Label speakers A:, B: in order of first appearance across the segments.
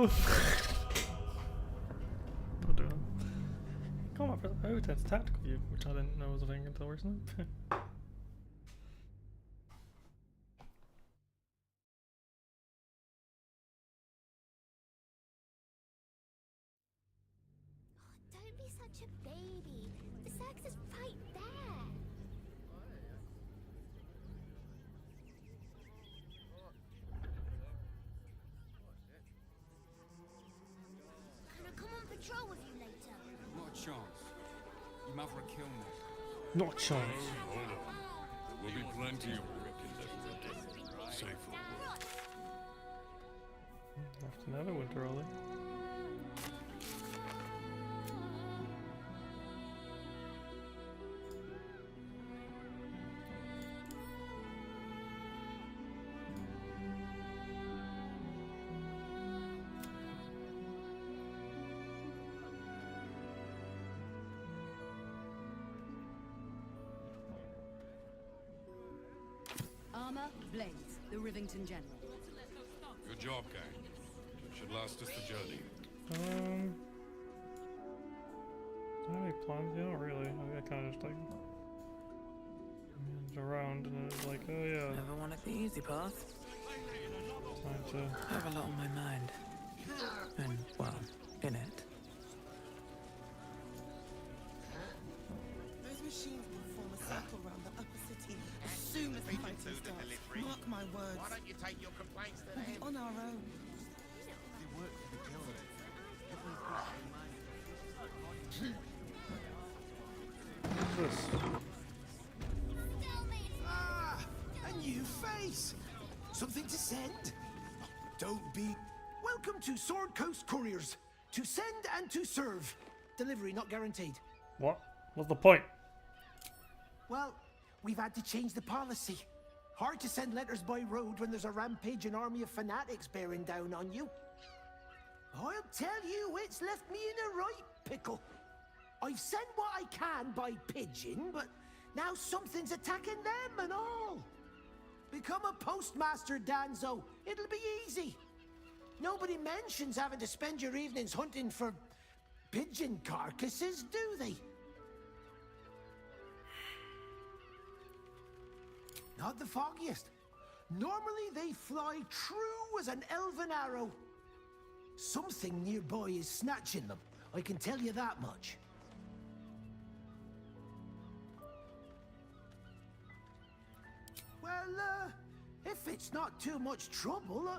A: No! Not doing it. Come on, oh, that's tactical view, which I didn't know was a thing until recently.
B: Don't be such a baby. The circus is right there. Can I come on patrol with you later?
C: Not a chance. Your mother will kill me.
A: Not a chance.
D: Hold on. There will be plenty of work in that safe for work.
A: After another winter early.
E: Armor, Blaze, the Rivington General.
D: Good job, gang. Should last us the journey.
A: Do I have any plans? Yeah, not really. I kind of just like managed around and it was like, oh yeah,
F: Never wanted the easy path.
A: time to.
F: I have a lot on my mind. And, well, in it.
G: Those machines will form a circle around the upper city as soon as the fighting starts. Mark my words.
H: Why don't you take your complaints to
G: We'll
H: them?
G: be on our own.
A: What's this?
H: Ah, a new face. Something to send? Don't be. Welcome to Sword Coast Couriers. To send and to serve. Delivery not guaranteed.
A: What? What's the point?
H: Well, we've had to change the policy. Hard to send letters by road when there's a rampaging army of fanatics bearing down on you. I'll tell you, it's left me in a right pickle. I've sent what I can by pigeon, but now something's attacking them and all. Become a postmaster, Danzo. It'll be easy. Nobody mentions having to spend your evenings hunting for pigeon carcasses, do they? Not the foggiest. Normally they fly true as an elven arrow. Something nearby is snatching them, I can tell you that much. Well, if it's not too much trouble,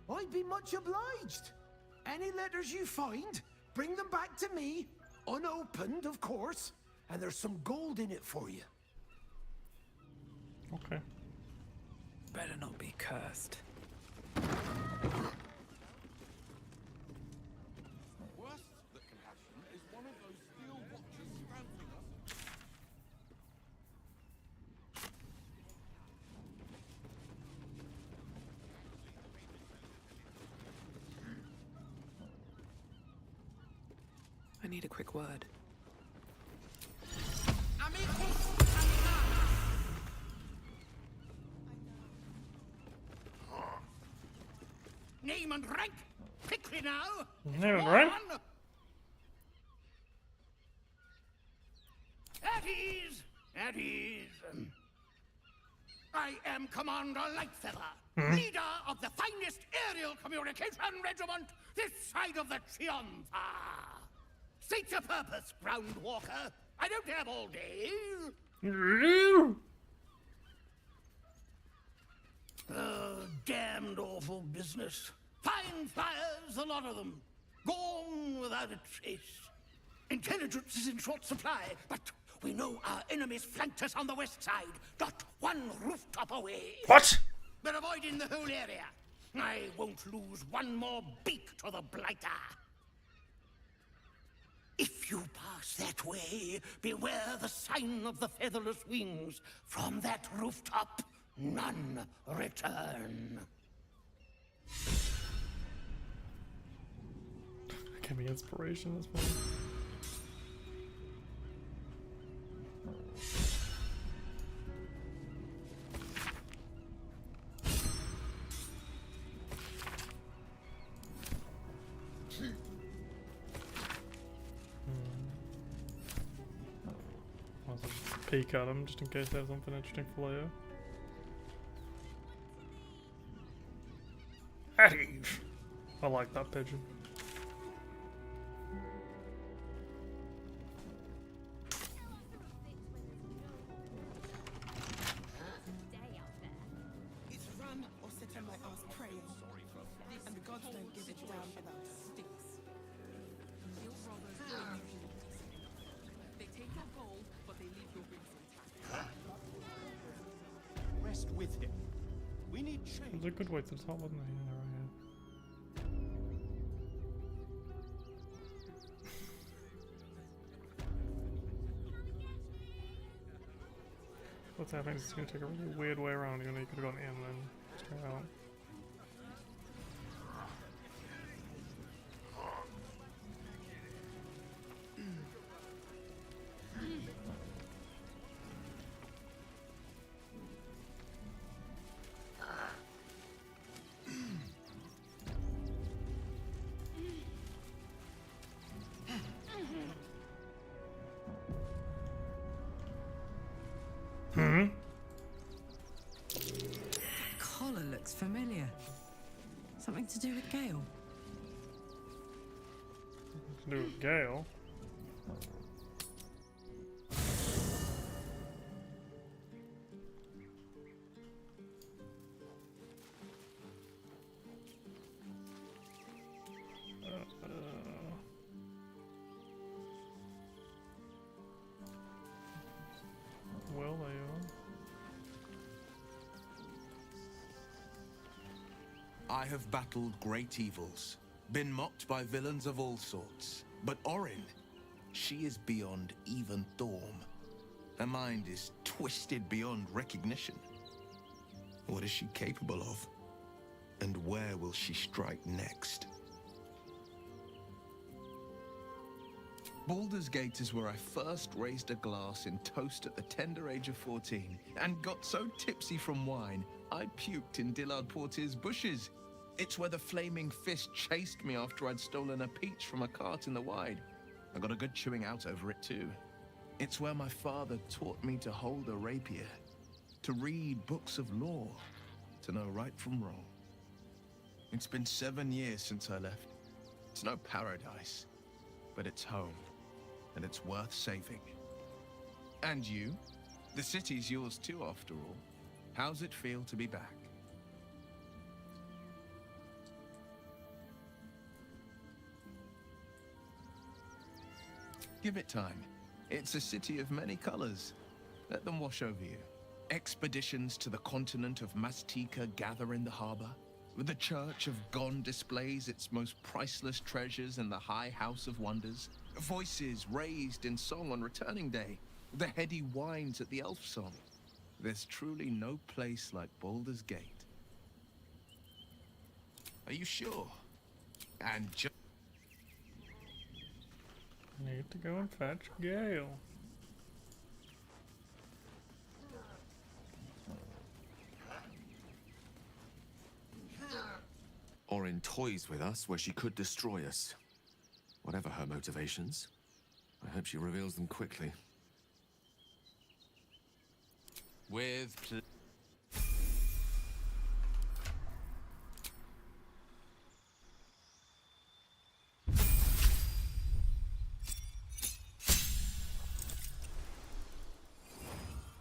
H: I'd be much obliged. Any letters you find, bring them back to me, unopened, of course, and there's some gold in it for you.
A: Okay.
F: Better not be cursed.
C: Worst that can happen is one of those steel watches surrounding us.
F: I need a quick word.
H: Name and rank, quickly now.
A: Name and rank?
H: On. At ease, at ease. I am Commander Lightfeather, leader of the finest aerial communication regiment this side of the Chianza. State your purpose, Groundwalker. I don't have all day. Damned awful business. Fine flyers, a lot of them. Gone without a trace. Intelligence is in short supply, but we know our enemies flanked us on the west side, not one rooftop away.
A: What?
H: They're avoiding the whole area. I won't lose one more beak to the blighter. If you pass that way, beware the sign of the featherless wings. From that rooftop, none return.
A: Give me inspiration this point. peek at them just in case they have something interesting for later. Atties! I like that pigeon.
G: It's run or sit on my ass praying. And the gods don't give it down without sticks. They take your gold, but they leave your rings intact.
C: Rest with him. We need
A: It
C: change.
A: was a good way to the top, wasn't it? Yeah, right, What's happening? It's gonna take a really weird way around. You know, you could have gone in and then straight out. Hmm?
F: Collar looks familiar. Something to do with Gale.
A: To do with Gale. Well, there you are.
C: I have battled great evils, been mocked by villains of all sorts. But Orin, she is beyond even Thorm. Her mind is twisted beyond recognition. What is she capable of? And where will she strike next? Baldur's Gate is where I first raised a glass in toast at the tender age of 14 and got so tipsy from wine, I puked in Dillard Portier's bushes. It's where the flaming fist chased me after I'd stolen a peach from a cart in the Wide. I got a good chewing out over it too. It's where my father taught me to hold a rapier, to read books of law, to know right from wrong. It's been 7 years since I left. It's no paradise, but it's home. And it's worth saving. And you? The city's yours too, after all. How's it feel to be back? Give it time. It's a city of many colors. Let them wash over you. Expeditions to the continent of Mastika gather in the harbor. The Church of Gon displays its most priceless treasures in the High House of Wonders. Voices raised in song on returning day. The heady wines at the elf song. There's truly no place like Baldur's Gate. Are you sure? And just
A: Need to go and fetch Gale.
I: Orin toys with us where she could destroy us. Whatever her motivations, I hope she reveals them quickly.
C: with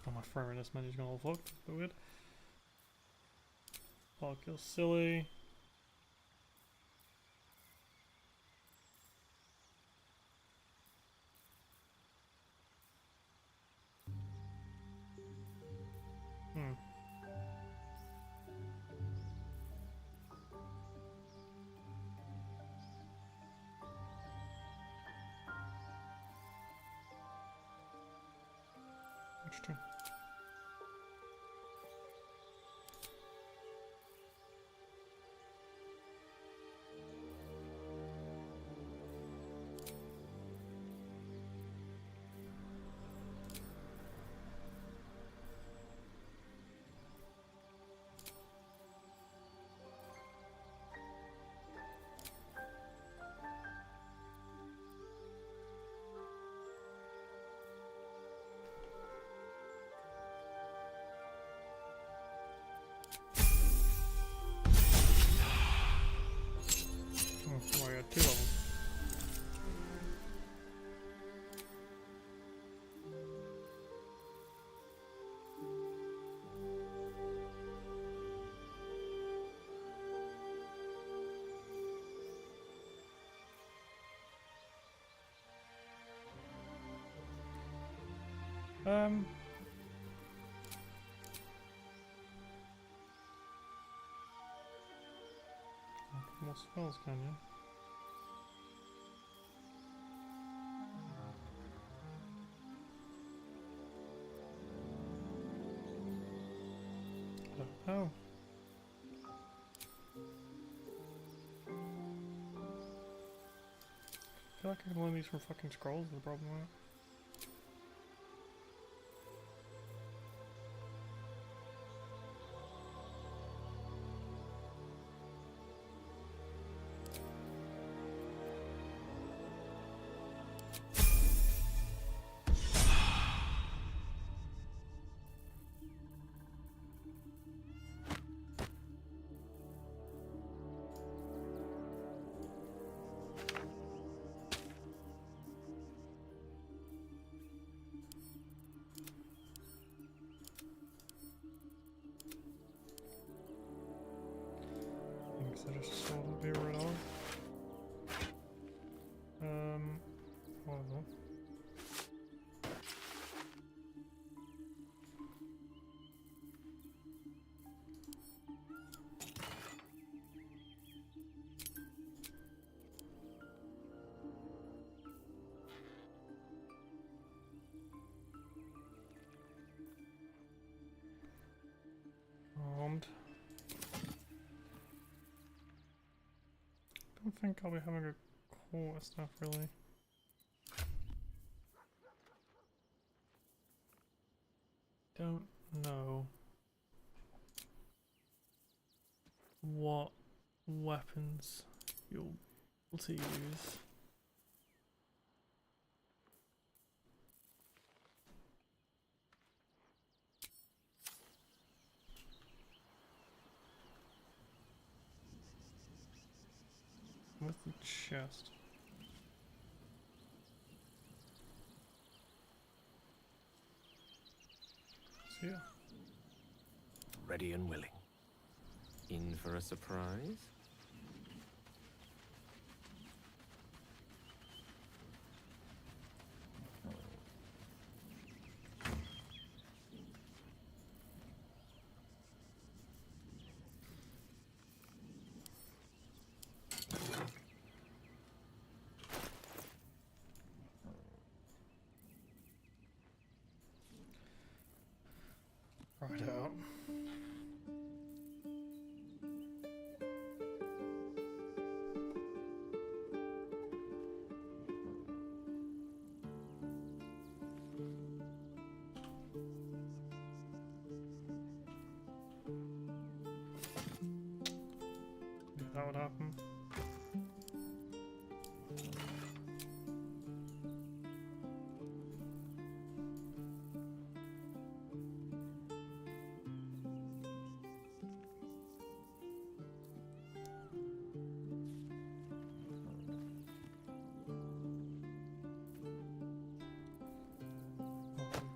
A: Oh, my frame in this menu's gonna all fucked. That's a bit weird. I'll kill silly. Interesting. More spells, can you? Oh. I feel like I can learn these from fucking scrolls is the problem, right? I just saw the view right on. Hold on. Armed. I don't think I'll be having a core stuff really. Don't know what weapons you'll be able to use. What's the chest? It's here.
I: Ready and willing. In for a surprise?
A: Right out. Knew that would happen.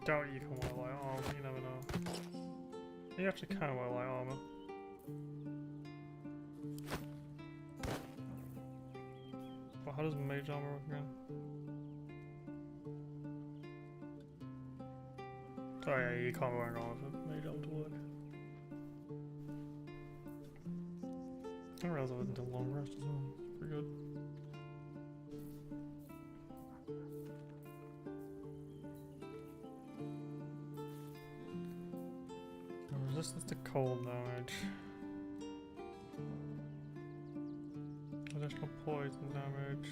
A: Doubt you can wear light armor, you never know. You actually can wear light armor. Well, how does mage armor work again? Oh yeah, you can't wear armor for mage armor to work. I didn't realize I was until long rest as well. It's pretty good. Resistance to cold damage. Additional poison damage.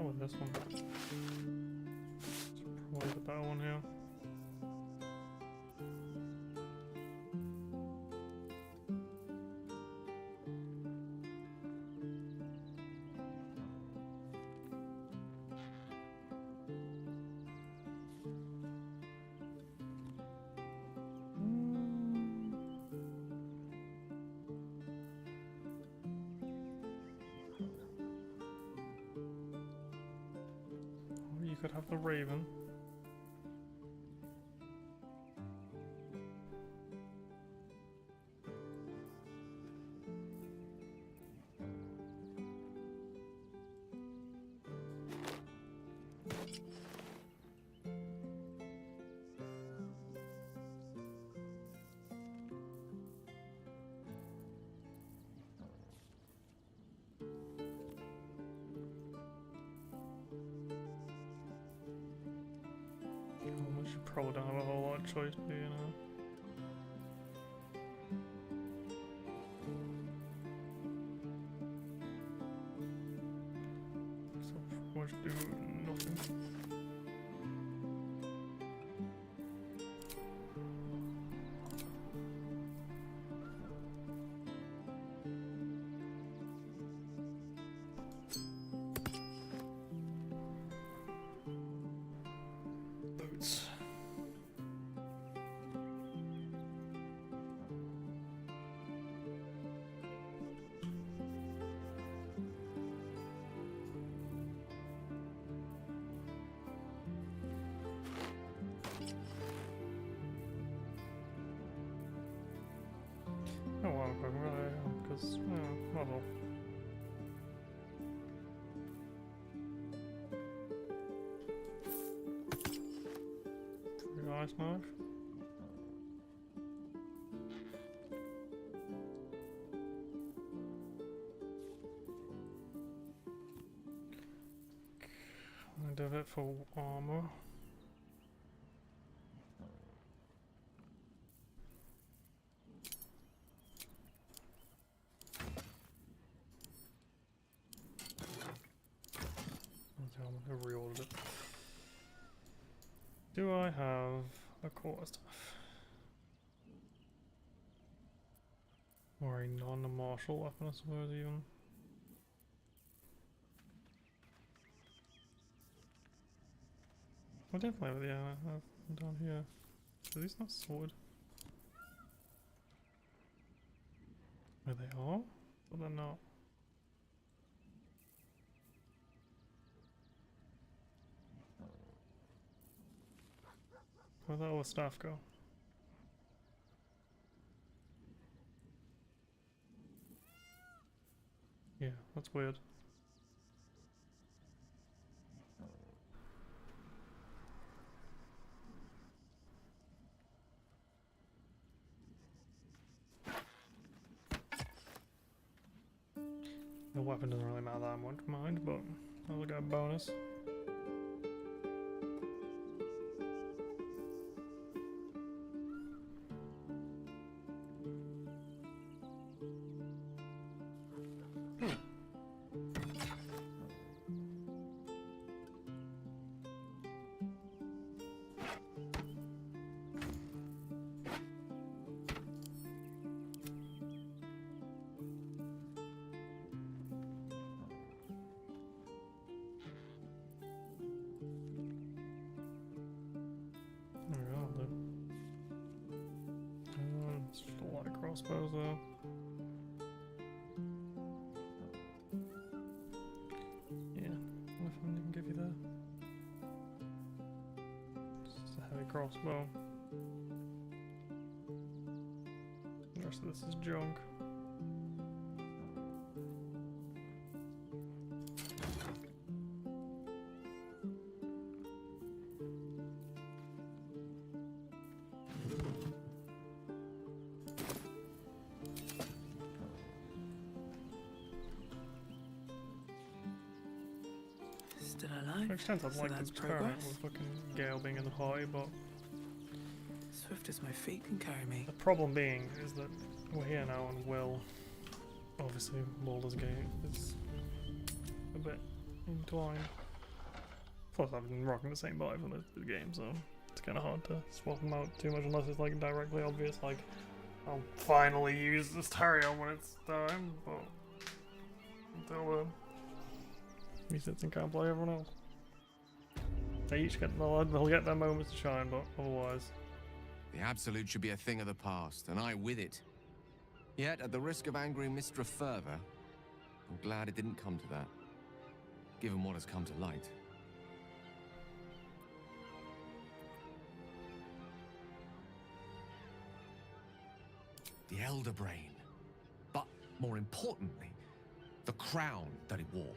A: Oh, with this one. It's probably the better one here. You could have the Raven. Probably don't have a whole lot of choice, do you know? So pretty much do nothing. Boots. Oh well, I'm quick, really, because, not all. Pretty nice knife. I do it for armor. I reordered it. Do I have a core stuff? Or a non-martial weapon, I suppose, even? Well, definitely, yeah, I've down here. Are these not sword? Where they are? But they're not. Where'd that all the staff go? Yeah, that's weird. The weapon doesn't really matter that much, mind, but I'll get a bonus. Crossbows though. Yeah, nothing they can give you there. Just a heavy crossbow. The rest of this is junk.
F: Still alive?
A: To an extent, I'd
F: So
A: like to
F: that's
A: experiment
F: progress.
A: with fucking Gale being in the party, but
F: Swift as my feet can carry me.
A: the problem being is that we're here now and Will, obviously Baldur's Gate is a bit entwined. Plus I've been rocking the same vibe for the game, so it's kind of hard to swap them out too much unless it's like directly obvious, like I'll finally use this Terrier when it's time, but until then, he sits and can't play everyone else. They each get, they'll get their moments to shine, but otherwise.
I: The Absolute should be a thing of the past, and I with it. Yet, at the risk of angering Mistra further, I'm glad it didn't come to that, given what has come to light. The Elder Brain, but more importantly, the crown that it wore.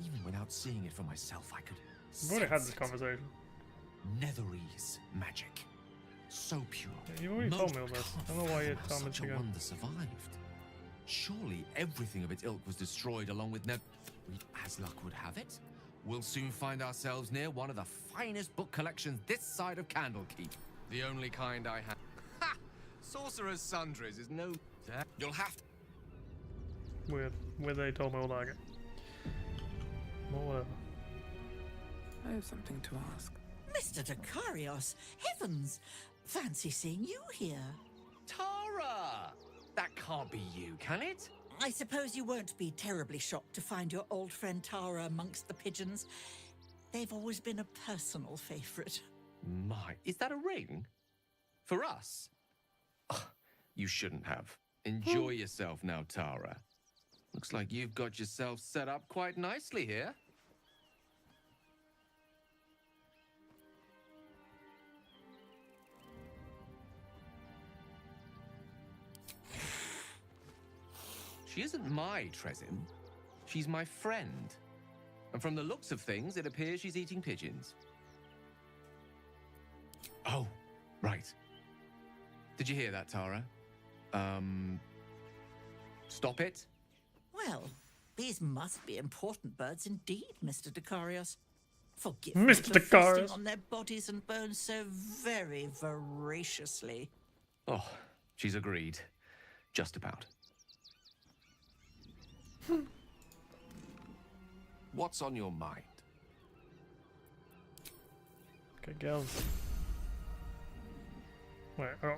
I: Even without seeing it for myself, I could
A: We've already had this
I: sense it.
A: conversation.
I: Netherese magic. So pure.
A: Yeah, you've already told me all
I: Most
A: this. I
I: can't
A: don't know why you're
I: fathom how
A: telling me
I: such
A: to
I: a
A: go.
I: wonder survived. Surely everything of its ilk was destroyed along with as luck would have it, We'll soon find ourselves near one of the finest book collections this side of Candlekeep. The only kind I have. Ha! Sorcerer's Sundries is no... You'll have to...
A: Weird. Where they told me all that again. Well, whatever.
F: I have something to ask.
J: Mr. Dakarios, heavens! Fancy seeing you here.
I: Tara! That can't be you, can it?
J: I suppose you won't be terribly shocked to find your old friend Tara amongst the pigeons. They've always been a personal favourite.
I: My, is that a ring? For us? Ugh, you shouldn't have. Enjoy yourself now, Tara. Looks like you've got yourself set up quite nicely here. She isn't my Trezin. She's my friend. And from the looks of things, it appears she's eating pigeons. Oh, right. Did you hear that, Tara? Stop it?
J: Well, these must be important birds indeed, Mr. Dakarios. Forgive me
A: Mr.
J: for
A: Dakarios.
J: feasting on their bodies and bones so very voraciously.
I: Oh, she's agreed. Just about. What's on your mind?
A: Okay, girls. Wait, oh.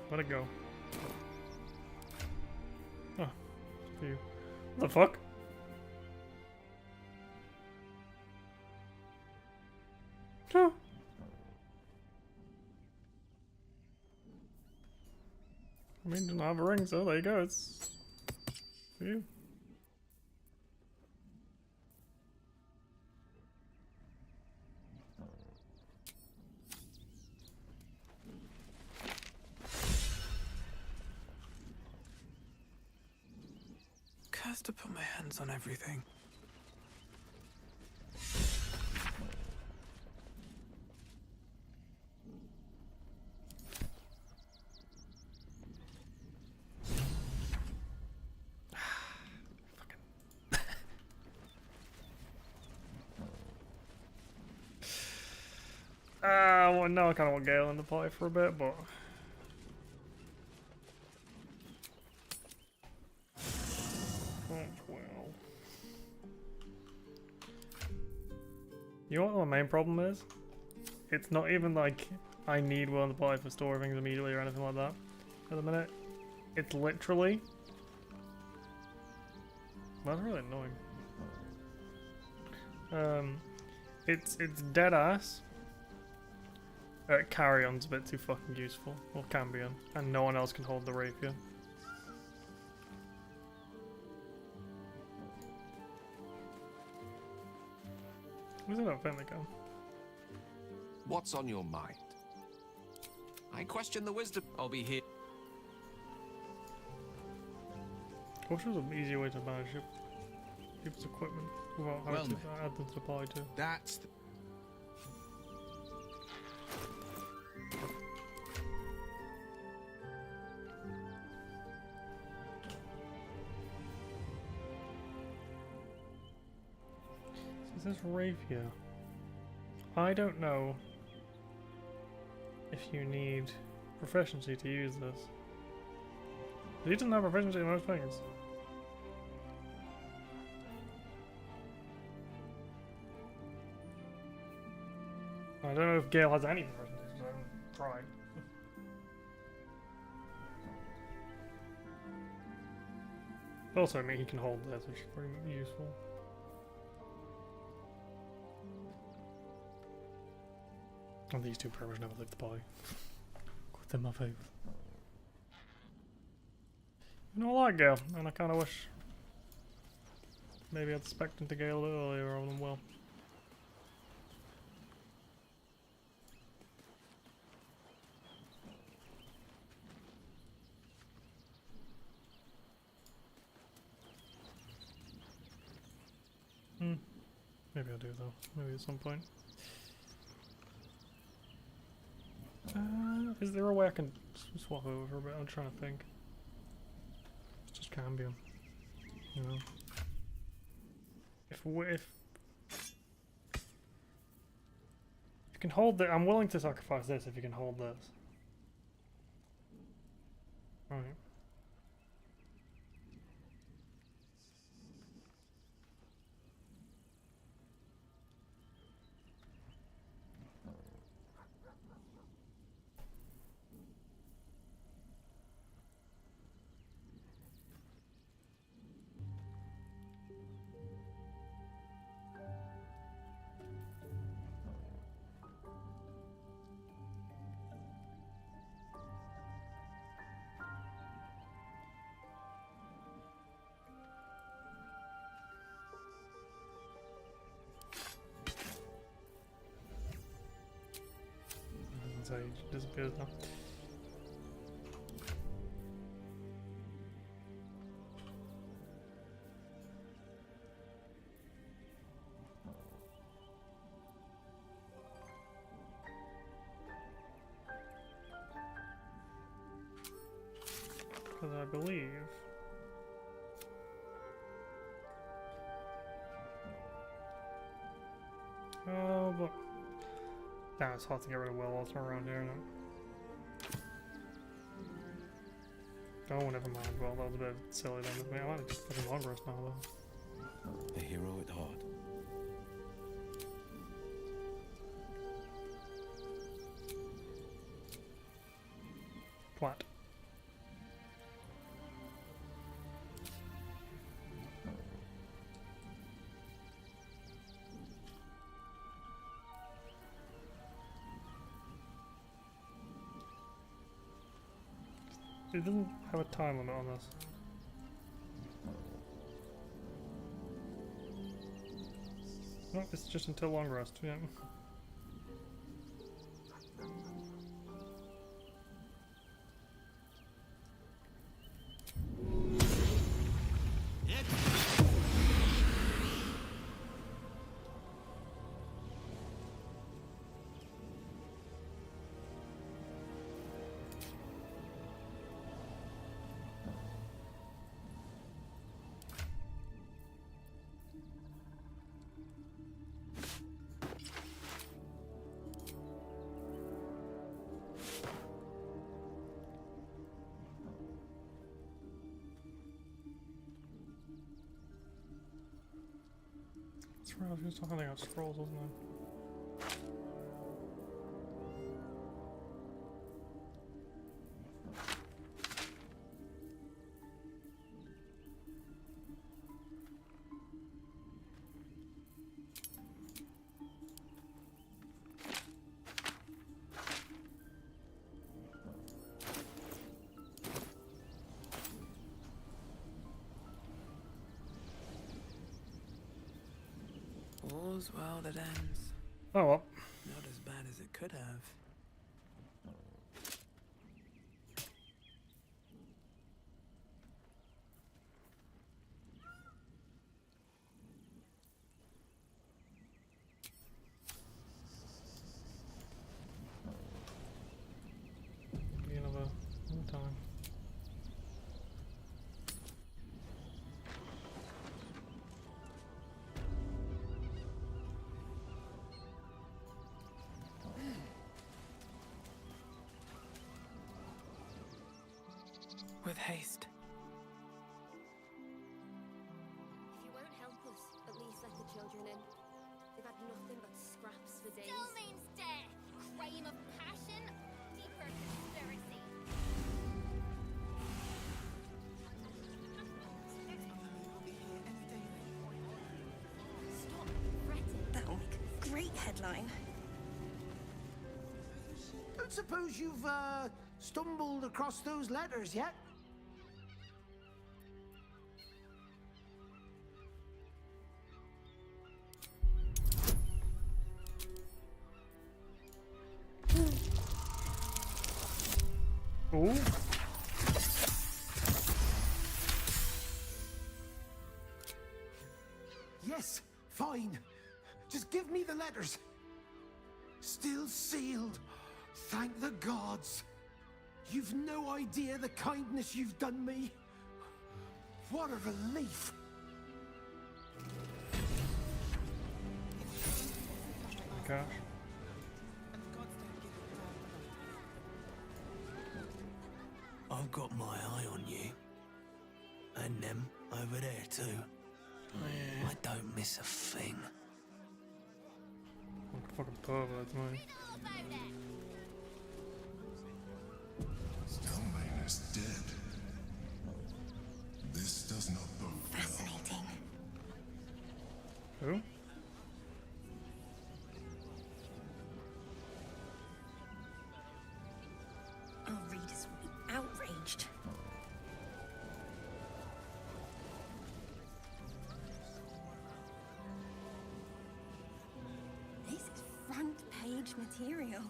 A: Let it go. Oh, you. What the fuck? Oh. I mean, didn't have a ring, so there you go. It's for you.
F: Cursed to put my hands on everything.
A: Well, no, I kind of want Gale in the party for a bit, but... Oh, well. You know what my main problem is? It's not even like I need Will in the party for store things immediately or anything like that at the minute. It's literally... That's really annoying. It's dead ass. Carry-on's a bit too fucking useful, or can be on, and no one else can hold the rapier. Where's that thing they go?
I: What's on your mind? I question the wisdom. I'll be here.
A: What was an easier way to manage people's equipment without having to add them to the party too?
C: That's the
A: It says rapier. I don't know if you need proficiency to use this. He doesn't have proficiency in most things. I don't know if Gale has any proficiency, because I haven't tried. Also, I mean, he can hold this, which is pretty useful. And these two pretty much never leave the party. Got them my favourite. You know, I like Gale, and I kind of wish maybe I'd spec'd into Gale a little earlier rather than Will. Maybe I'll do though. Maybe at some point. Is there a way I can swap over for a bit? I'm trying to think. cambium. You know, if you can hold the, I'm willing to sacrifice this if you can hold this. Right. So he disappears now. Because I believe oh, but now it's hard to get rid of Will also around here, isn't it? Oh, never mind. Well, that was a bit silly then with me. I might have just put him on rest now, though.
K: A hero at heart.
A: What? It doesn't have a time limit on this. No, it's just until long rest, yeah. That's right, I was just talking about scrolls, wasn't I?
L: All's well that ends.
A: Oh well.
L: Not as bad as it could have.
A: Be another time.
L: With haste.
B: If you won't help us, at least let the children in. They've had nothing but scraps for days.
M: Still means death. Crime of passion. Deeper conspiracy.
B: Stop fretting.
G: That'll make a great headline.
H: Don't suppose you've stumbled across those letters yet?
A: Oh.
H: Yes, fine. Just give me the letters. Still sealed. Thank the gods. You've no idea the kindness you've done me. What a relief!
A: Gosh.
K: I've got my eye on you. And them over there too. I don't miss a thing.
A: What a fucking pervert, man.
D: Stelmane is dead. This does not bode well.
B: Fascinating.
A: Who?
B: Our readers will be outraged. This is front page material.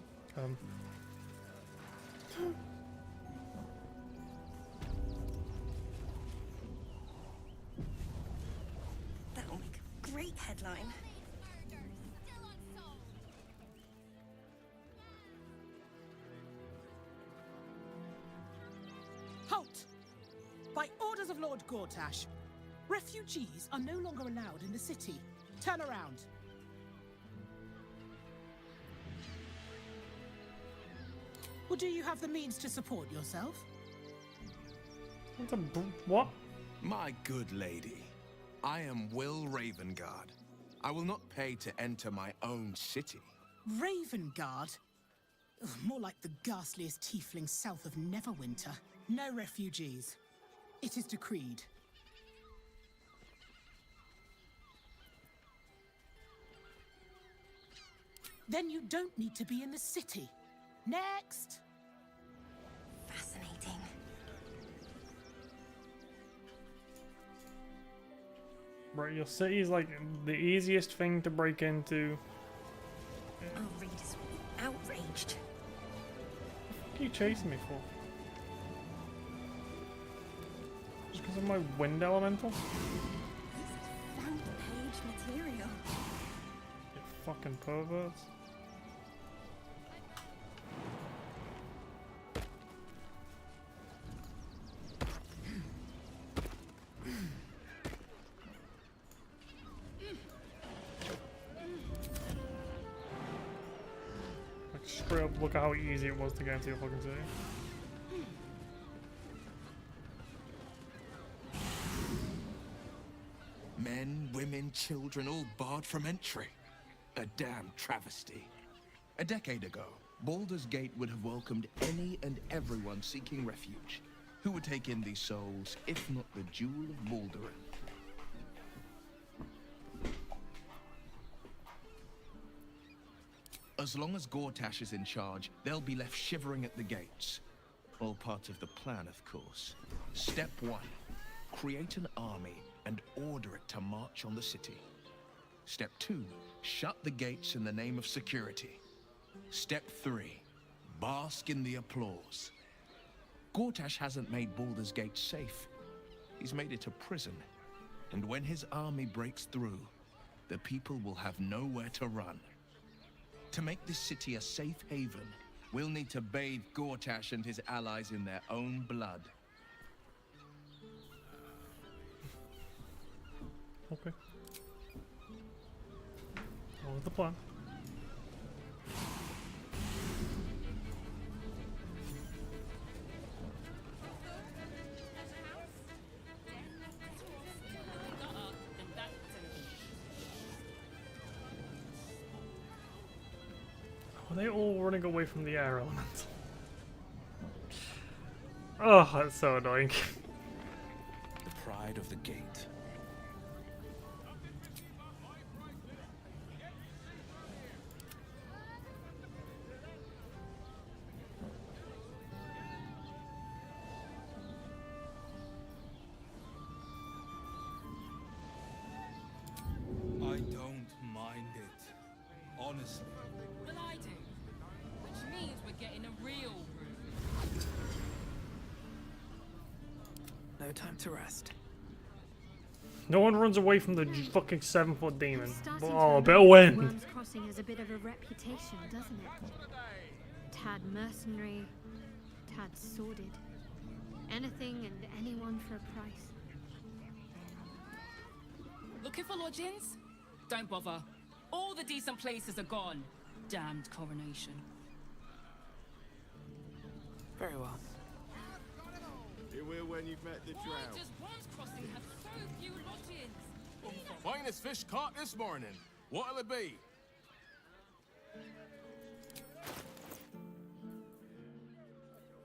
B: That'll make a great headline.
G: Halt! By orders of Lord Gortash, refugees are no longer allowed in the city. Turn around. Or do you have the means to support yourself?
A: What?
C: My good lady, I am Will Ravengard. I will not pay to enter my own city.
G: Ravengard? Ugh, more like the ghastliest tiefling south of Neverwinter. No refugees. It is decreed. Then you don't need to be in the city. Next!
B: Fascinating.
A: Right, your city is like the easiest thing to break into.
B: Our readers will be outraged.
A: What are you chasing me for? Just because of my wind elemental?
B: This is front page material.
A: You fucking perverts. Like straight up, look at how easy it was to get into your fucking city.
C: Men, women, children, all barred from entry. A damn travesty. A decade ago, Baldur's Gate would have welcomed any and everyone seeking refuge. Who would take in these souls, if not the Jewel of Baldur? As long as Gortash is in charge, they'll be left shivering at the gates. All part of the plan, of course. Step 1. Create an army and order it to march on the city. Step 2. Shut the gates in the name of security. Step 3. Bask in the applause. Gortash hasn't made Baldur's Gate safe. He's made it a prison. And when his army breaks through, the people will have nowhere to run. To make this city a safe haven, we'll need to bathe Gortash and his allies in their own blood.
A: Okay. What was the plan? Are they all running away from the air element? Oh, that's so annoying.
K: The pride of the gate.
N: I don't mind it. Honestly.
L: Well, I do. Which means we're getting a real room.
F: No time to rest.
A: No one runs away from the fucking 7-foot demon.
O: Starting to
A: Oh, a bit of
O: imagine
A: wind.
O: Worm's Crossing has a bit of a reputation, doesn't it? Tad mercenary, tad sordid. Anything and anyone for a price.
L: Looking for lodgings? Don't bother. All the decent places are gone. Damned coronation.
P: Very well.
Q: You will when you've met the
L: Why
Q: drought.
L: does Worms Crossing have so few lodgings?
D: Finest fish caught this morning. What'll it be?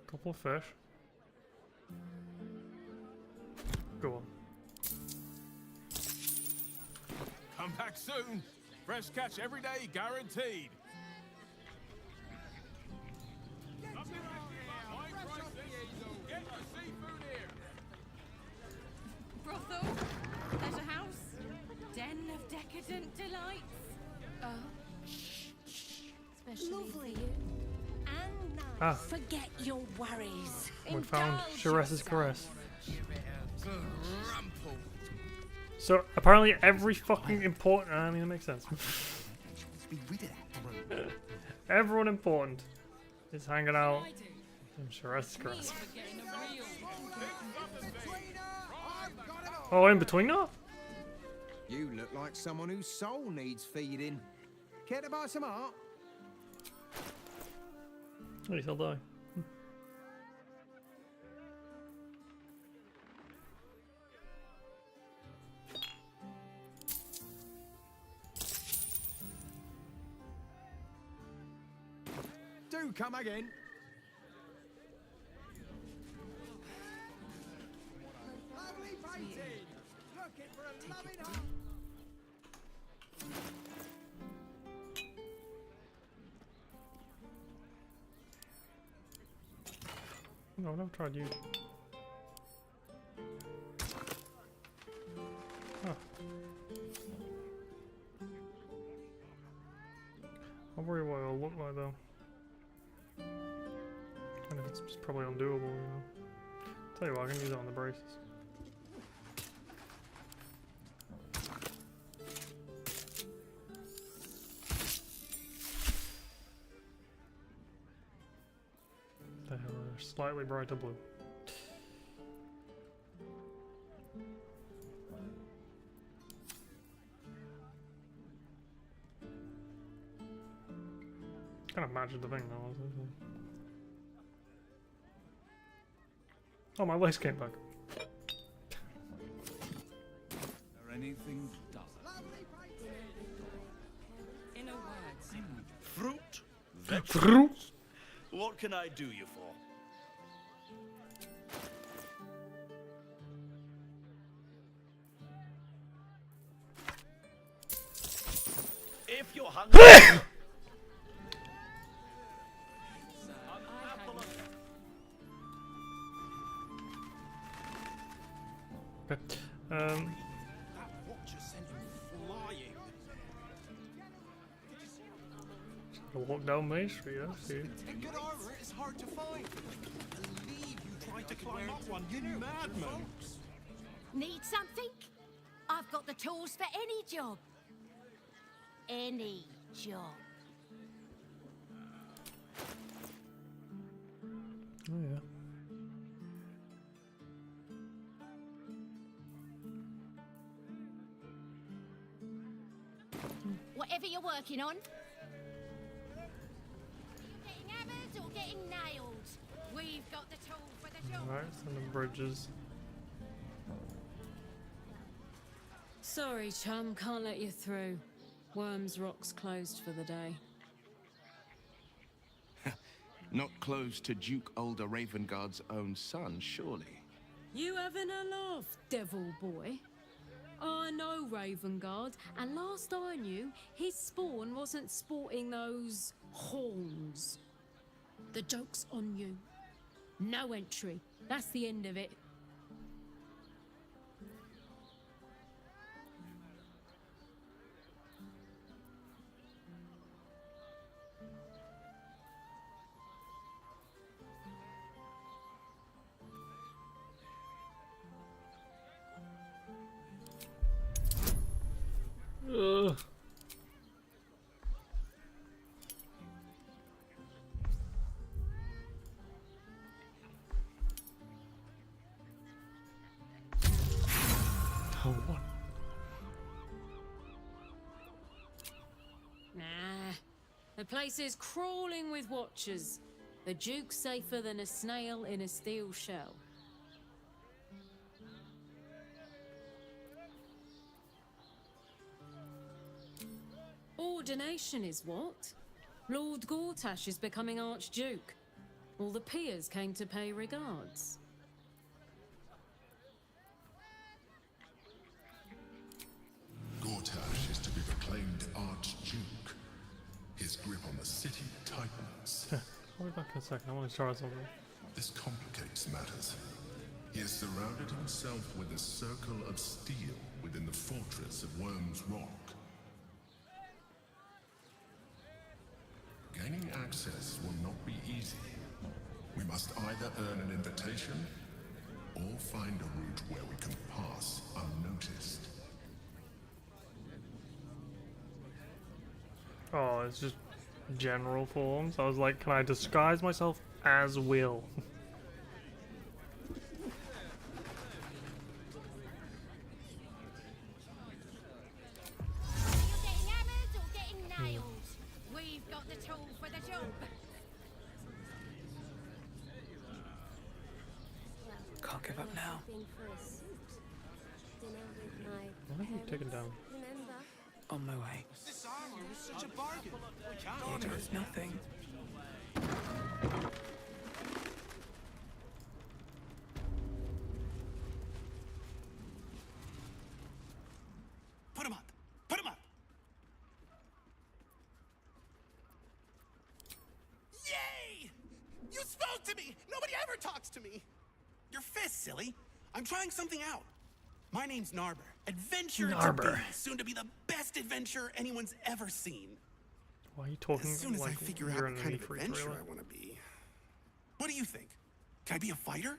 A: Couple of fish. Go on.
D: Come back soon. Fresh catch every day, guaranteed. Get your seafood here.
E: Brothel, leisure house, den of decadent delights.
B: Especially
E: Lovely.
B: for you. And nice.
A: Ah.
J: Forget your worries.
A: We found Sharess's caress.
C: Grumple.
A: So apparently every fucking important. I mean, it makes sense.
C: Be rid of that brute.
A: Everyone important is hanging out in Sharess's caress. Oh, in between now?
H: You look like someone whose soul needs feeding. Care to buy some art?
A: At least I'll die.
H: Do come again. Lovely painting. Looking for a loving heart.
A: No, I've never tried you. Huh. I worry what it'll look like though. And if it's probably undoable, you know. Tell you what, I can use it on the braces. They are slightly brighter blue. Kind of matches the thing though. Oh, my lace came back.
N: Or anything done.
L: In a word.
R: Fruit?
A: Fruit?
R: What can I do you for? If you're hungry...
A: Okay.
Q: That watcher sent him flying.
A: I'll walk down Main Street, I see.
Q: And good armor is hard to find. Believe you tried to climb up one, you madman.
E: Need something? I've got the tools for any job. Any job.
A: Oh yeah.
E: Whatever you're working on. Getting hammered or getting nailed? We've got the tool for the job.
A: Alright, send them bridges.
S: Sorry, chum, can't let you through. Worms Rock's closed for the day.
C: Not close to Duke Older Ravengard's own son, surely.
S: You having a laugh, devil boy? I know Ravengard, and last I knew, his spawn wasn't sporting those horns. The joke's on you. No entry. That's the end of it.
A: Ugh. Oh, what?
S: place is crawling with watchers. The Duke's safer than a snail in a steel shell. Ordination is what? Lord Gortash is becoming Archduke. All the peers came to pay regards.
P: Gortash is to be proclaimed Archduke. His grip on the city tightens.
A: I'll be back in a second. I want to try something.
P: This complicates matters. He has surrounded himself with a circle of steel within the fortress of Worm's Rock. Gaining access will not be easy. We must either earn an invitation or find a route where we can pass unnoticed.
A: Oh, it's just general forms. I was like, can I disguise myself as Will?
E: We've got the tool for the job.
K: Can't give up now.
A: Why are you taken down?
K: On my way.
Q: This armor was such a bargain. We can't
K: Order is nothing.
Q: Put him up! Put him up! Yay! You spoke to me! Nobody ever talks to me! Your fist, silly. I'm trying something out. My name's Narber. Adventure to be, soon to be the best adventure anyone's ever seen.
A: Why are you talking
Q: As soon as
A: like
Q: I figure out
A: you're
Q: what
A: in an
Q: kind of
A: E3
Q: adventure
A: trailer?
Q: I want to be. What do you think? Can I be a fighter?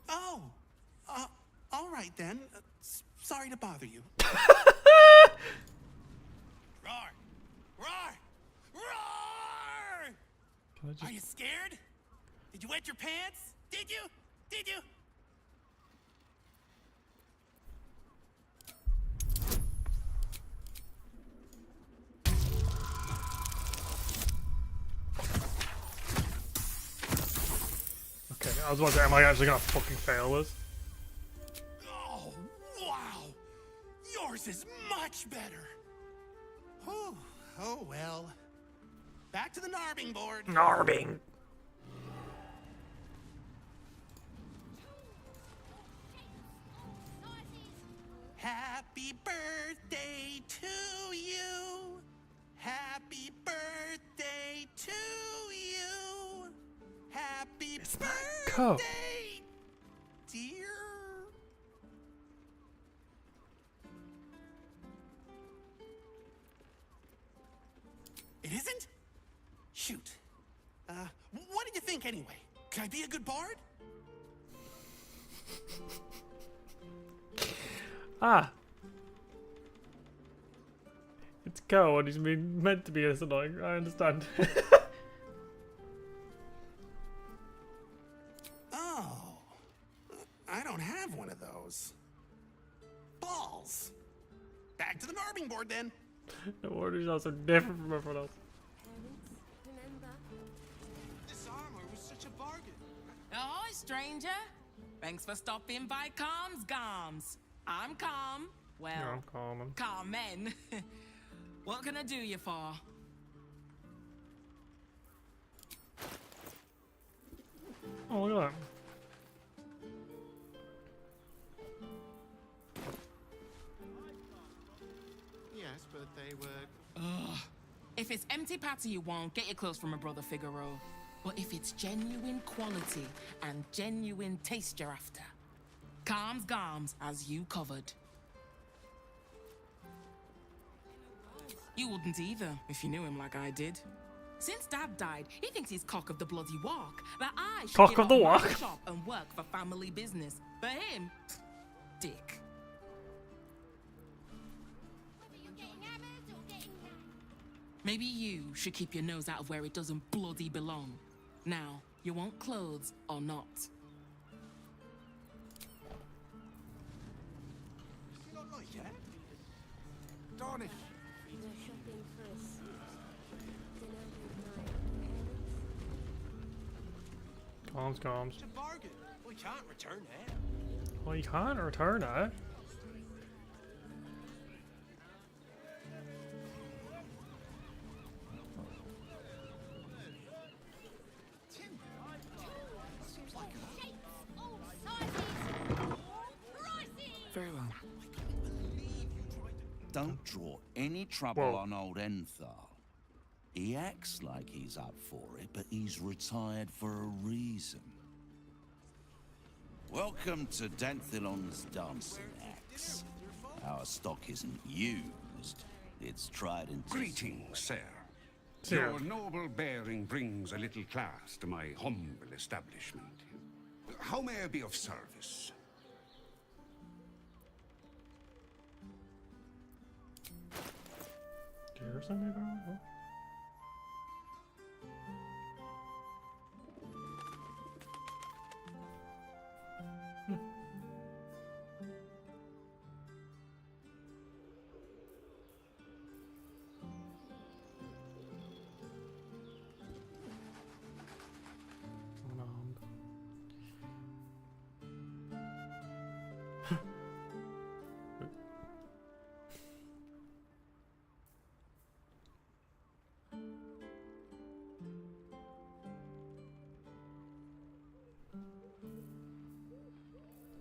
Q: Oh, all right then. Sorry to bother you. Roar! Roar! Roar!
A: Can I just...
Q: Are you scared? Did you wet your pants? Did you? Did you?
A: Okay, I was about to say, am I actually gonna fucking fail this?
Q: Oh, wow! Yours is much better. Whew. Oh well. Back to the Narbing board.
A: Narbing.
Q: Happy birthday to you. Happy birthday to you. Happy
A: Co.
Q: birthday, dear. It isn't? Shoot. What did you think anyway? Can I be a good bard?
A: Ah. It's Co and he's been meant to be this annoying. I understand.
Q: Oh. I don't have one of those. Balls. Back to the Narbing board then.
A: The orders are so different from everyone else.
Q: This armor was such a bargain.
L: Oh, stranger. Thanks for stopping by Calm's Gums. I'm Calm. Well,
A: Yeah, I'm calm.
L: Carmen. What can I do you for?
A: Oh, look at that.
Q: Yes, but they were...
L: Ugh. If it's empty patty you want, get your clothes from a brother Figaro. But if it's genuine quality and genuine taste you're after, Calm's Gums has you covered. You wouldn't either if you knew him like I did. Since Dad died, he thinks he's cock of the bloody walk. That I should
A: Cock
L: get
A: of the
L: on my
A: walk?
L: shop and work for family business. For him, dick. Maybe you should keep your nose out of where it doesn't bloody belong. Now, you want clothes or not?
K: astonished.
B: They're shopping for a suit. Dinner with my
A: Comms.
Q: It's a bargain. We can't return it.
A: Well, you can't return it.
L: Very well.
T: Don't draw any trouble on old Enthal. He acts like he's up for it, but he's retired for a reason. Welcome to Danthilon's dancing axe. Our stock isn't used, it's tried and
U: Greetings, sir.
A: Sir.
U: Your noble bearing brings a little class to my humble establishment. How may I be of service?
A: Garrison, maybe? Oh.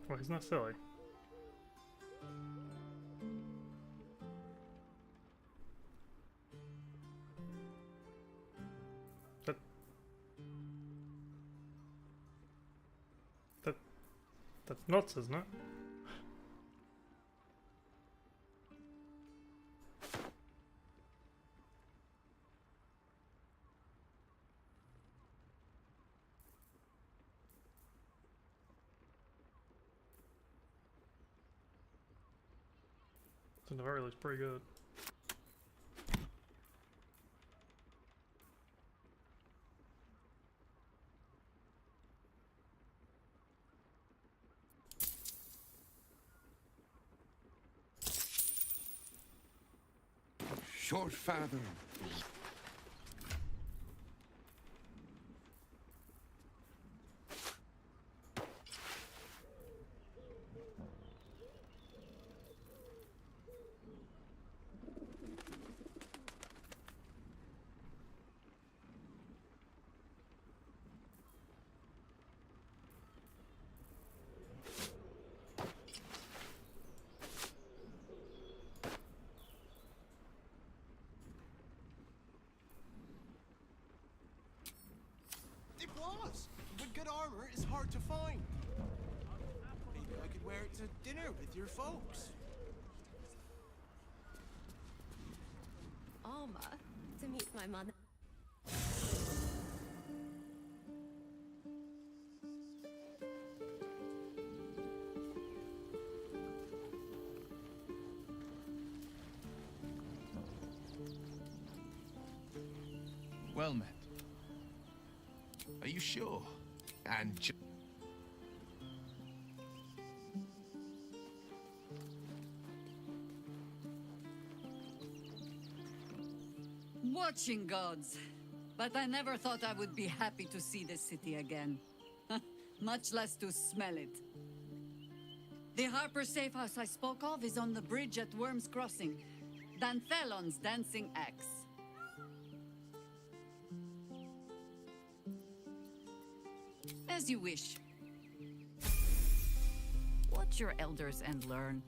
A: Well, he's not silly. That's nuts, isn't it? So the very looks pretty good.
U: Short father.
Q: It was, but good armor is hard to find. Maybe I could wear it to dinner with your folks.
B: armor to meet my mother.
C: Well met. Are you sure? And
V: Watching gods. But I never thought I would be happy to see the city again. Much less to smell it. The Harper safe house I spoke of is on the bridge at Worm's Crossing. Danthelon's dancing axe. As you wish. Watch your elders and learn.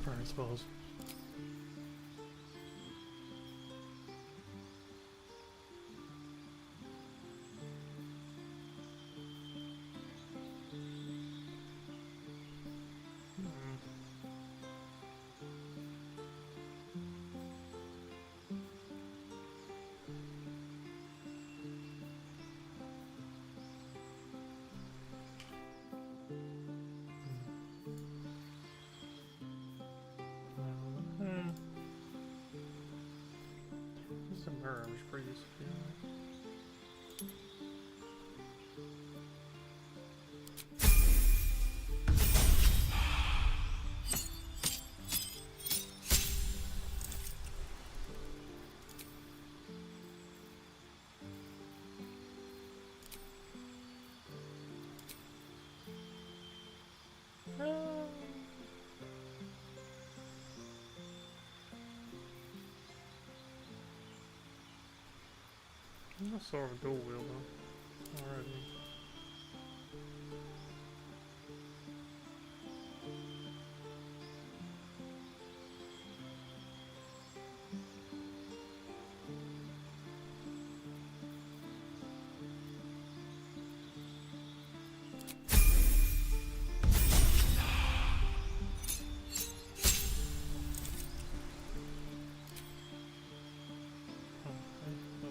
A: I suppose. It's a mirror, which is pretty useful. I saw a dual wheel though already.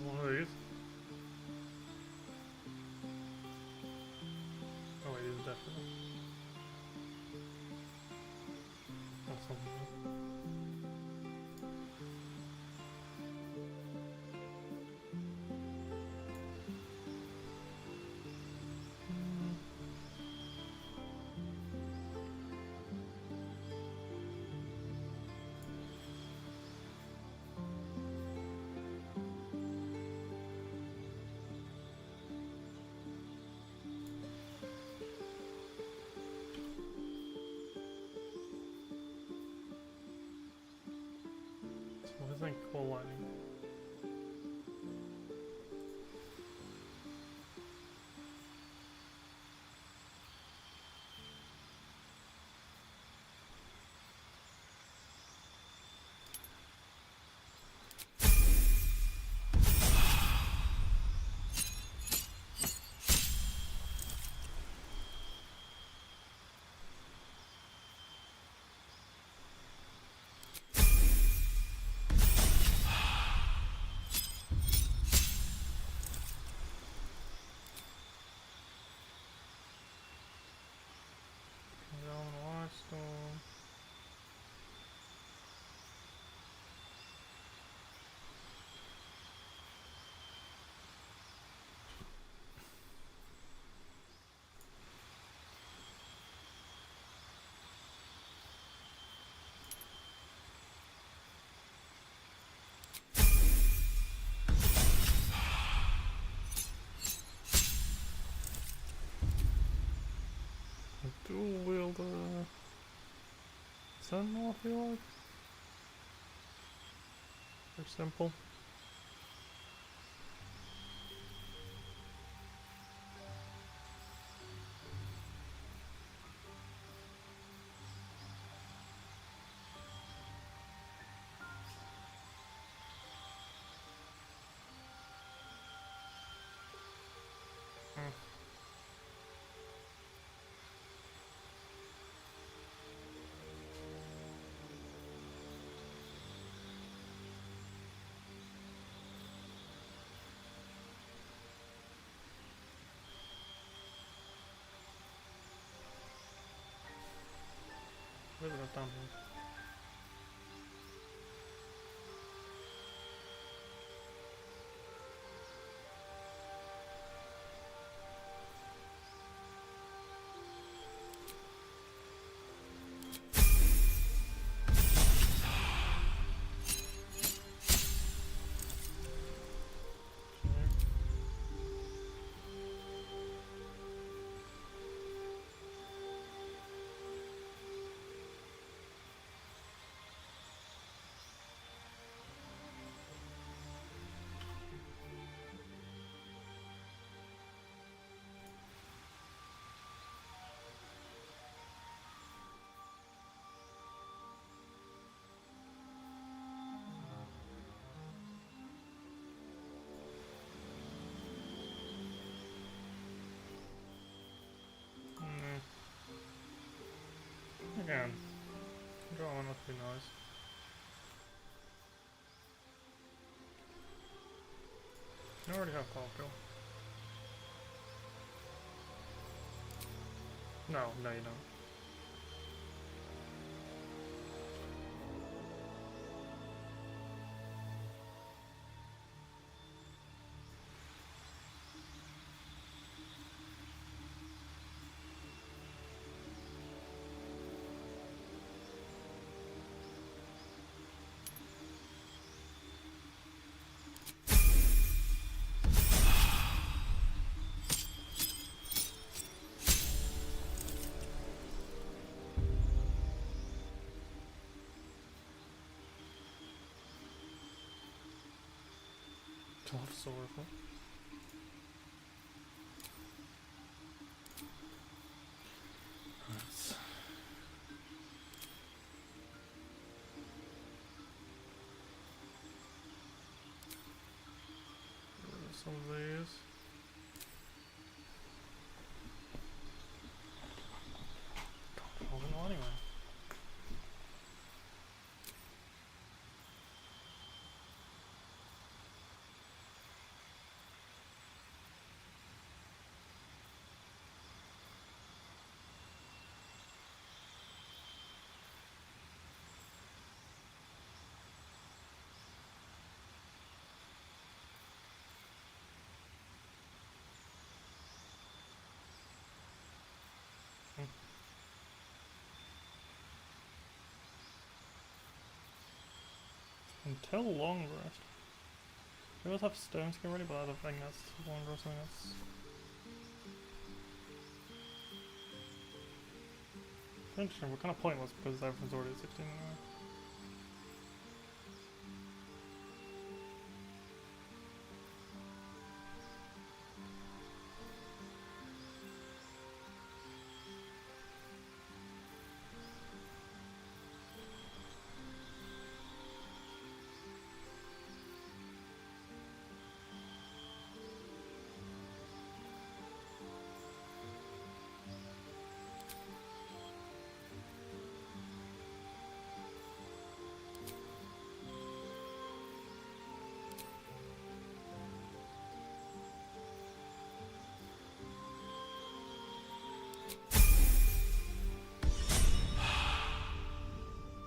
A: One of these. Oh wait, these are definitely. That's something. What do you think? Coal lightning. Dual wield Sentinel, I feel like. They're simple. Where's it down here? Again, drawing must be nice. You already have cocktail. No, no you don't. Tough sword. Some of these. Can't go anywhere. Until long rest. We always have stone skin ready, but I don't think that's long rest. I think that's. Interesting, we're kind of pointless because everything's already at 16 anyway.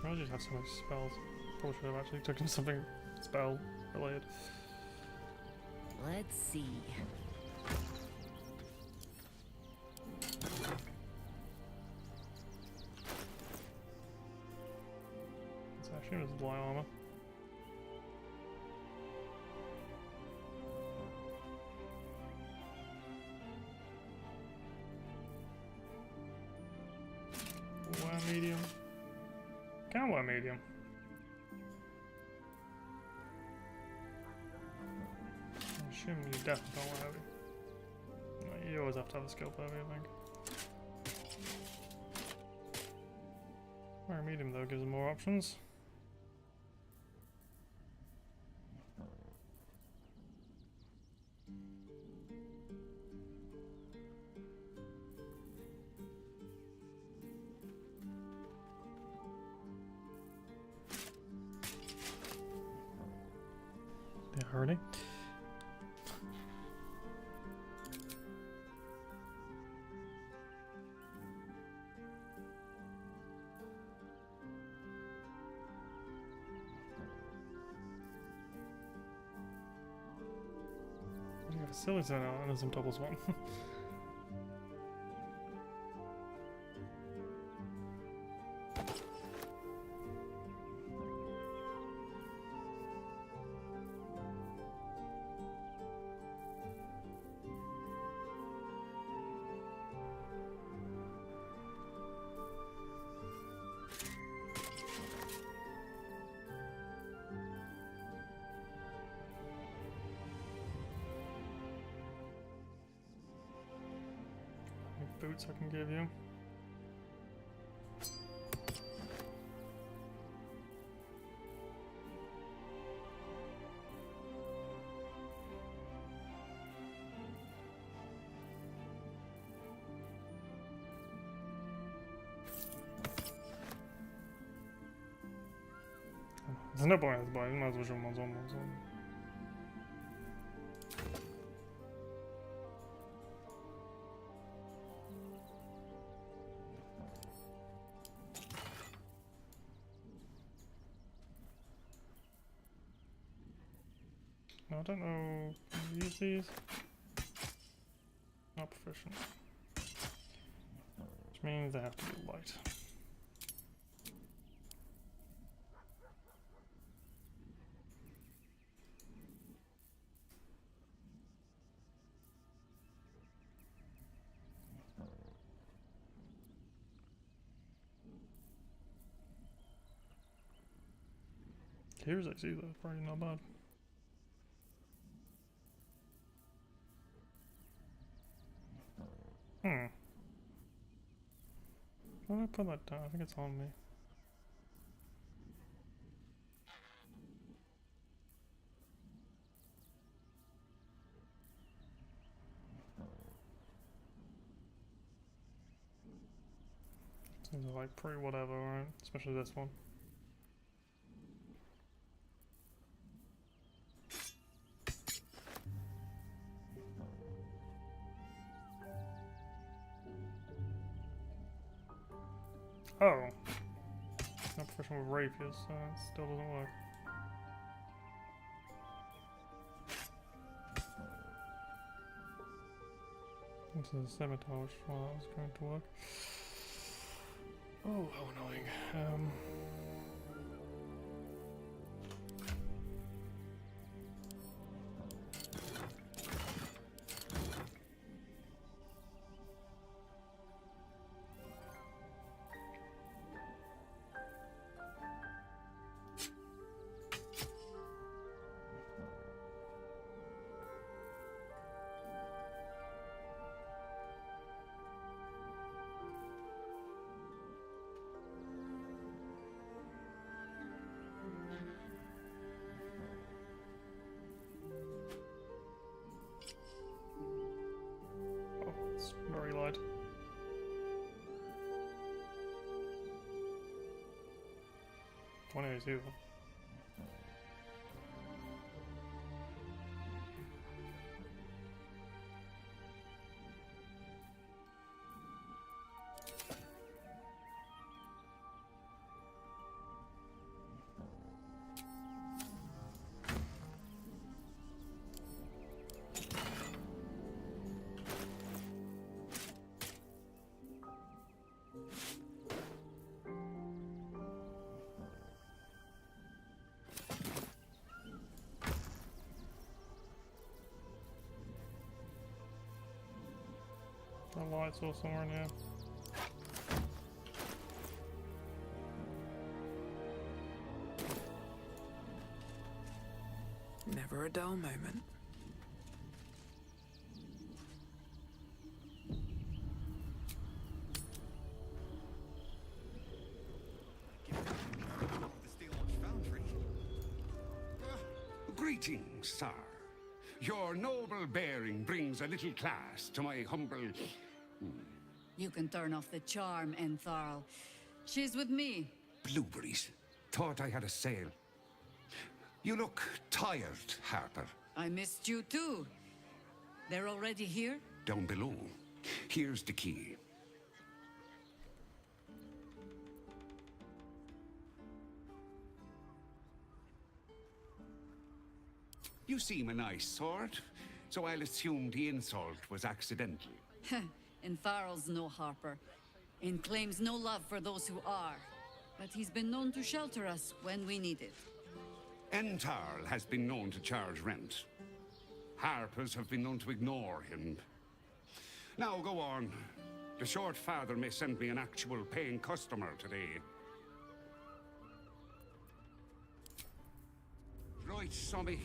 A: I just have so many spells. Probably should have actually taken something spell related.
B: Let's see.
A: It's actually just bly armor. Wear medium. Can wear medium. I'm assuming you definitely don't wear heavy. No, you always have to have a skill for heavy, I think. Wear medium though gives them more options. Already. You have a silly zone out and there's some doubles one. Boots I can give you. There's no point in this buy, you might as well show them one's on one's on. No, I don't know. Can you use these? Not proficient. Which means they have to be light. Here's actually though, probably not bad. Why did I put that down? I think it's on me. Seems like pretty whatever, right? Especially this one. Oh. Not professional with rapiers, so it still doesn't work. This is a scimitar, which is why that was going to work. Oh, how annoying. It's very light. Anyways, either. The light's all somewhere in here.
I: Never a dull moment.
U: Greetings, sir. Your noble bearing brings a little class to my humble...
V: You can turn off the charm, Entharl. She's with me.
U: Blueberries. Thought I had a sale. You look tired, Harper.
V: I missed you too. They're already here?
U: Down below. Here's the key. You seem a nice sort, so I'll assume the insult was accidental.
V: Entharl's no Harper, and claims no love for those who are. But he's been known to shelter us when we need it.
U: Entharl has been known to charge rent. Harpers have been known to ignore him. Now go on. The short father may send me an actual paying customer today. Right, Sommy.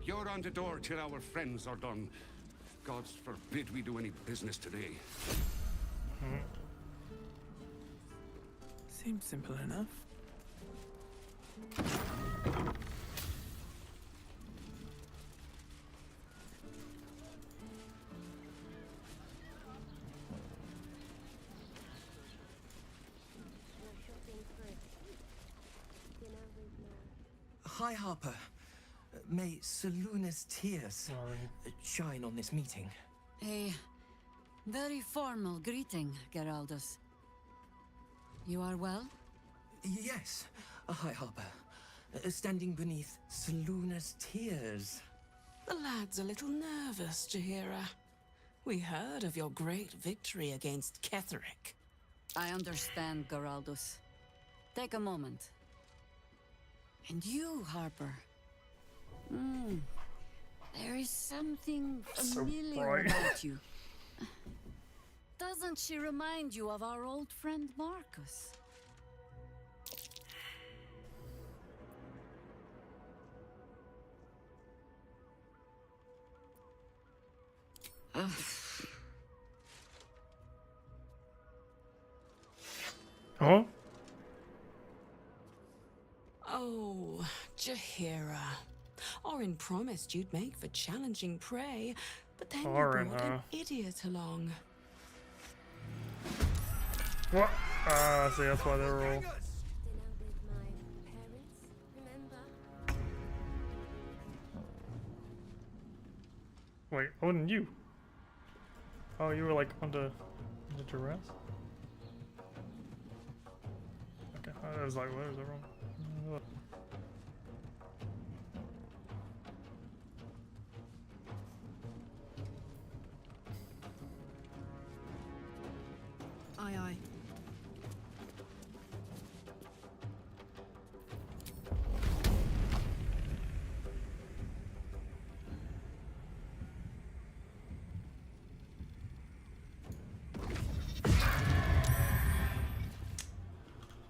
U: You're on the door till our friends are done. God forbid we do any business today.
I: Seems simple enough.
K: Hi, Harper. May Seluna's tears shine on this meeting.
V: A very formal greeting, Geraldus. You are well?
K: Yes. Hi, Harper. Standing beneath Seluna's tears.
M: The lad's a little nervous, Jaheira. We heard of your great victory against Ketheric.
V: I understand, Geraldus. Take a moment. And you, Harper. There is something familiar about you. Doesn't she remind you of our old friend Marcus?
A: Huh?
M: Oh, Jaheira. Orin promised you'd make for challenging prey, but then
A: Orin,
M: you brought
A: huh?
M: an idiot along.
A: What? Ah, see, that's why they were all.
B: Dinner with my parents, remember?
A: Wait, Odin, you? Oh, you were like under duress? Okay, I was like, where is it wrong?
F: Aye, aye.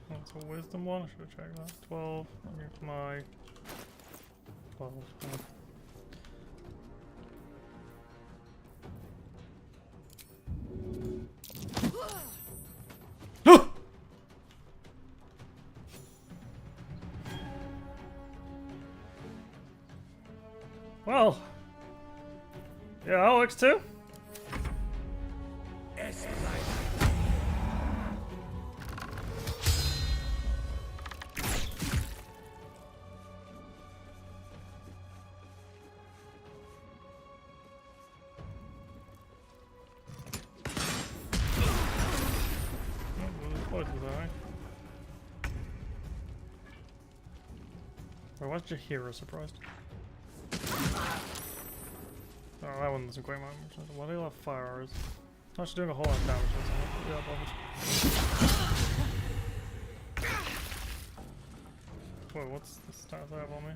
A: That's a wisdom one. I should have checked that. 12. Here's my 12. Well, yeah, Alex too. Why was Jaheira surprised? Oh, that one doesn't quite matter much. Why do you have fire arrows? Not actually doing a whole lot of damage. Yeah, bothered. Whoa, what's the stats I have on me?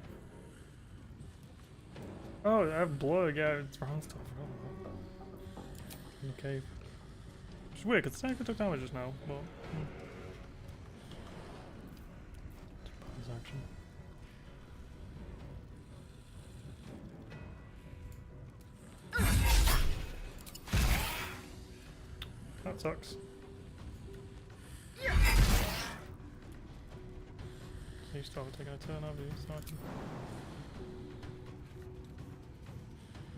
A: Oh, I have blood. Yeah, it's wrong stuff. In the cave. Which is weird, because the tank took damage just now. But, Surprise action. That sucks. So you still haven't taken a turn, have you? So I can...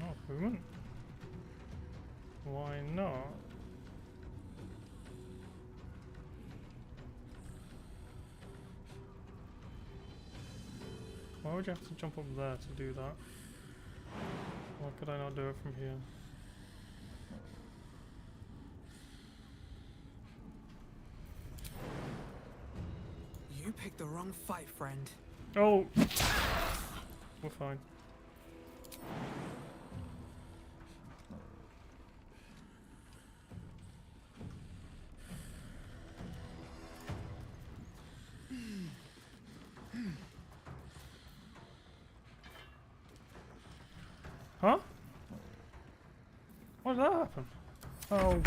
A: Oh, movement? Why not? Why would you have to jump up there to do that? Why could I not do it from here?
I: You picked the wrong fight, friend.
A: Oh! We're fine. Huh? What did that happen? Oh.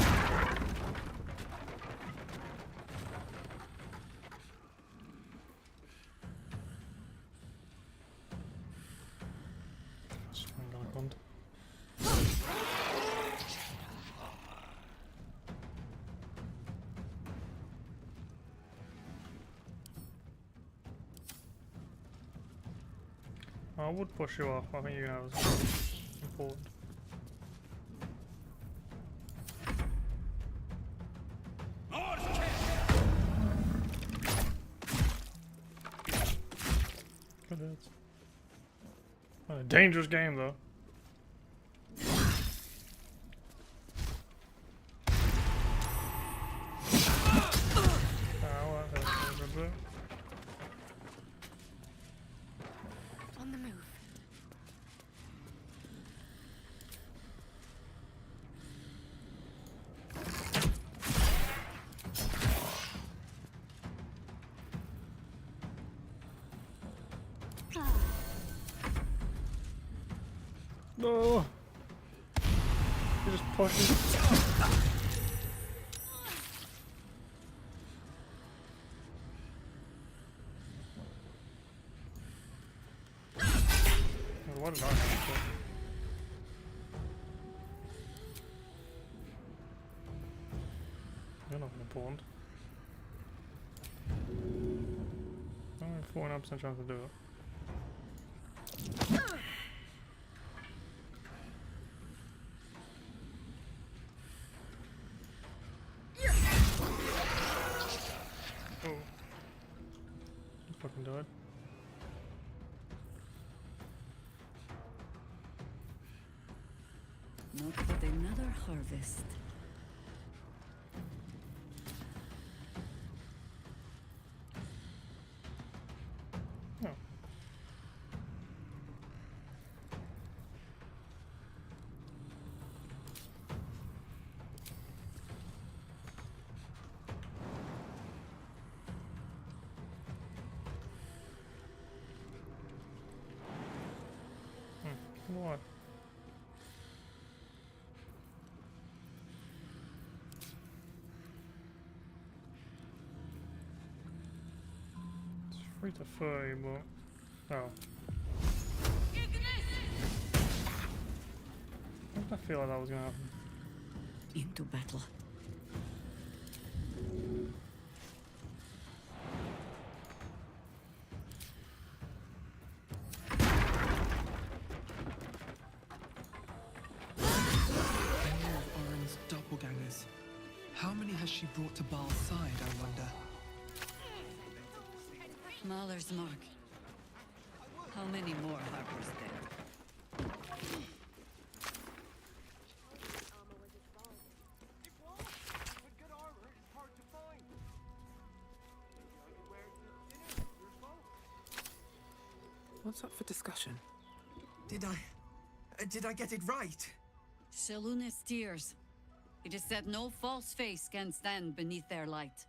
A: I would push you off. I think you know it's important. Good hits. A dangerous game though.
B: On the move.
A: No! You're just pushing. What did I have? You're not important. 49% chance to do it. Oh. Fucking died.
V: Not but another harvest.
A: No. What? It's free to 30, but oh. I feel like that was gonna happen.
V: Into battle.
I: Oren's doppelgangers. How many has she brought to Baal's side, I wonder?
V: Mahler's mark. How many more Harpers there?
I: What's up for discussion?
F: Did I get it right?
V: Seluna's tears. It is said no false face can stand beneath their light.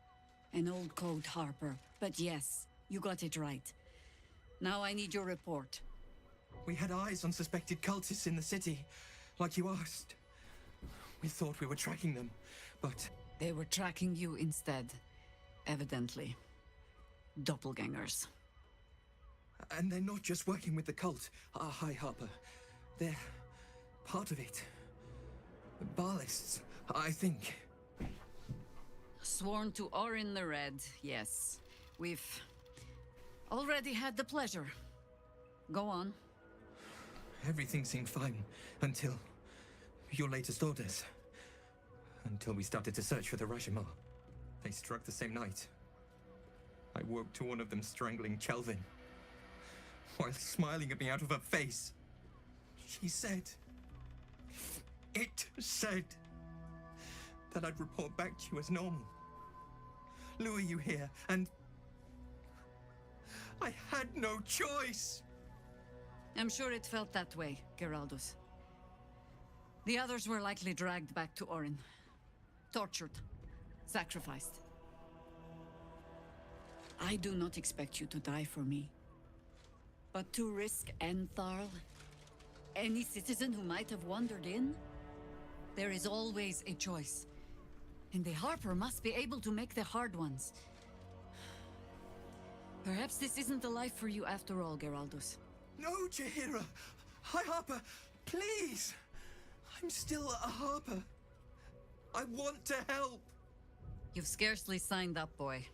V: An old code, Harper. But yes, you got it right. Now I need your report.
F: We had eyes on suspected cultists in the city, like you asked. We thought we were tracking them, but...
V: They were tracking you instead. Evidently. Doppelgangers.
F: And they're not just working with the cult, High Harper. They're part of it. Baalists, I think.
V: Sworn to Orin the Red, yes. We've already had the pleasure. Go on.
F: Everything seemed fine until your latest orders. Until we started to search for the Rashomar. They struck the same night. I woke to one of them strangling Chelvin, while smiling at me out of her face. She said... It said... that I'd report back to you as normal. Lure you here, and... I had no choice!
V: I'm sure it felt that way, Geraldus. The others were likely dragged back to Orin. Tortured. Sacrificed. I do not expect you to die for me. But to risk Entharl, any citizen who might have wandered in, there is always a choice. And the Harper must be able to make the hard ones. Perhaps this isn't the life for you after all, Geraldus.
F: No, Jaheira! High Harper, please! I'm still a Harper. I want to help!
V: You've scarcely signed up, boy.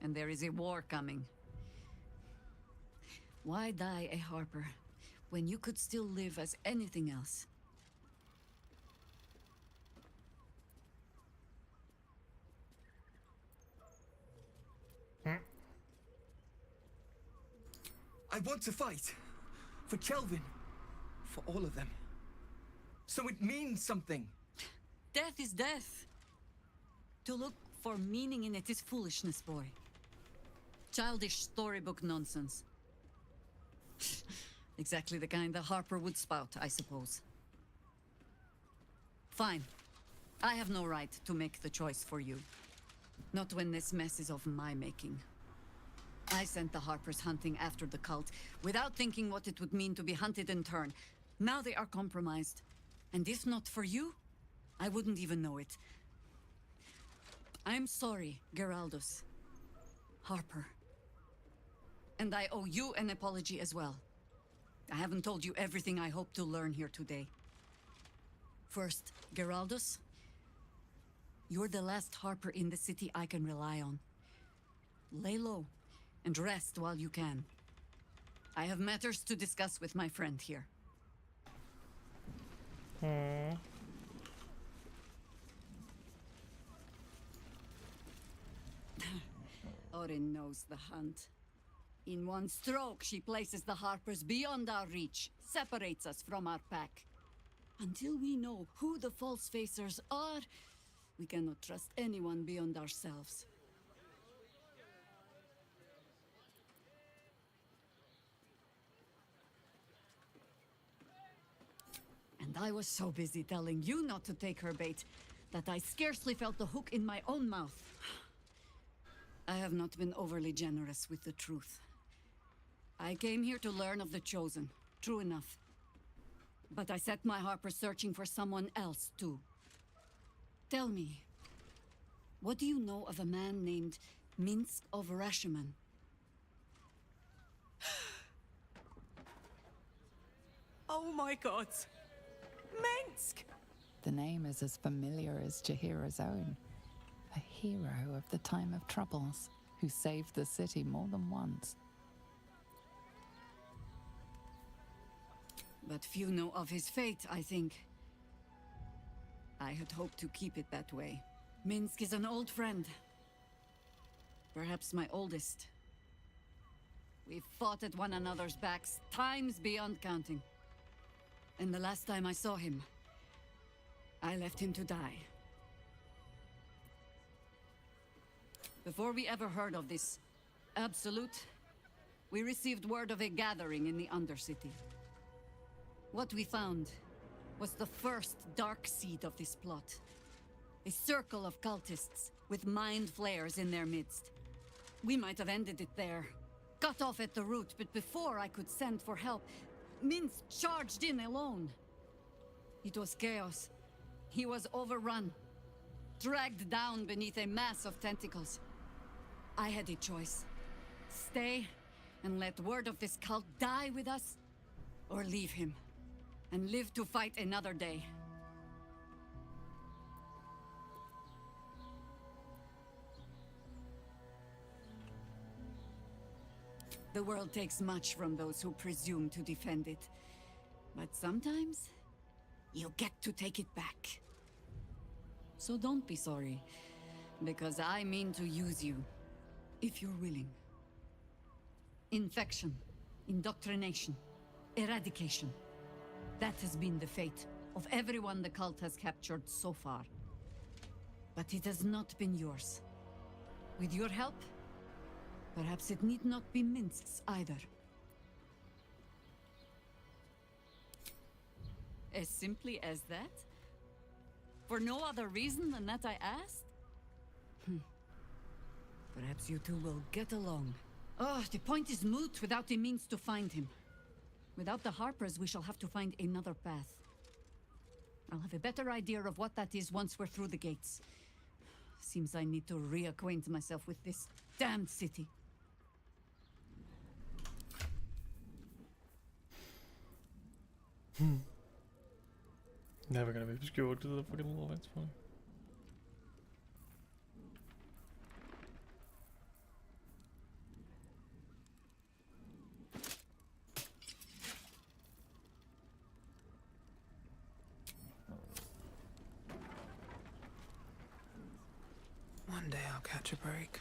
V: And there is a war coming. Why die a Harper, when you could still live as anything else?
F: I want to fight. For Chelvin. For all of them. So it means something.
V: Death is death. To look for meaning in it is foolishness, boy. Childish storybook nonsense. Exactly the kind the Harper would spout, I suppose. Fine. I have no right to make the choice for you. Not when this mess is of my making. I sent the Harpers hunting after the cult, without thinking what it would mean to be hunted in turn. Now they are compromised. And if not for you, I wouldn't even know it. I'm sorry, Geraldus. Harper. And I owe you an apology as well. I haven't told you everything I hope to learn here today. First, Geraldus, you're the last Harper in the city I can rely on. Lay low, and rest while you can. I have matters to discuss with my friend here. Orin knows the hunt. In one stroke, she places the Harpers beyond our reach, separates us from our pack. Until we know who the false facers are, we cannot trust anyone beyond ourselves. And I was so busy telling you not to take her bait that I scarcely felt the hook in my own mouth. I have not been overly generous with the truth. I came here to learn of the Chosen, true enough. But I set my Harper searching for someone else, too. Tell me, what do you know of a man named Minsk of Rashomon?
G: Oh my god! Minsk!
O: The name is as familiar as Jaheira's own. A hero of the time of troubles, who saved the city more than once.
V: But few know of his fate, I think. I had hoped to keep it that way. Minsk is an old friend. Perhaps my oldest. We've fought at one another's backs times beyond counting. And the last time I saw him, I left him to die. Before we ever heard of this Absolute, we received word of a gathering in the Undercity. What we found was the first dark seed of this plot. A circle of cultists with mind flayers in their midst. We might have ended it there, cut off at the root, but before I could send for help, Minsk charged in alone. It was chaos. He was overrun, dragged down beneath a mass of tentacles. I had a choice. Stay and let word of this cult die with us, or leave him and live to fight another day. The world takes much from those who presume to defend it. But sometimes, you get to take it back. So don't be sorry, because I mean to use you, if you're willing. Infection, indoctrination, eradication. That has been the fate of everyone the cult has captured so far. But it has not been yours. With your help, perhaps it need not be Minsk's either. As simply as that? For no other reason than that I asked? Perhaps you two will get along. Oh, the point is moot without the means to find him. Without the Harpers, we shall have to find another path. I'll have a better idea of what that is once we're through the gates. Seems I need to reacquaint myself with this damned city.
A: Never gonna be obscured to the fucking law, that's fine.
I: One day I'll catch a break.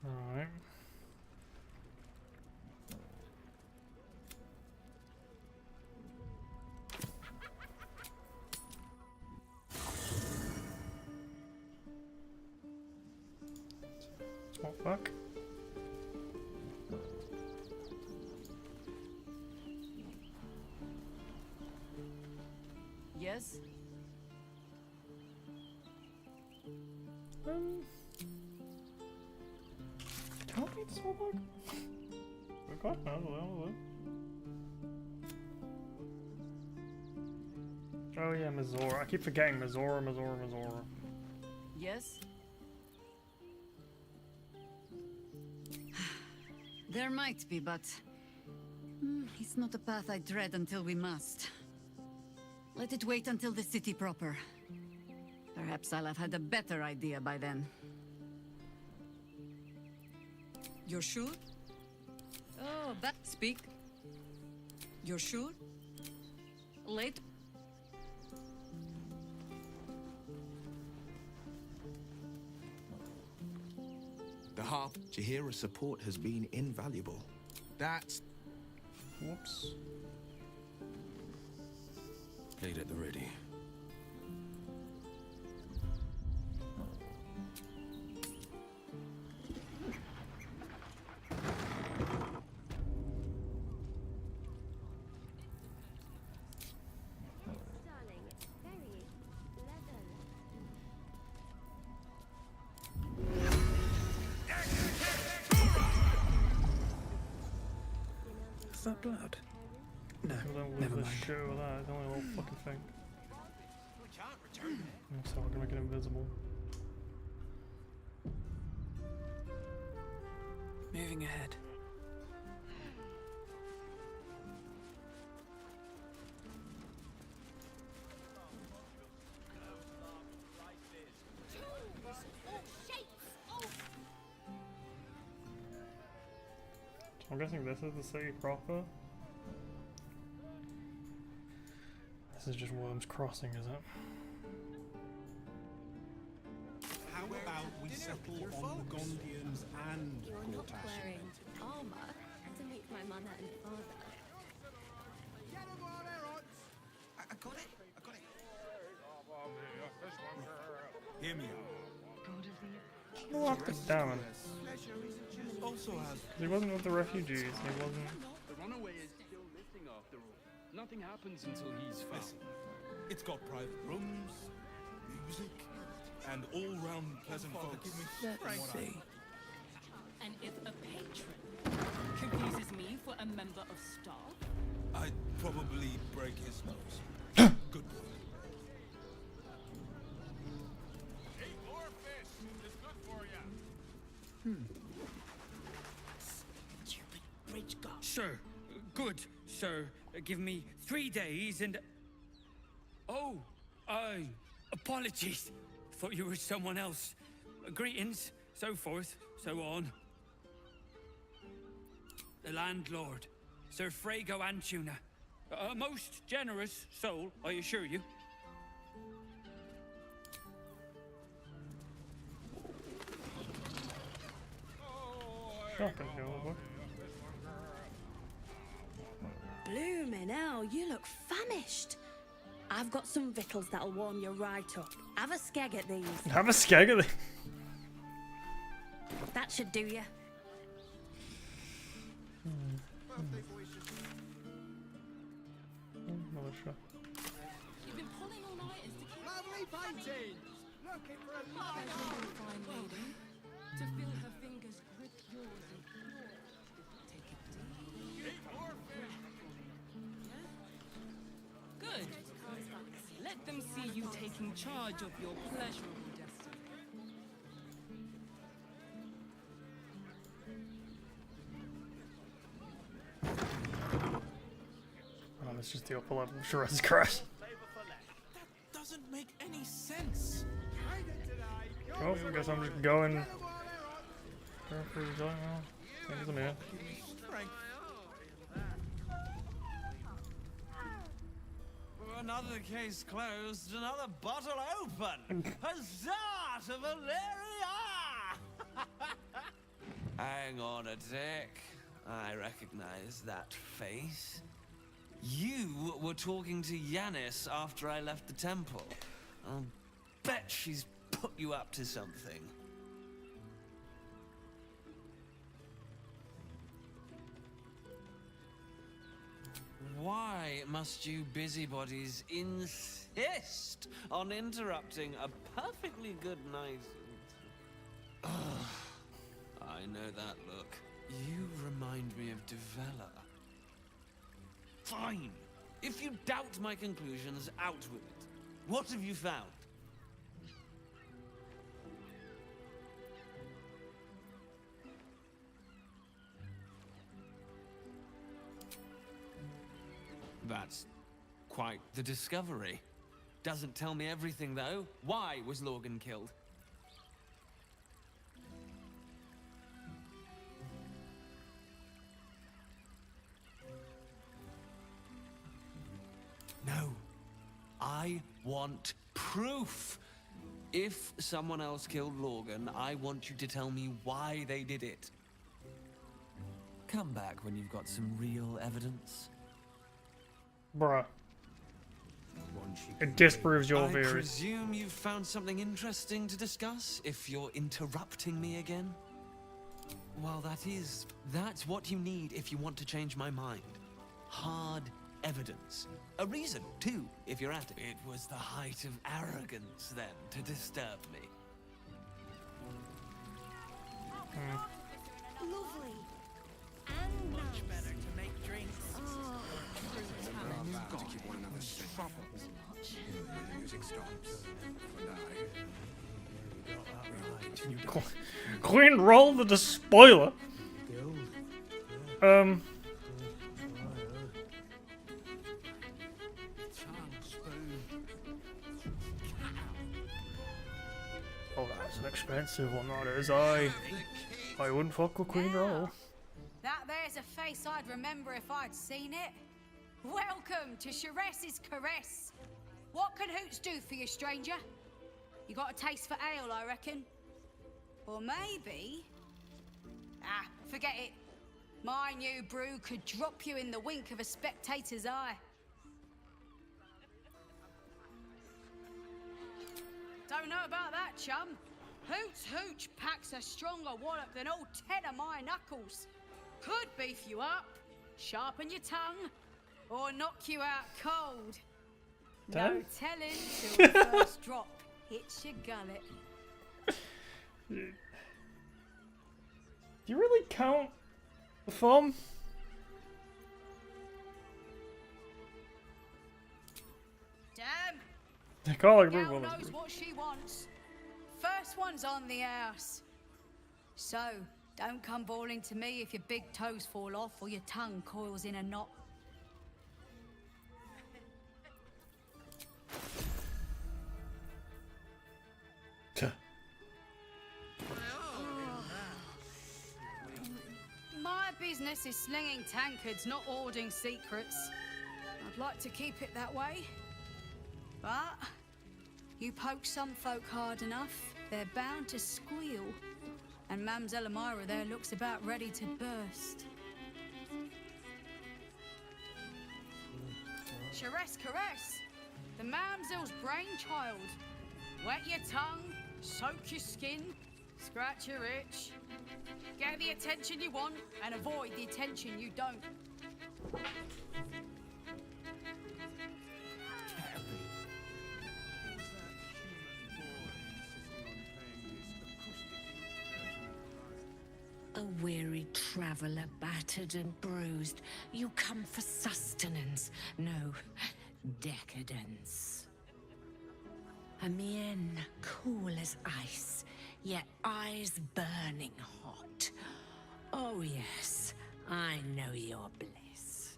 A: Alright. Oh fuck.
V: Yes?
A: Tell me it's all like. Okay, well. Oh yeah, Mazora. I keep forgetting Mazora.
V: Yes? There might be, but it's not a path I tread until we must. Let it wait until the city proper. Perhaps I'll have had a better idea by then. You're sure? Oh, speak. You're sure? Late.
C: The harp, Jaheira's support has been invaluable. That's...
A: Whoops.
K: Blade at the ready.
I: Is that blood? No,
A: Never
I: mind.
A: Show that. It's only a little fucking thing. So we're gonna make it invisible.
I: Moving ahead.
A: I'm guessing this is the city proper. This is just Worm's Crossing, is it?
Q: How about we settle on the Gondians and
B: You're not
Q: Gortash?
B: wearing armor to meet my mother and father.
Q: I got it. Hear me out.
A: He locked it down.
Q: Also has.
A: He wasn't with the refugees. He wasn't.
N: The runaway is still missing after all. Nothing happens until he's found.
Q: Listen, it's got private rooms, music, and all-round pleasant folks.
I: Let's see.
L: And if a patron confuses me for a member of staff,
Q: I'd probably break his nose. Good boy.
B: Stupid bridge guard.
D: Sir, good, sir. Give me 3 days and... Oh, apologies. Thought you were someone else. Greetings, so forth, so on. The landlord, Sir Frago Antuna. A most generous soul, I assure you.
A: Shocking, boy.
B: Bloomin' hell, you look famished. I've got some victuals that'll warm you right up. Have a skeg at these.
A: Have a skeg at these.
B: That should do you.
A: Another shot.
L: you've been pulling all nighters to keep
H: Lovely painting! Looking for a fine
L: fine lady to feel her fingers grip yours and take it deep. Good. Let them see you taking charge of your pleasurable destiny.
A: Oh, that's just the upper level of Shiraz Crash.
Q: That doesn't make any sense.
A: Oh, I guess I'm just going. For things I'm here.
R: Another case closed, another bottle open. Huzzah to Valeria! Hang on a tick. I recognize that face. You were talking to Yanis after I left the temple. I'll bet she's put you up to something. Why must you busybodies insist on interrupting a perfectly good night? I know that look. You remind me of Devella. Fine. If you doubt my conclusions, out with it. What have you found? That's quite the discovery. Doesn't tell me everything, though. Why was Lorgan killed? No. I want proof. If someone else killed Lorgan, I want you to tell me why they did it. Come back when you've got some real evidence.
A: Bruh. It disproves your
R: I
A: theories.
R: presume you've found something interesting to discuss, if you're interrupting me again? Well, that's what you need if you want to change my mind. Hard evidence. A reason, too, if you're at it. It was the height of arrogance, then, to disturb me.
E: Lovely. And
Q: Much better to make drinks.
E: Oh,
Q: About to keep one another safe. The music stops. And I
A: Queen roll the spoiler. Oh, that's an expensive one, that is. I wouldn't fuck with Queen Roll.
J: That there's a face I'd remember if I'd seen it. Welcome to Sharess's Caress. What can Hoots do for you, stranger? You got a taste for ale, I reckon? Or maybe... Ah, forget it. My new brew could drop you in the wink of a spectator's eye. Don't know about that, chum. Hoots Hooch packs a stronger wallop than all 10 of my knuckles. Could beef you up, sharpen your tongue, or knock you out cold. No telling till the first drop hits your gullet.
A: Do you really count the thumb?
J: Damn!
A: I can't like
J: Gal knows what she wants. First one's on the house. So, don't come bawling to me if your big toes fall off or your tongue coils in a knot. My business is slinging tankards, not hoarding secrets. I'd like to keep it that way. But you poke some folk hard enough, they're bound to squeal. And Mamselle Elmira there looks about ready to burst. Sharess Caress, the Mamselle's brainchild. Wet your tongue, soak your skin, scratch your itch. Get the attention you want and avoid the attention you don't.
S: A weary traveller, battered and bruised, you come for sustenance, no decadence. A mien cool as ice, yet eyes burning hot. Oh yes, I know your bliss.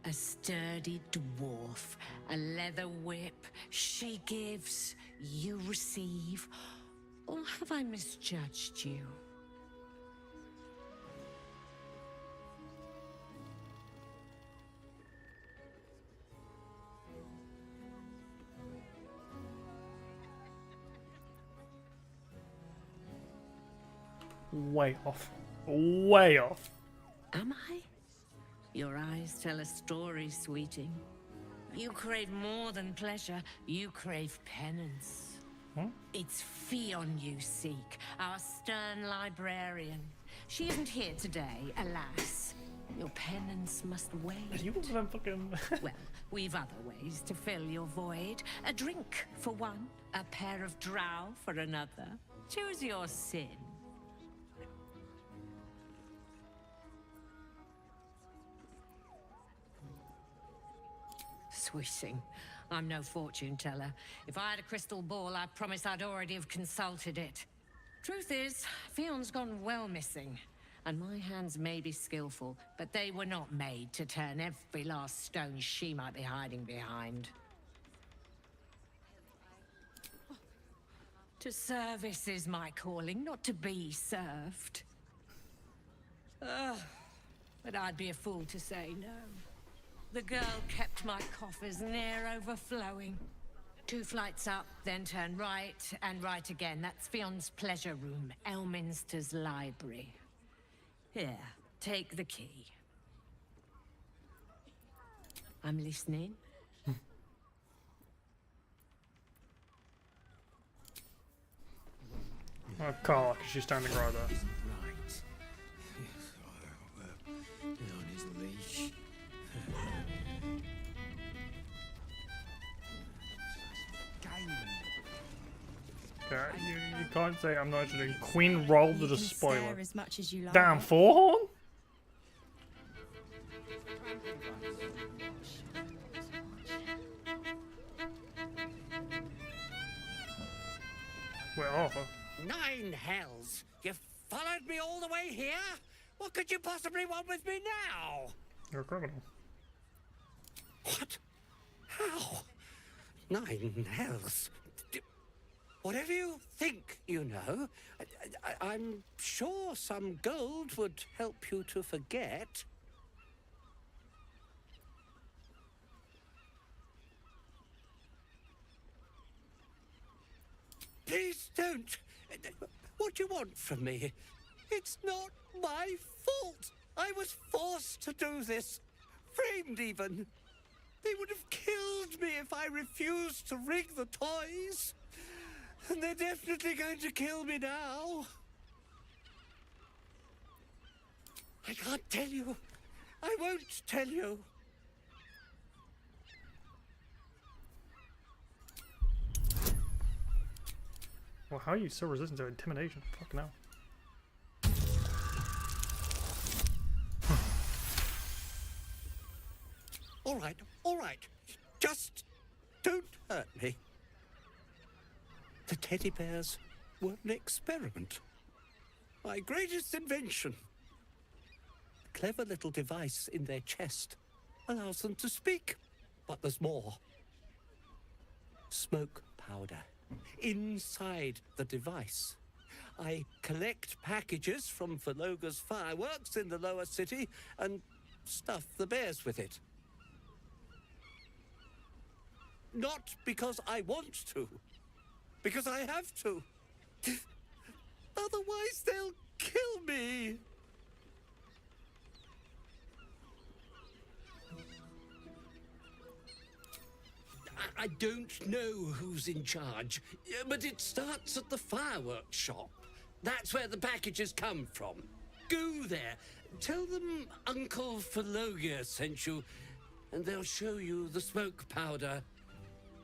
S: A sturdy dwarf, a leather whip, she gives, you receive. Or have I misjudged you?
A: Way off. Way off.
S: Am I? Your eyes tell a story, sweeting. You crave more than pleasure, you crave penance. It's Fionn you seek, our stern librarian. She isn't here today, alas. Your penance must wait.
A: You fucking...
S: Well, we've other ways to fill your void. A drink for one, a pair of drow for another. Choose your sin. Sweeting, I'm no fortune teller. If I had a crystal ball, I promise I'd already have consulted it. Truth is, Fionn's gone well missing. and my hands may be skillful, but they were not made to turn every last stone she might be hiding behind. To service is my calling, not to be served. But I'd be a fool to say no. The girl kept my coffers near overflowing. 2 flights up, then turn right, and right again. That's Fion's pleasure room, Elminster's library. Here, take the key. I'm listening.
A: Oh, Carl, because she's standing right there.
K: Right. On his leash.
A: Okay, you can't say I'm not interested in Queen rolled as a spoiler.
B: As much as you like.
A: Damn, 4 horn? We're off.
P: 9 hells! You followed me all the way here? What could you possibly want with me now?
A: You're a criminal.
P: What? How? 9 hells? Whatever you think, you know. I'm sure some gold would help you to forget. Please don't. What do you want from me? It's not my fault. I was forced to do this. Framed even. They would have killed me if I refused to rig the toys. And they're definitely going to kill me now. I can't tell you. I won't tell you.
A: Well, how are you so resistant to intimidation? Fucking hell.
P: All right. Just don't hurt me. The teddy bears were an experiment. My greatest invention. A clever little device in their chest allows them to speak. But there's more. Smoke powder. Inside the device. I collect packages from Verloga's fireworks in the lower city and stuff the bears with it. Not because I want to. Because I have to. Otherwise, they'll kill me. I don't know who's in charge, but it starts at the fireworks shop. That's where the packages come from. Go there. Tell them Uncle Verloga sent you, and they'll show you the smoke powder.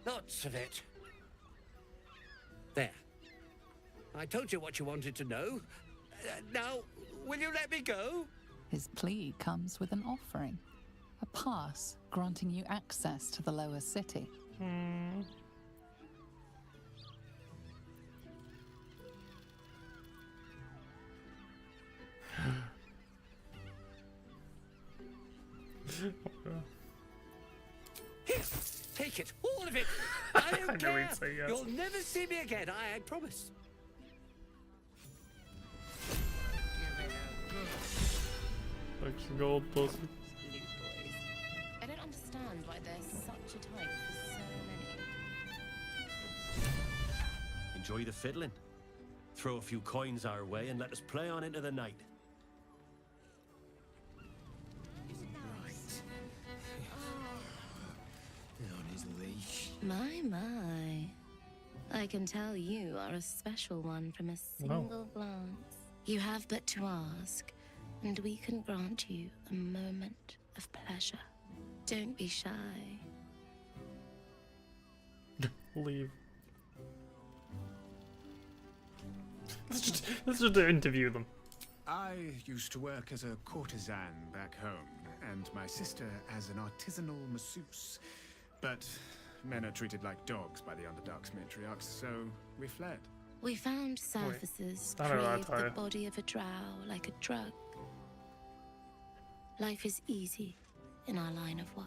P: Lots of it. There. I told you what you wanted to know. Now, will you let me go?
O: His plea comes with an offering. A pass granting you access to the lower city.
P: Here, take it, all of it. I don't
A: I know he'd
P: care.
A: say yes.
P: You'll never see me again, I promise.
A: Extra gold plus.
T: I don't understand why there's such a type for so many.
W: Enjoy the fiddling. Throw a few coins our way and let us play on into the night.
K: On his leash.
T: My. I can tell you are a special one from a single glance. You have but to ask, and we can grant you a moment of pleasure. Don't be shy.
A: Leave. Let's just interview them.
X: I used to work as a courtesan back home, and my sister as an artisanal masseuse. But men are treated like dogs by the Underdark's matriarchs, so we fled.
T: We found surfaces
A: I don't know
T: crave
A: that
T: the
A: tyre.
T: body of a drow like a drug Life is easy in our line of work.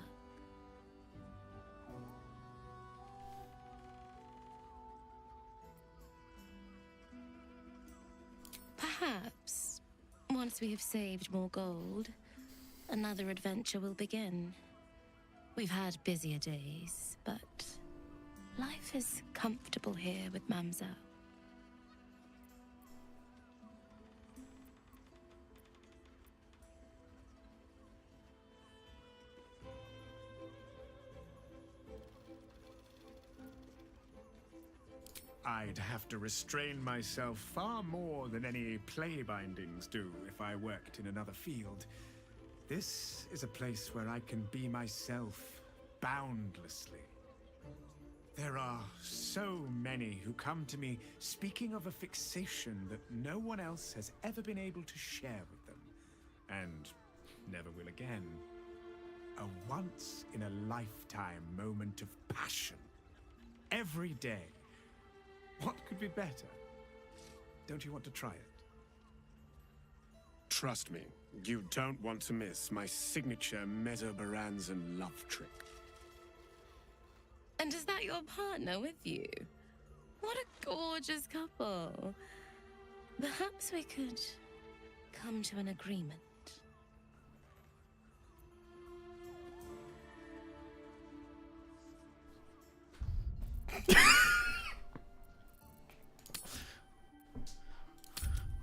T: Perhaps, once we have saved more gold, another adventure will begin. We've had busier days, but life is comfortable here with Mamselle.
X: I'd have to restrain myself far more than any play bindings do if I worked in another field. This is a place where I can be myself boundlessly. There are so many who come to me speaking of a fixation that no one else has ever been able to share with them, and never will again. A once-in-a-lifetime moment of passion. Every day. What could be better? Don't you want to try it? Trust me, you don't want to miss my signature Mesobaranzan love trick.
T: And is that your partner with you? What a gorgeous couple. Perhaps we could come to an agreement.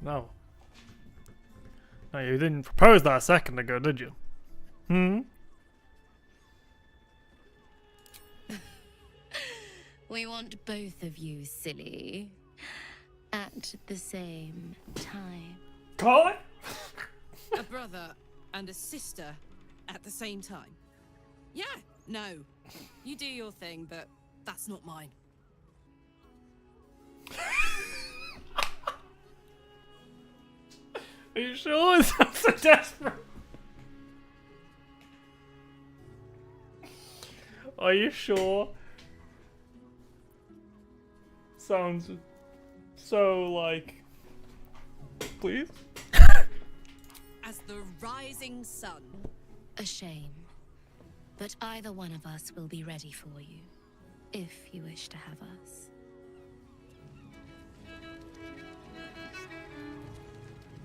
A: No. No, you didn't propose that a second ago, did you? Hmm?
T: We want both of you, silly. At the same time.
A: Call it?
F: A brother and a sister at the same time. Yeah, no. You do your thing, but that's not mine.
A: Are you sure? It sounds so desperate. Are you sure? Sounds so like. Please?
F: As the rising sun.
T: A shame. But either one of us will be ready for you, if you wish to have us.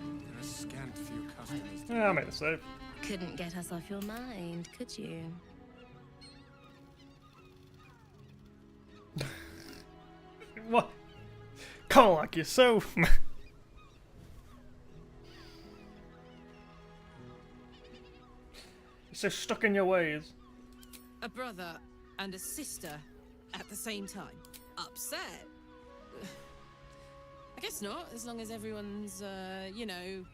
X: There are scant few customers.
A: Yeah, I made a save.
T: Couldn't get us off your mind, could you?
A: What? Come on, like you're so. You're so stuck in your ways.
F: A brother and a sister at the same time. Upset? I guess not, as long as everyone's, you know,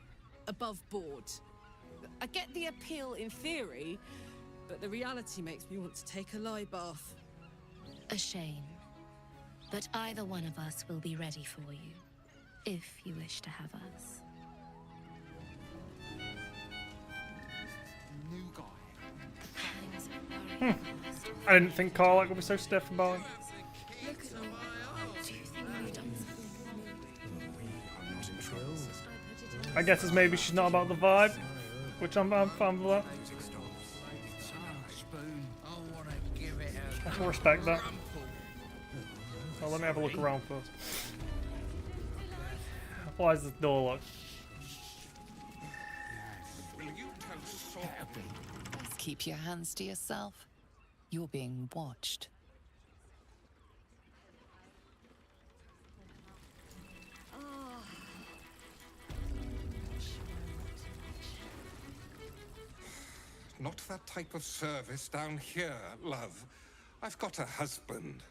F: above board. I get the appeal in theory, but the reality makes me want to take a lie bath.
T: A shame. But either one of us will be ready for you, if you wish to have us.
Q: New guy.
A: I didn't think Carlac would be so stiff about it. I guess it's maybe she's not about the vibe, which I'm fine with that. I can respect that. Well, let me have a look around first. Why is this door locked?
O: Just keep your hands to yourself. You're being watched.
G: Not that type of service down here, love. I've got a husband.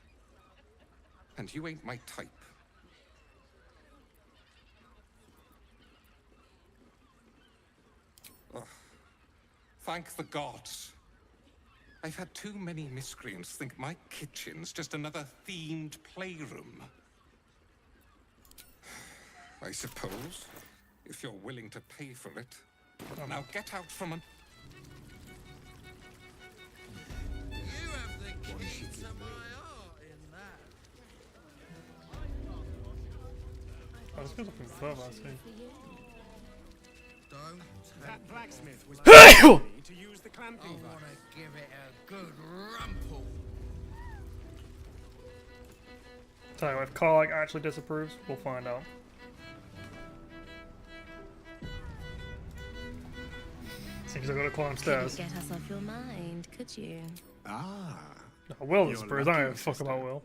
G: And you ain't my type. Ugh. Thank the gods. I've had too many miscreants think my kitchen's just another themed playroom. I suppose, if you're willing to pay for it. Now get out from an...
M: You have the key to my heart in that.
A: Oh, this goes up in further, I see.
X: That blacksmith was
A: I
X: to use the clamping
M: I want to give it a good rumple.
A: Tell you what, if Karlach actually disapproves, we'll find out. Seems I've got to climb stairs.
T: Couldn't get us off your mind, could you?
X: Ah.
A: No, Will
X: You're
A: disapproves. I don't
X: lucky,
A: give a fuck
X: sister.
A: about Will.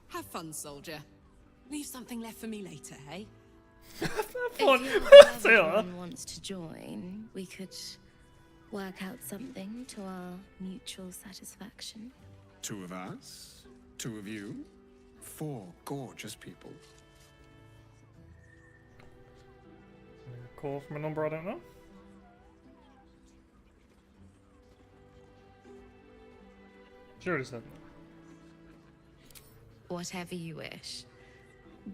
F: Have fun, soldier. Leave something left for me later, hey?
T: If
A: Fun.
T: your
A: Say that.
T: everyone wants to join, we could work out something to our mutual satisfaction.
X: 2 of us, 2 of you, 4 gorgeous people.
A: Call from a number I don't know. She already said that.
T: Whatever you wish.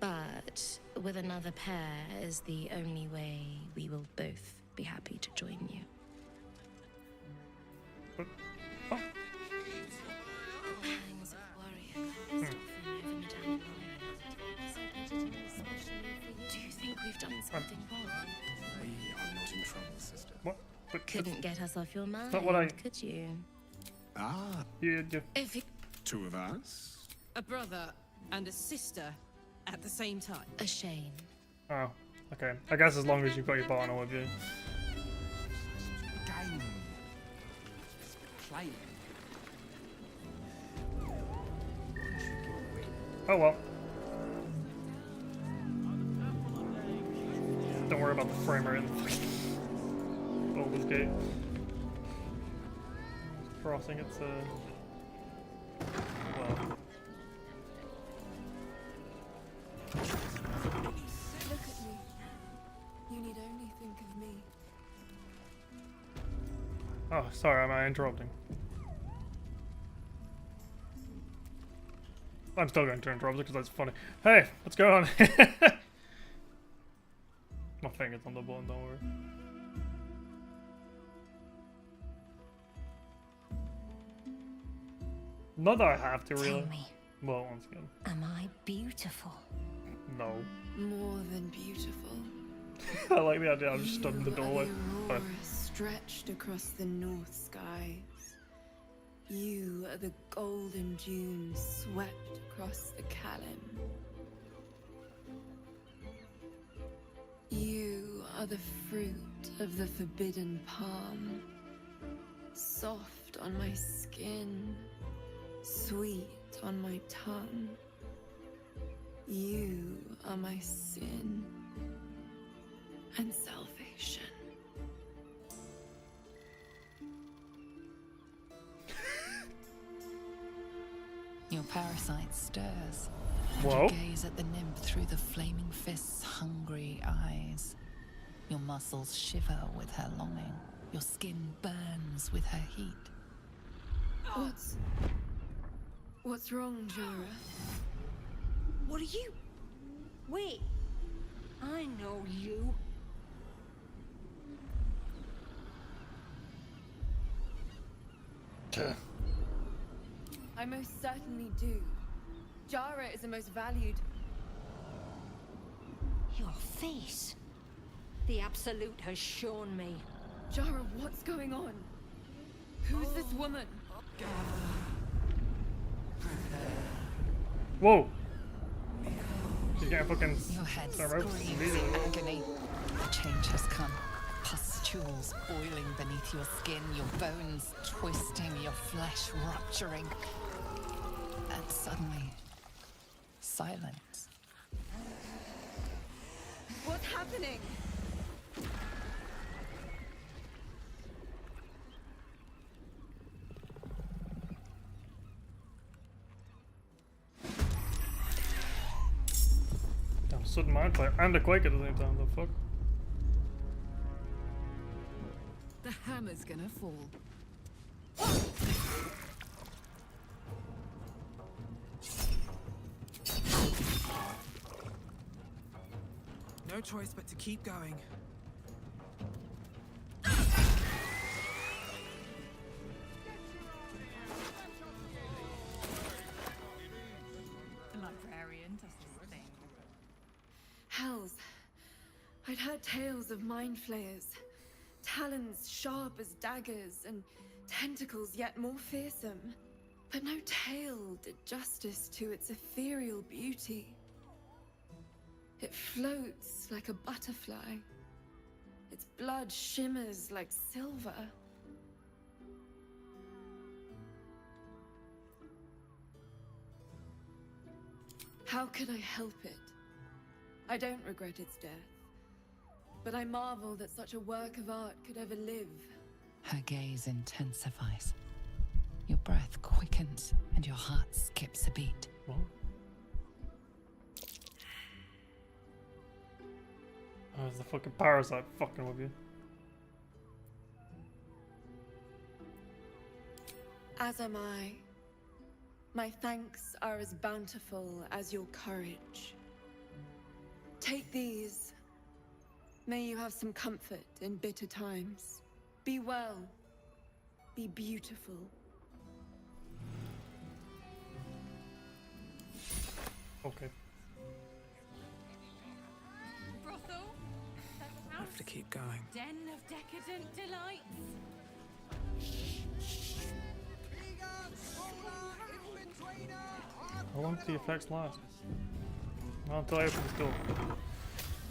T: But with another pair is the only way we will both be happy to join you. Pangs of warrior glass offering over medallion line. Do you think we've done something wrong?
X: We are not in trouble, sister.
A: What? But
T: Couldn't get us off your mind,
A: not what I-
T: could you?
X: Ah.
A: Yeah.
F: If
X: 2 of us.
F: a brother and a sister at the same time.
T: A shame.
A: Oh, okay. I guess as long as you've got your partner with you.
D: Game. Play.
A: Oh well. Don't worry about the frame rate in the fucking Baldur's Gate. Crossing its well.
C: Look at me. You need only think of me.
A: Oh, sorry, am I interrupting? I'm still going to interrupt because that's funny. Hey, what's going on? My finger's on the button, don't worry. Not that I have to, really.
C: Tell me.
A: Well, once again.
C: Am I beautiful?
A: No.
C: More than beautiful.
A: I like the idea, I'm just stood in the
C: You are
A: doorway.
C: the aurora stretched across the north skies. You are the golden dunes swept across the Calim. You are the fruit of the forbidden palm, soft on my skin, sweet on my tongue. You are my sin and salvation.
O: Your parasite stirs. And
A: Whoa.
O: you gaze at the nymph through the flaming fist's hungry eyes. Your muscles shiver with her longing. Your skin burns with her heat.
C: What's wrong, Jura?
J: What are you? Wait. I know you.
C: I most certainly do. Jara is the most valued.
J: Your face. The Absolute has shown me.
C: Jara, what's going on? Who's this woman?
A: Whoa! She's getting fucking...
O: Your head
A: Sorry,
O: screams
A: immediately.
O: in agony. The change has come. Pustules boiling beneath your skin, your bones twisting, your flesh rupturing. And suddenly, silence.
C: What's happening?
A: Damn, sudden mind fire and a quake at the same time, the fuck?
F: The hammer's gonna fall.
I: No choice but to keep going.
O: The librarian does this thing.
C: Hells. I'd heard tales of mind flayers, talons sharp as daggers, and tentacles yet more fearsome. But no tale did justice to its ethereal beauty. It floats like a butterfly. Its blood shimmers like silver. How could I help it? I don't regret its death, but I marvel that such a work of art could ever live.
O: Her gaze intensifies. Your breath quickens and your heart skips a beat.
A: What? Oh, it's the fucking parasite fucking with you.
C: As am I. My thanks are as bountiful as your courage. Take these. May you have some comfort in bitter times. Be well. Be beautiful.
A: Okay.
J: Brothel?
I: I have to keep going.
J: Den of decadent delights?
A: How long do the effects last? Not until I open this door.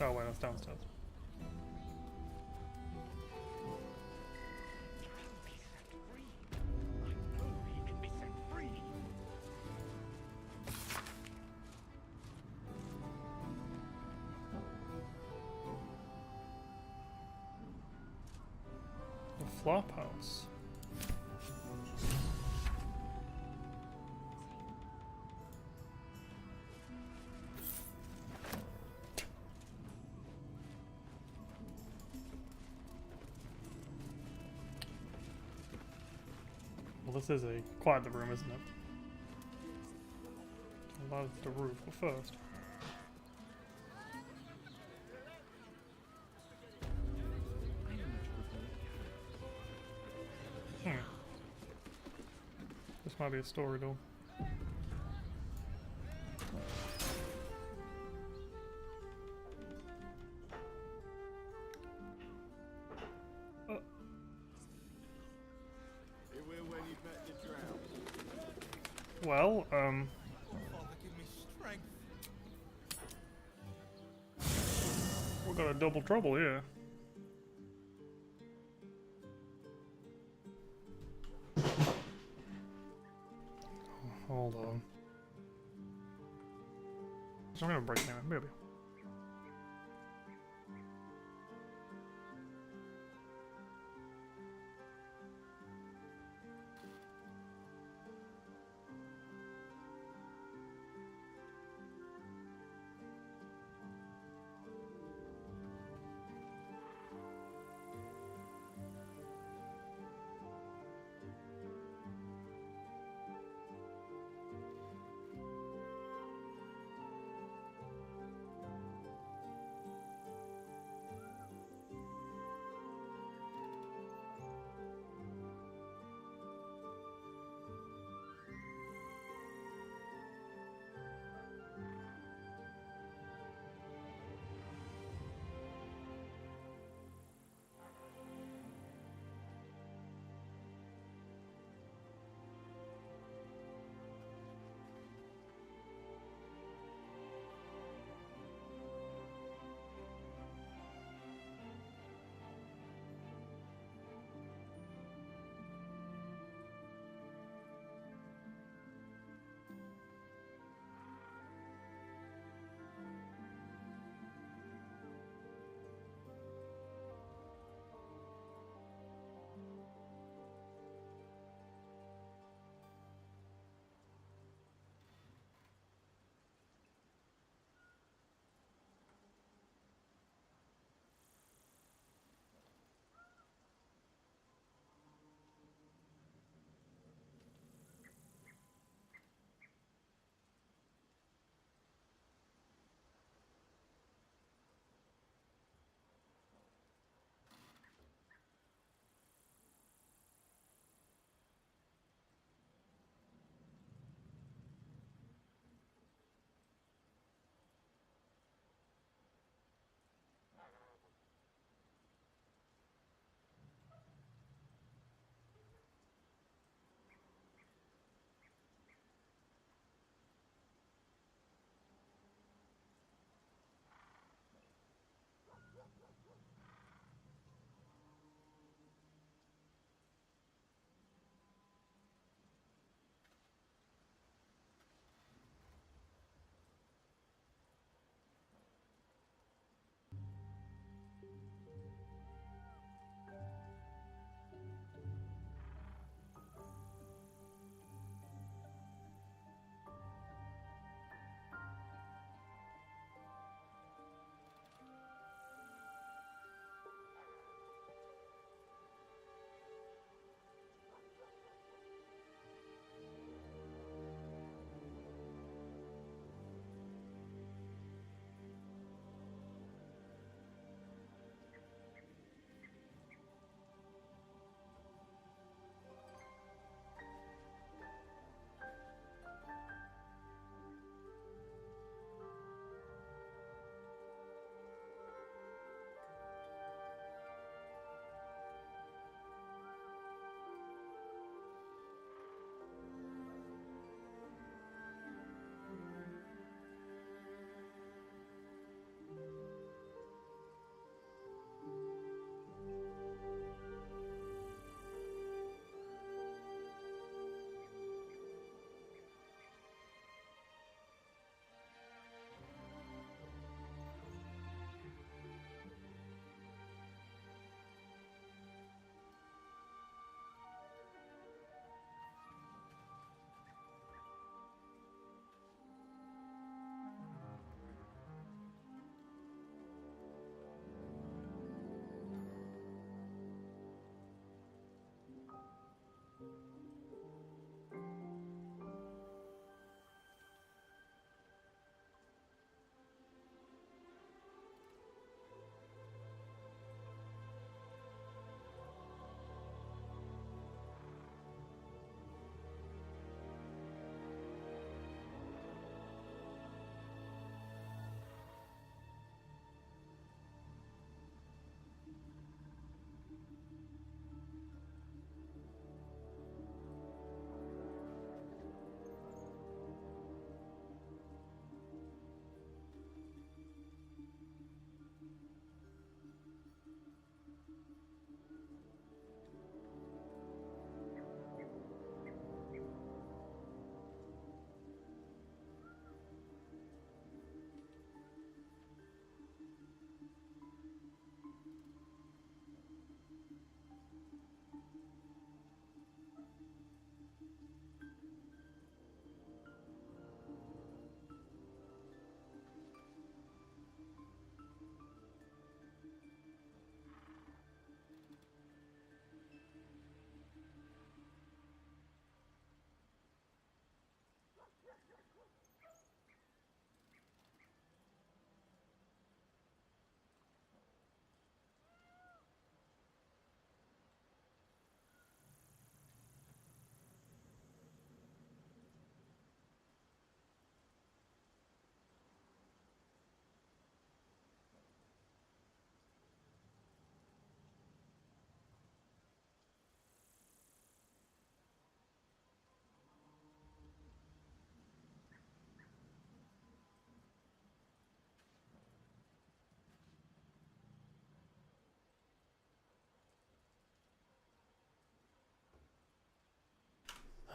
A: Oh wait, that's downstairs. The flop house. Well, this is quite the room, isn't it? I'll load the roof first. This might be a story door. Well, we've got a double trouble here. Hold on. So I'm gonna break it anyway, maybe.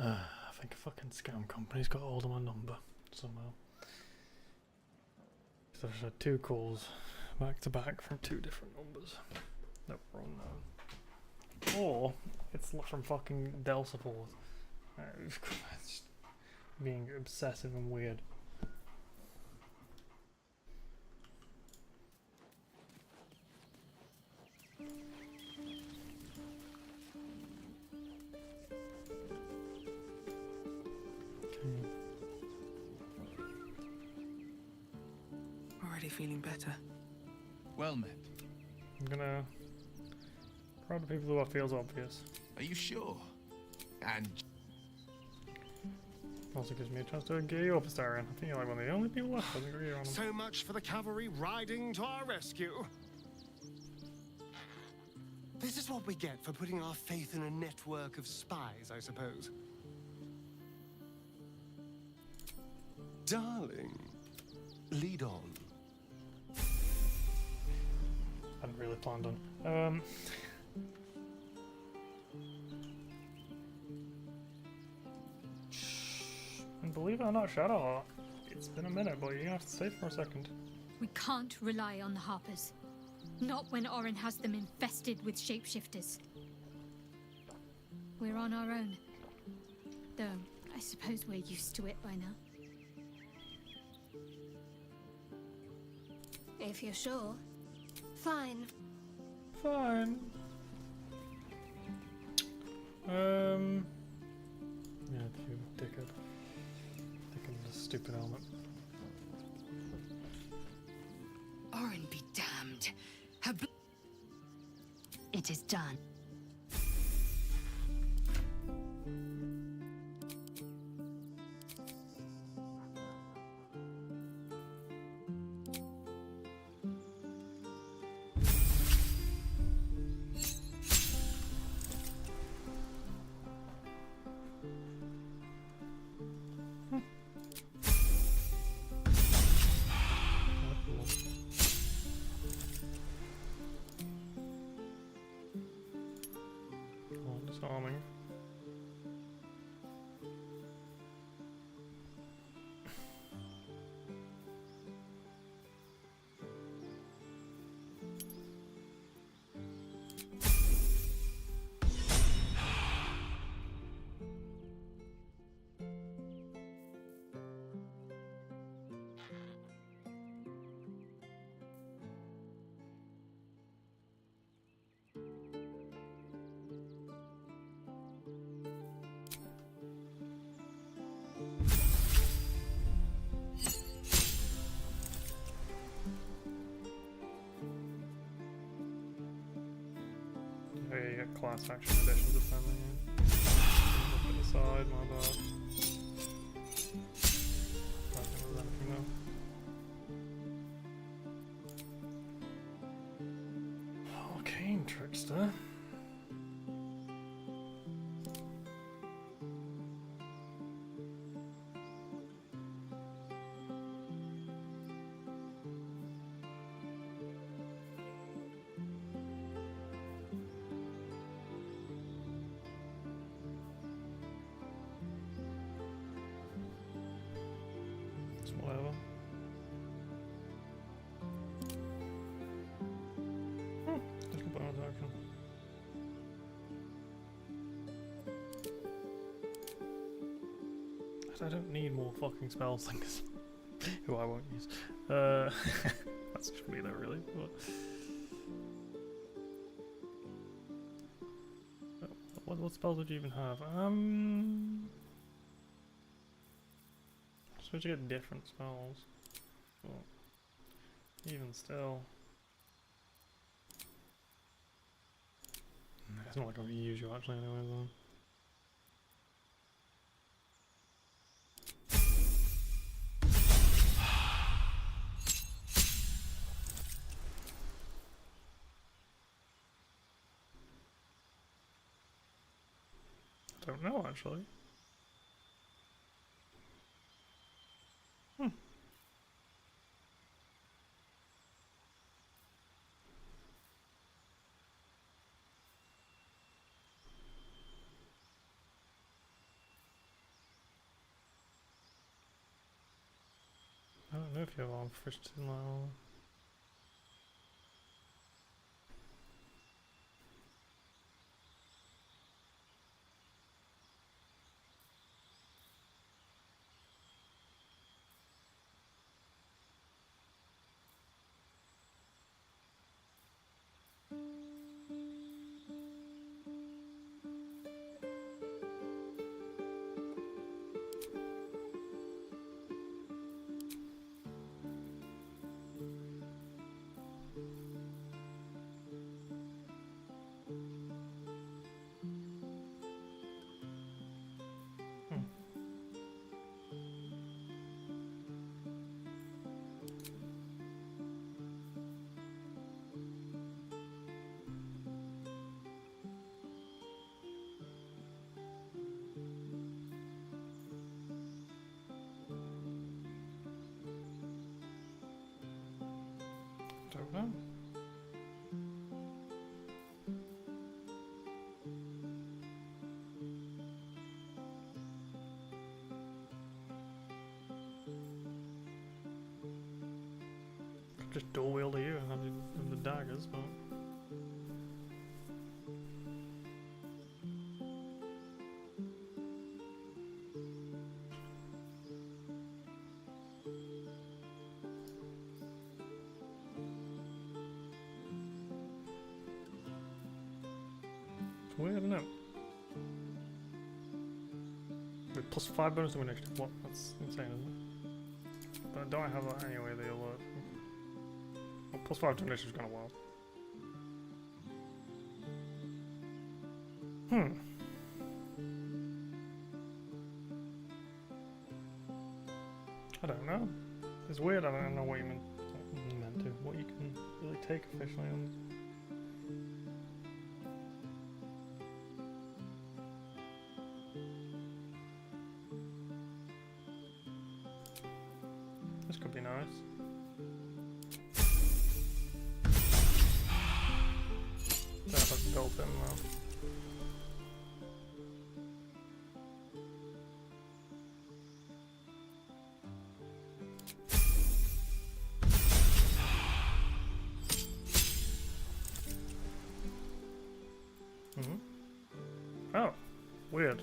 A: I think a fucking scam company's got hold of my number somehow. So I've had 2 calls back to back from 2 different numbers that were unknown. Or it's from fucking Dell support. It's just being obsessive and weird.
I: Already feeling better.
H: Well met.
A: I'm gonna proud of people who are feels obvious.
H: Are you sure? And
A: also gives me a chance to gear you up, Astarion. I think you're like one of the only people left with a gear on them.
N: So much for the cavalry riding to our rescue. This is what we get for putting our faith in a network of spies, I suppose. Darling, lead on.
A: Hadn't really planned on. And believe it or not, Shadowheart, it's been a minute, but you have to stay for a second.
U: We can't rely on the Harpers. Not when Orin has them infested with shapeshifters. We're on our own. Though, I suppose we're used to it by now.
V: If you're sure. Fine.
A: Fine. Yeah, you dickhead. Dickhead's a stupid helmet.
U: Orin be damned. Her It is done.
A: Disarming. Oh yeah, you get class action additions of family. Look at the side, my bad. Can't think of anything though. Arcane Trickster. Whatever. Just a bonus action. I don't need more fucking spell slingers. Who I won't use. That's just me though, really. But what spells would you even have? So you get different spells, but even still, it's not like I'm gonna use you actually anyway though. I don't know actually. kill on fish now. Don't know. Just dual wield you and have the daggers, but it's weird, isn't it? With +5 bonus to initiative. What? That's insane, isn't it? But don't I have that anyway? The alert. Well, +5 to initiative is kind of wild. I don't know. It's weird. I don't know what you meant to. What you can really take officially on. This could be nice. Don't know if I've built him though. Oh, weird.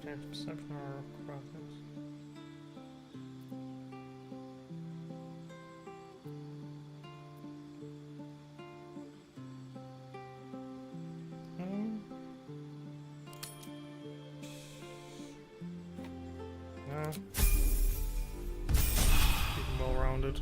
A: Change perception or graphics. No. Keep them well rounded.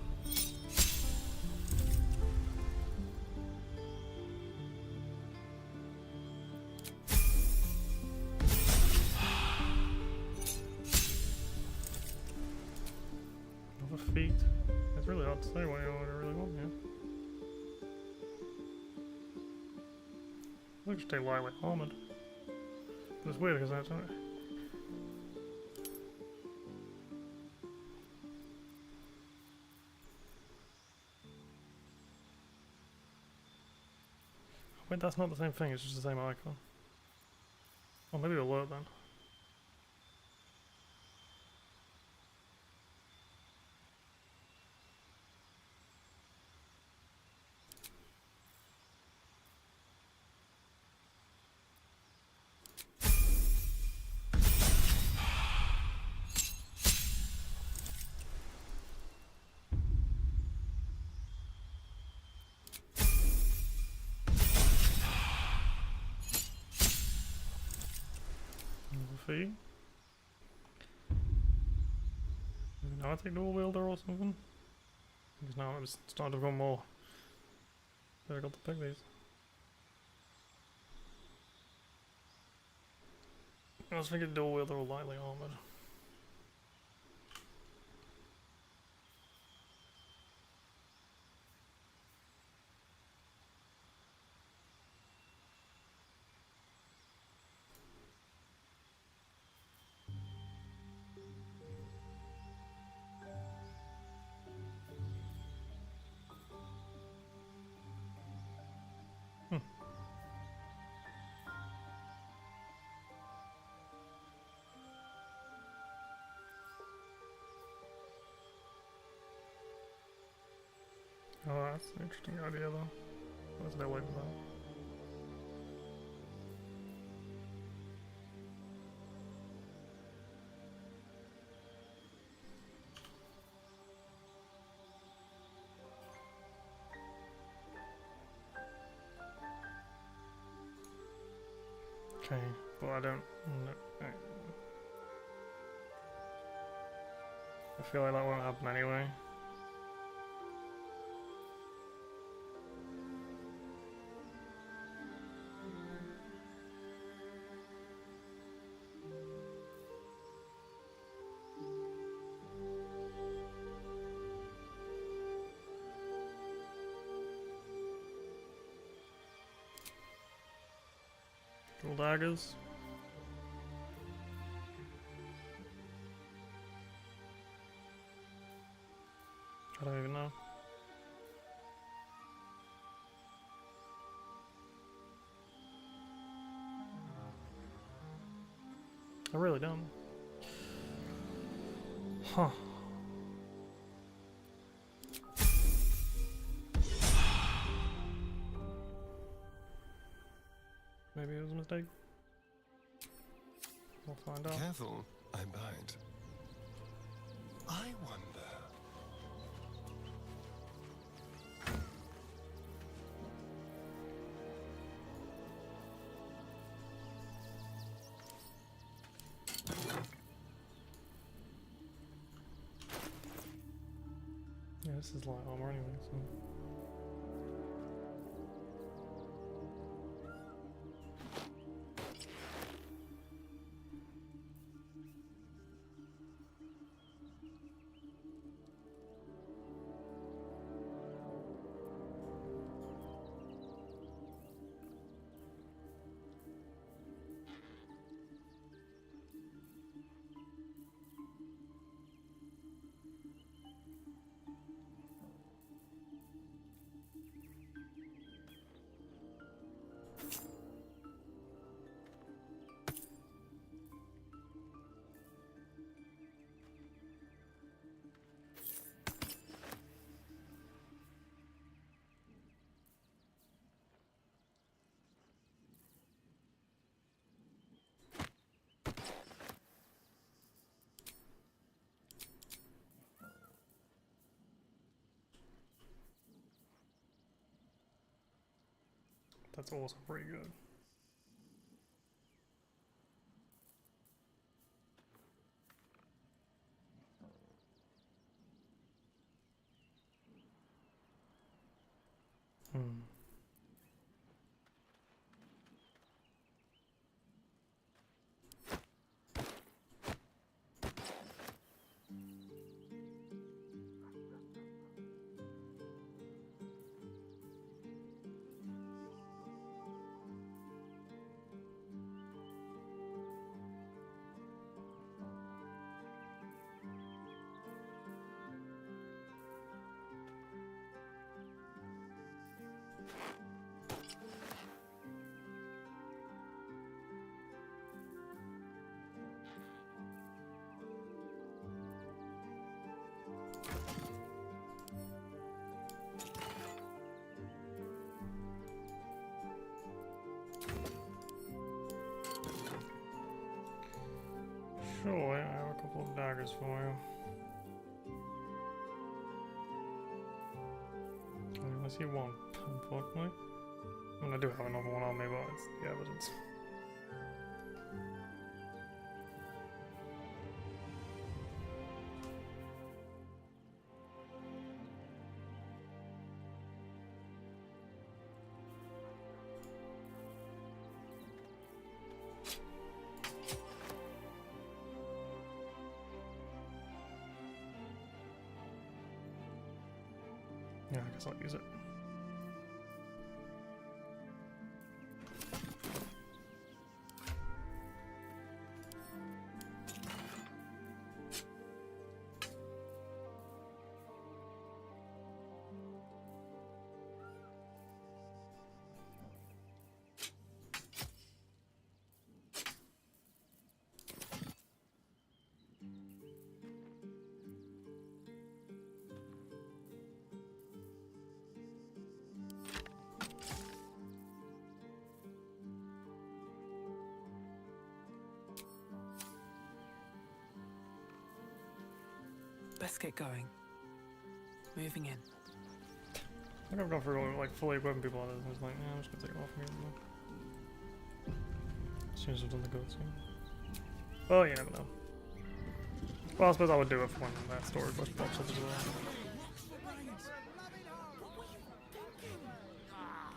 A: Feet. It's really hard to say what you really want here. I just stay lightly armored. But it's weird because I don't. Wait, that's not the same thing, it's just the same icon. Oh, maybe alert then. Fee. Now I take dual wielder or something. Because now it's starting to become more difficult to pick these. I was thinking dual wielder or lightly armored. Oh, that's an interesting idea though. What's that way for that? Okay, but I don't. I feel like that won't happen anyway. Dual daggers. I don't even know. I really don't. Huh. Maybe it was a mistake. We'll find out.
N: Careful, I bite. I wonder.
A: Yeah, this is light armor anyway, so. That's also pretty good. Sure, I have a couple of daggers for you. I only see one, unfortunately. And I do have another one on me, but it's the evidence. Yeah, I guess I'll use it.
E: Let's get going. Moving in.
A: I think I've gone for like fully equipping people on this, and I was like, yeah, I'm just gonna take it off here. As soon as I've done the cutscene. Well, you never know. Well, I suppose I would do it for when that story quest pops up as well.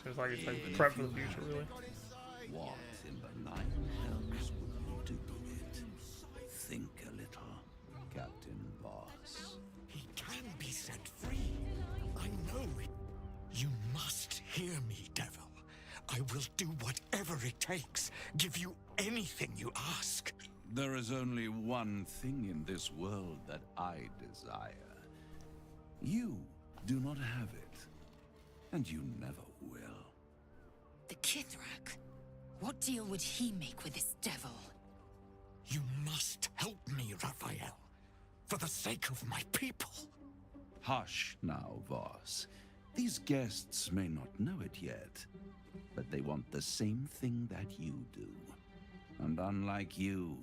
A: Just like it's like prep for the future, really.
L: What in the nine hells would you do it? Think a little, Captain Voss.
K: He can be set free. I know it. You must hear me, devil. I will do whatever it takes. Give you anything you ask.
L: There is only one thing in this world that I desire. You do not have it, and you never will.
R: The Kithrak? What deal would he make with this devil?
K: You must help me, Raphael. For the sake of my people.
L: Hush now, Voss. These guests may not know it yet, but they want the same thing that you do. And unlike you,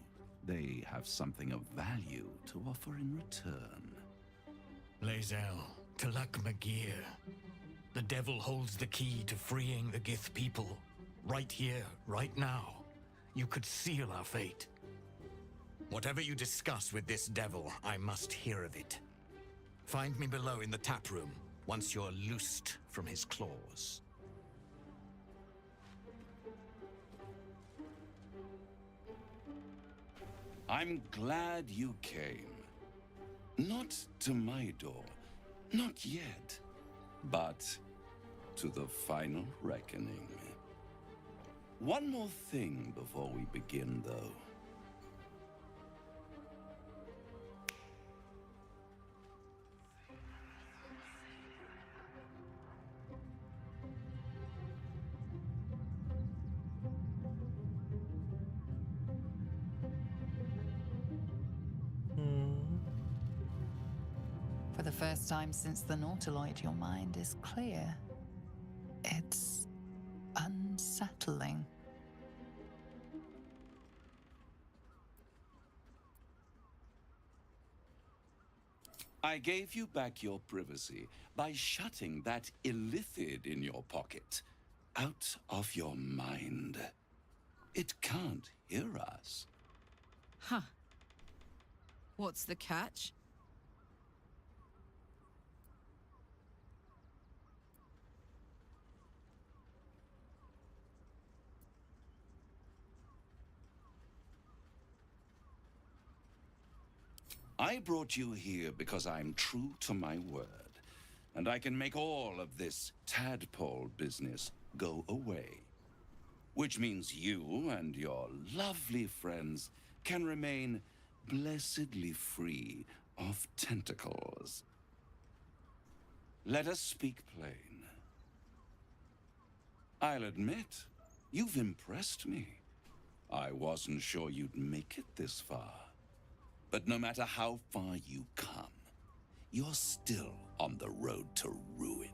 L: they have something of value to offer in return.
K: Lae'zel, Talak Magir. The devil holds the key to freeing the Gith people. Right here, right now. You could seal our fate. Whatever you discuss with this devil, I must hear of it. Find me below in the tap room, once you're loosed from his claws.
L: I'm glad you came. Not to my door, not yet, but to the final reckoning. One more thing before we begin, though.
O: For the first time since the Nautiloid, your mind is clear. It's unsettling.
L: I gave you back your privacy by shutting that illithid in your pocket out of your mind. It can't hear us.
F: Huh. What's the catch?
L: I brought you here because I'm true to my word, and I can make all of this tadpole business go away. Which means you and your lovely friends can remain blessedly free of tentacles. Let us speak plain. I'll admit, you've impressed me. I wasn't sure you'd make it this far. But no matter how far you come, you're still on the road to ruin.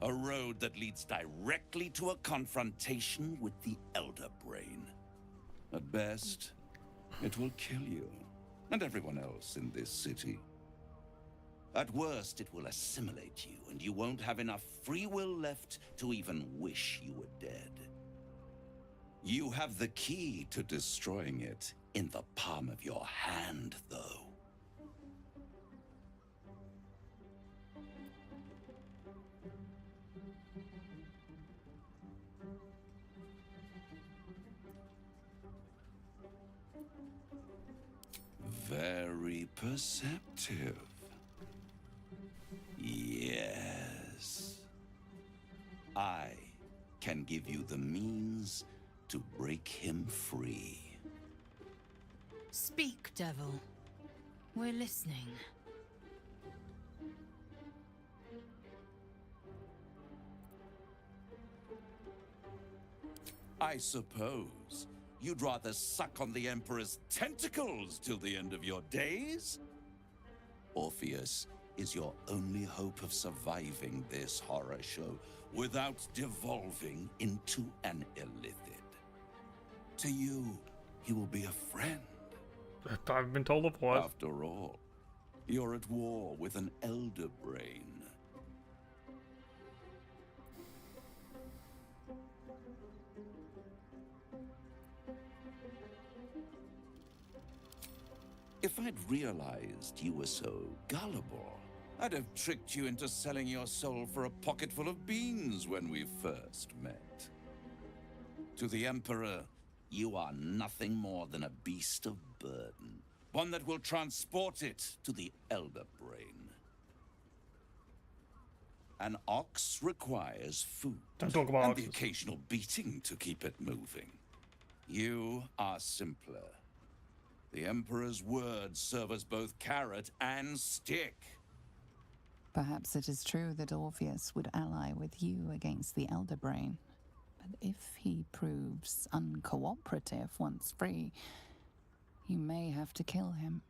L: A road that leads directly to a confrontation with the Elder Brain. At best, it will kill you, and everyone else in this city. At worst, it will assimilate you, and you won't have enough free will left to even wish you were dead. You have the key to destroying it in the palm of your hand, though. Very perceptive. Yes. I can give you the means to break him free.
R: Speak, devil. We're listening.
L: I suppose you'd rather suck on the Emperor's tentacles till the end of your days? Orpheus is your only hope of surviving this horror show without devolving into an illithid. To you, he will be a friend.
A: I've been told otherwise.
L: After all, you're at war with an elder brain. If I'd realized you were so gullible, I'd have tricked you into selling your soul for a pocketful of beans when we first met. To the Emperor, you are nothing more than a beast of burden, one that will transport it to the Elder Brain. An ox requires food,
A: Don't talk about
L: and
A: oxes.
L: the occasional beating to keep it moving. You are simpler. The Emperor's words serve as both carrot and stick.
O: Perhaps it is true that Orpheus would ally with you against the Elder Brain. But if he proves uncooperative once free, you may have to kill him.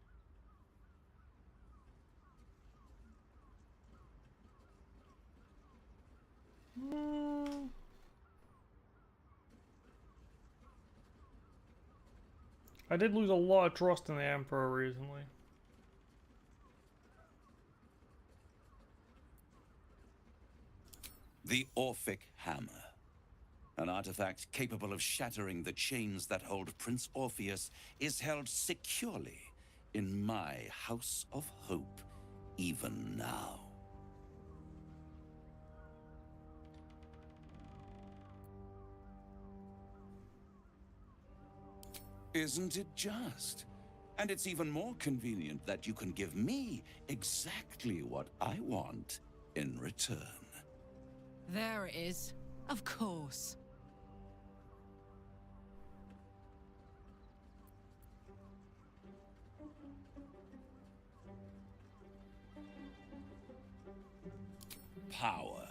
A: I did lose a lot of trust in the Emperor recently.
L: The Orphic Hammer. An artifact capable of shattering the chains that hold Prince Orpheus is held securely in my House of Hope, even now. Isn't it just? And it's even more convenient that you can give me exactly what I want in return.
F: There it is. Of course.
L: Power.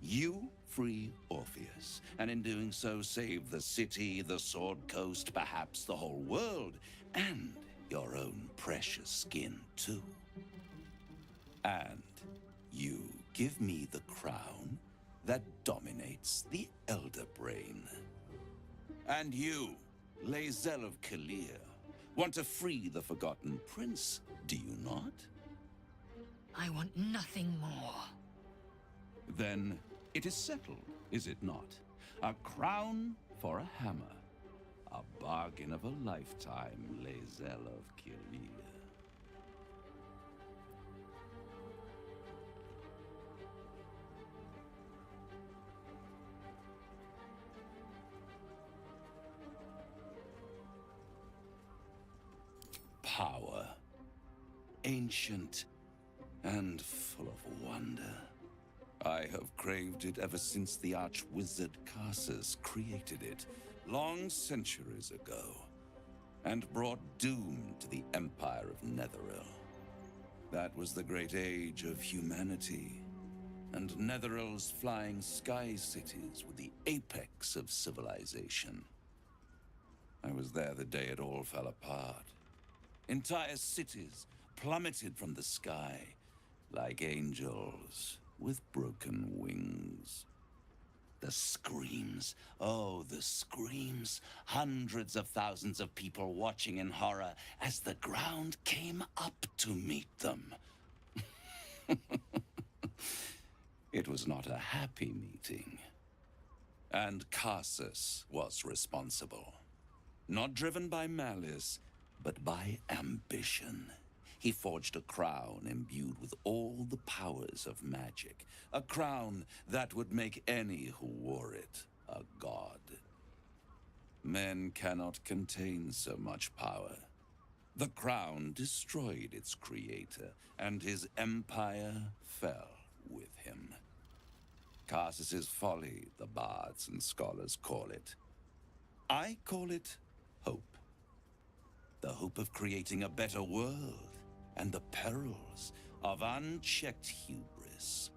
L: You free Orpheus, and in doing so save the city, the Sword Coast, perhaps the whole world, and your own precious skin too. And you give me the crown that dominates the Elder Brain. And you, Lae'zel of Kalir, want to free the Forgotten Prince, do you not?
R: I want nothing more.
L: Then it is settled, is it not? A crown for a hammer. A bargain of a lifetime, Lae'zel of Kalir. Power. Ancient and full of wonder. I have craved it ever since the arch-wizard Karsus created it, long centuries ago, and brought doom to the Empire of Netheril. That was the great age of humanity, and Netheril's flying sky cities were the apex of civilization. I was there the day it all fell apart. Entire cities plummeted from the sky, like angels with broken wings. The screams, oh, the screams. Hundreds of thousands of people watching in horror as the ground came up to meet them. It was not a happy meeting. And Karsus was responsible. Not driven by malice, but by ambition. He forged a crown imbued with all the powers of magic. A crown that would make any who wore it a god. Men cannot contain so much power. The crown destroyed its creator, and his empire fell with him. Karsus's folly, the bards and scholars call it. I call it hope. The hope of creating a better world, and the perils of unchecked hubris.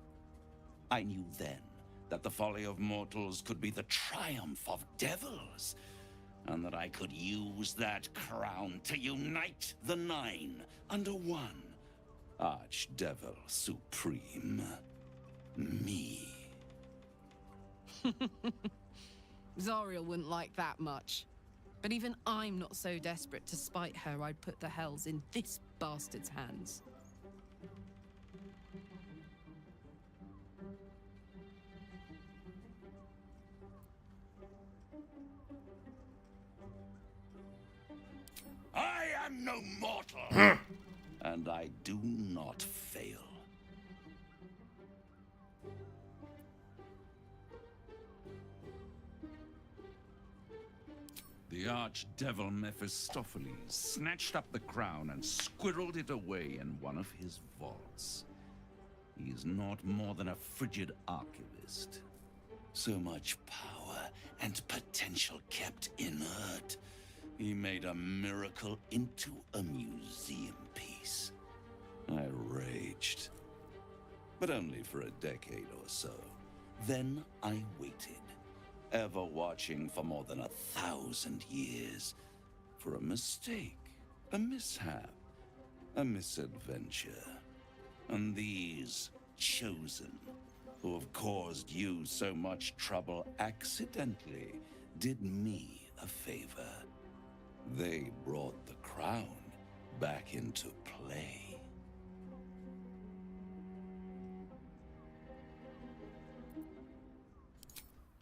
L: I knew then that the folly of mortals could be the triumph of devils, and that I could use that crown to unite the Nine under one Archdevil Supreme. Me.
F: Zariel wouldn't like that much. But even I'm not so desperate to spite her I'd put the hells in this bastard's hands.
L: I am no mortal, and I do not fail. The archdevil Mephistopheles snatched up the crown and squirreled it away in one of his vaults. He is not more than a frigid archivist. So much power and potential kept inert. He made a miracle into a museum piece. I raged. But only for a decade or so. Then I waited. Ever watching for more than 1,000 years. For a mistake, a mishap, a misadventure. And these chosen, who have caused you so much trouble accidentally, did me a favor. They brought the crown back into play.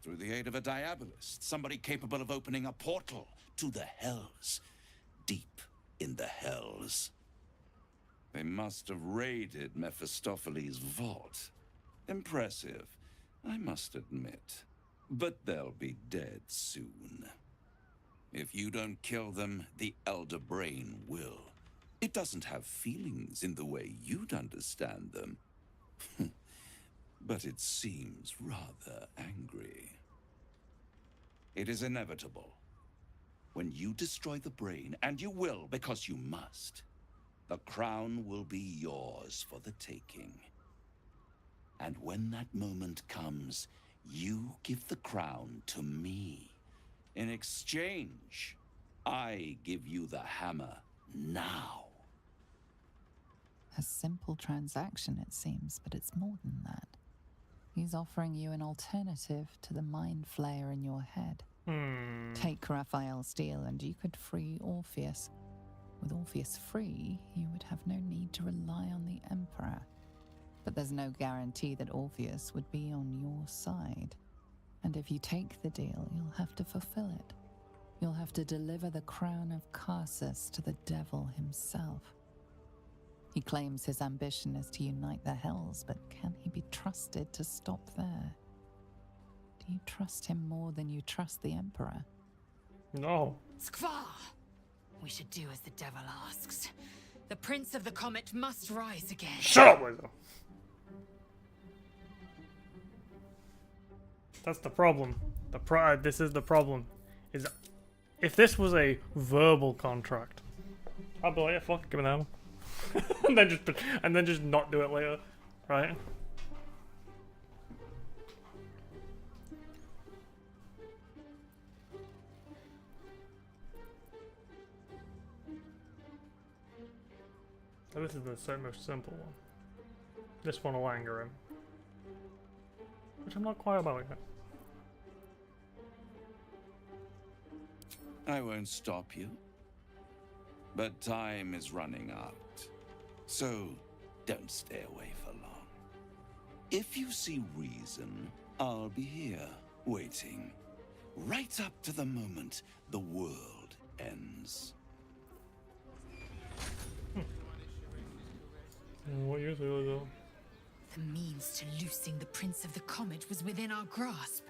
L: Through the aid of a diabolist, somebody capable of opening a portal to the hells. Deep in the hells. They must have raided Mephistopheles' vault. Impressive, I must admit. But they'll be dead soon. If you don't kill them, the Elder Brain will. It doesn't have feelings in the way you'd understand them. But it seems rather angry. It is inevitable. When you destroy the brain, and you will because you must, the crown will be yours for the taking. And when that moment comes, you give the crown to me. In exchange, I give you the hammer now.
O: A simple transaction, it seems, but it's more than that. He's offering you an alternative to the mind flayer in your head. Take Raphael's deal and you could free Orpheus. With Orpheus free, you would have no need to rely on the Emperor. But there's no guarantee that Orpheus would be on your side. And if you take the deal, you'll have to fulfill it. You'll have to deliver the crown of Karsus to the devil himself. He claims his ambition is to unite the hells, but can he be trusted to stop there? Do you trust him more than you trust the Emperor?
A: No.
R: Skvar! We should do as the devil asks. The Prince of the Comet must rise again.
A: Shut up, Lizzo. That's the problem. This is the problem. Is if this was a verbal contract, I'd be like, yeah, fuck, give me the hammer. and then just not do it later, right? So this is the most simple one. This one will anger him, which I'm not quite about yet.
L: I won't stop you. But time is running out. So, don't stay away for long. If you see reason, I'll be here, waiting. Right up to the moment the world ends.
A: What you do, though?
R: The means to loosing the Prince of the Comet was within our grasp,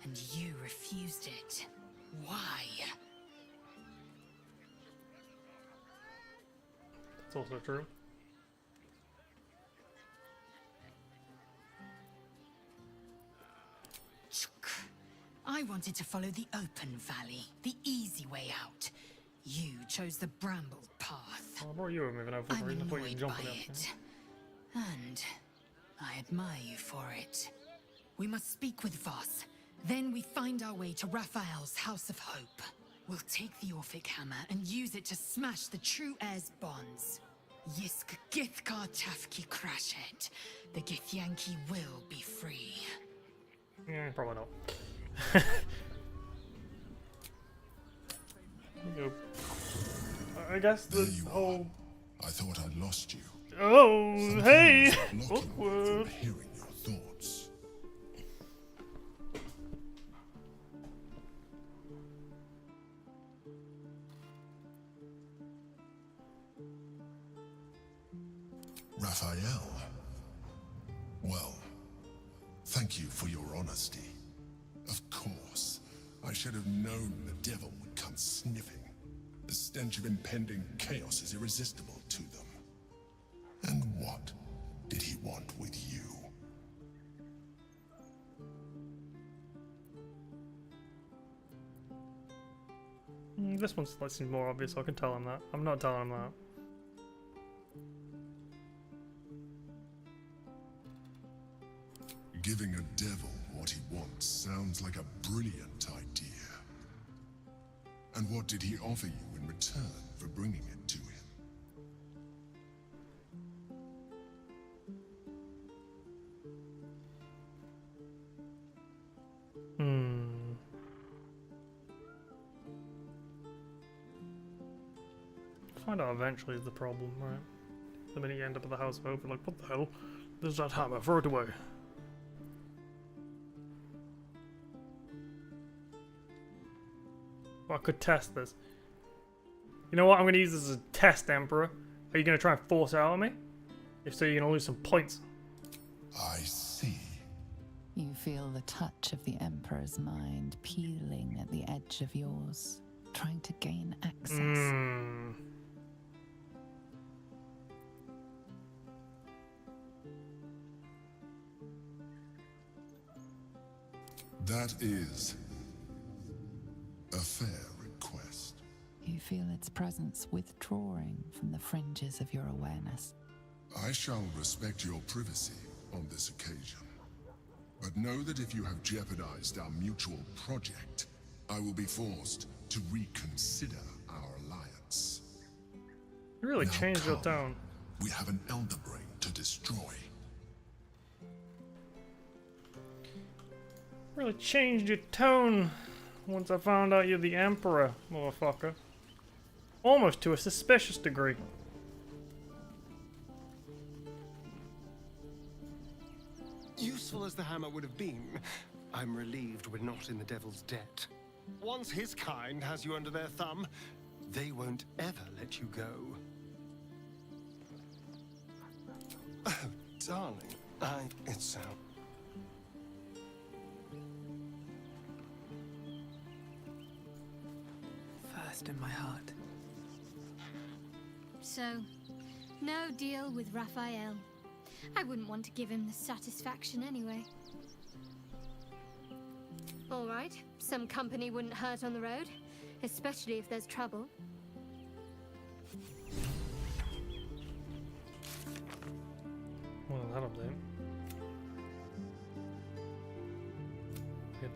R: and you refused it. Why?
A: That's also true.
R: I wanted to follow the open valley, the easy way out. You chose the brambled path.
A: I brought you were moving over for a
R: I'm
A: reason. I thought you were
R: annoyed
A: jumping
R: by
A: up.
R: it. And I admire you for it. We must speak with Voss. Then we find our way to Raphael's House of Hope. We'll take the Orphic Hammer and use it to smash the True Heir's bonds. Yisk Githkar Tafki Crashet. The Githyanki will be free.
A: Yeah, probably not. Nope. I guess the whole.
B: I thought I'd lost you.
A: Oh,
B: Something
A: hey!
B: was blocking me
A: Awkward.
B: from hearing your thoughts. Raphael. Well, thank you for your honesty. Of course, I should have known the devil would come sniffing. The stench of impending chaos is irresistible to them. And what did he want with you?
A: This one seems more obvious, so I can tell him that. I'm not telling him that.
B: Giving a devil what he wants sounds like a brilliant idea. And what did he offer you in return for bringing it to him?
A: Find out eventually is the problem, right? The minute you end up at the House of Hope, you're like, what the hell? There's that hammer, throw it away. Well, I could test this. You know what? I'm going to use this as a test, Emperor. Are you going to try and force it out of me? If so, you're going to lose some points.
B: I see.
O: You feel the touch of the Emperor's mind peeling at the edge of yours, trying to gain access.
B: That is a fair request.
O: You feel its presence withdrawing from the fringes of your awareness.
B: I shall respect your privacy on this occasion. But know that if you have jeopardized our mutual project, I will be forced to reconsider our alliance.
A: You really
B: Now
A: changed your tone.
B: We have an Elder Brain to destroy.
A: Really changed your tone once I found out you're the Emperor, motherfucker. Almost to a suspicious degree.
N: Useful as the hammer would have been, I'm relieved we're not in the devil's debt. Once his kind has you under their thumb, they won't ever let you go. Oh, darling, it's out.
E: First in my heart.
U: So, no deal with Raphael. I wouldn't want to give him the satisfaction anyway.
V: All right, some company wouldn't hurt on the road, especially if there's trouble.
A: Well, that'll do. Good.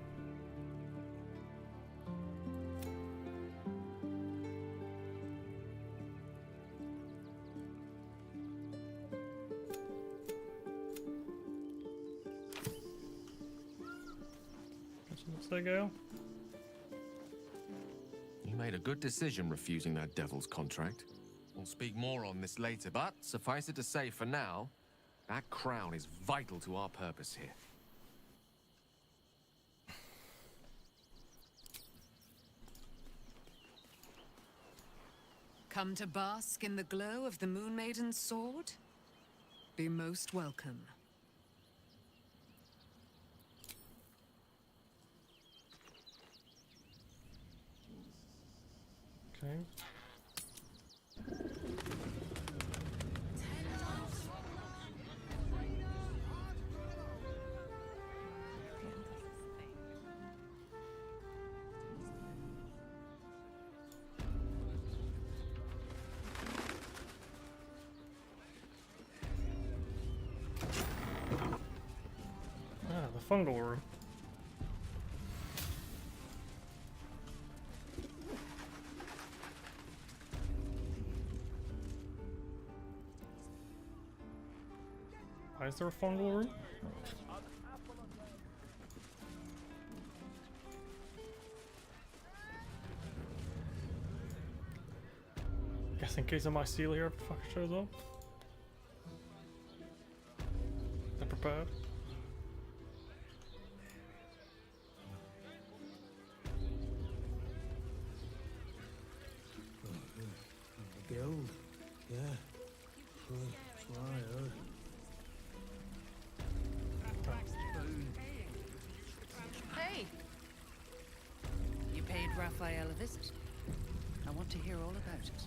A: Let's there go.
P: You made a good decision refusing that devil's contract. We'll speak more on this later, but suffice it to say for now, that crown is vital to our purpose here.
F: Come to bask in the glow of the Moon Maiden's sword? Be most welcome.
A: Okay. Ah, the fungal room. Why is there a fungal room? Guess in case of mycelia fucking shows up. They're prepared.
M: The guild? Yeah. That's what I heard.
G: Hey! You paid Raphael a visit. I want to hear all about it.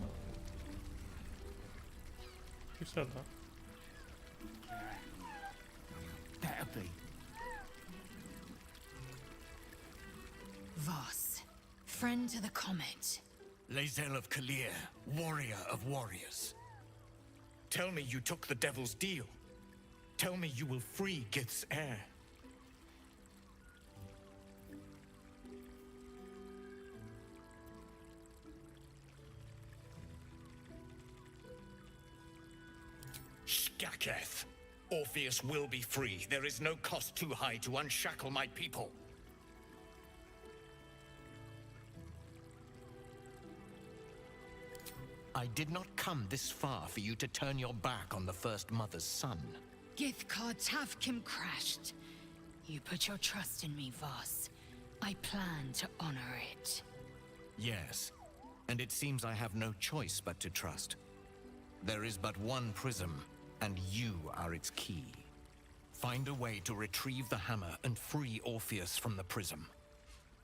A: Who said that?
G: Better be.
R: Voss, friend to the Comet.
K: Lae'zel of Kalir, warrior of warriors. Tell me you took the Devil's deal. Tell me you will free Gith's heir. Skaketh! Orpheus will be free. There is no cost too high to unshackle my people. I did not come this far for you to turn your back on the First Mother's son.
R: Githkar Tavkim crashed. You put your trust in me, Voss. I plan to honor it.
K: Yes, and it seems I have no choice but to trust. There is but one prism, and you are its key. Find a way to retrieve the hammer and free Orpheus from the prism.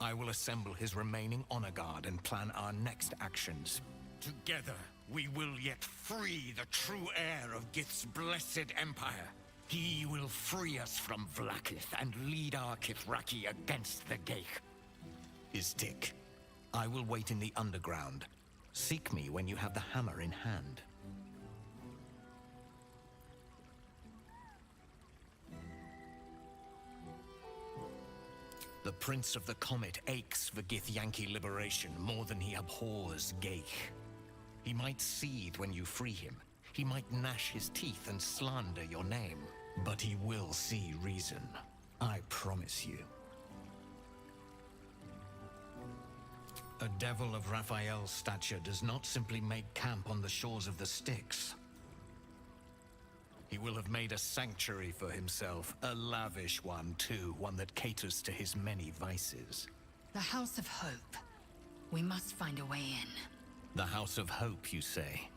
K: I will assemble his remaining honor guard and plan our next actions. Together, we will yet free the true heir of Gith's blessed empire. He will free us from Vlaakith and lead our Kithraki against the Geich. Istik, I will wait in the underground. Seek me when you have the hammer in hand. The Prince of the Comet aches for Githyanki liberation more than he abhors Geich. He might seethe when you free him. He might gnash his teeth and slander your name. But he will see reason. I promise you. A devil of Raphael's stature does not simply make camp on the shores of the Styx. He will have made a sanctuary for himself, a lavish one too, one that caters to his many vices.
R: The House of Hope. We must find a way in.
K: The House of Hope, you say?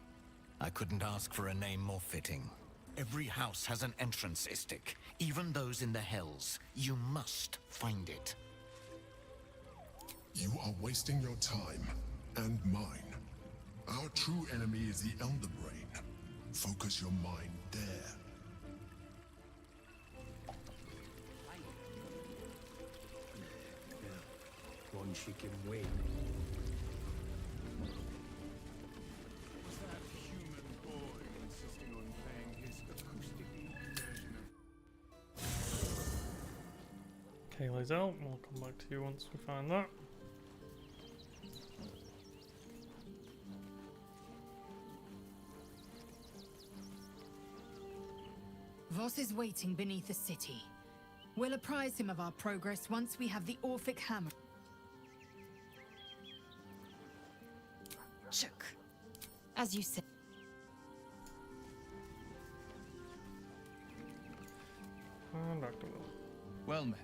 K: I couldn't ask for a name more fitting. Every house has an entrance, Istik. Even those in the Hells. You must find it.
B: You are wasting your time, and mine. Our true enemy is the Elder Brain. Focus your mind there.
M: One she can win.
X: Was that human boy insisting on playing his acoustic version of...
A: Okay, Lae'zel, we'll come back to you once we find that.
R: Voss is waiting beneath the city. We'll apprise him of our progress once we have the Orphic hammer. Chook. As you said.
A: Dr. Will.
H: Well met.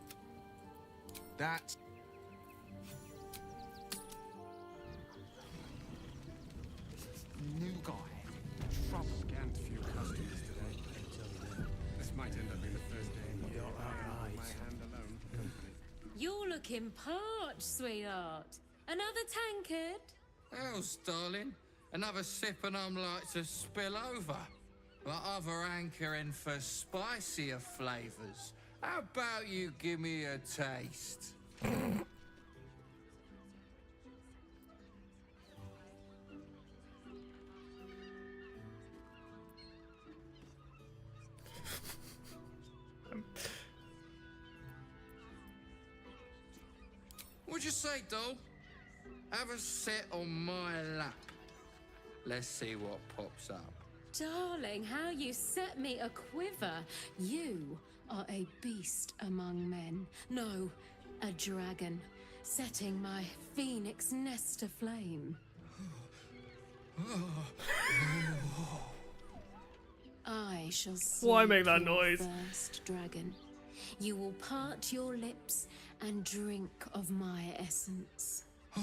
H: That... new guy.
X: Trouble. Scant few customers today. This might end up being the first day in the my hand alone.
Q: You're looking parched, sweetheart. Another tankard?
M: Else, darling. Another sip and I'm like to spill over. But other hankering for spicier flavors. How about you give me a taste? What'd you say, doll? Have a sit on my lap. Let's see what pops up.
Q: Darling, how you set me a quiver. You are a beast among men. No, a dragon, setting my phoenix nest aflame. I shall
A: Why make that
Q: sleep your
A: noise?
Q: first dragon. You will part your lips and drink of my essence.
M: Oh,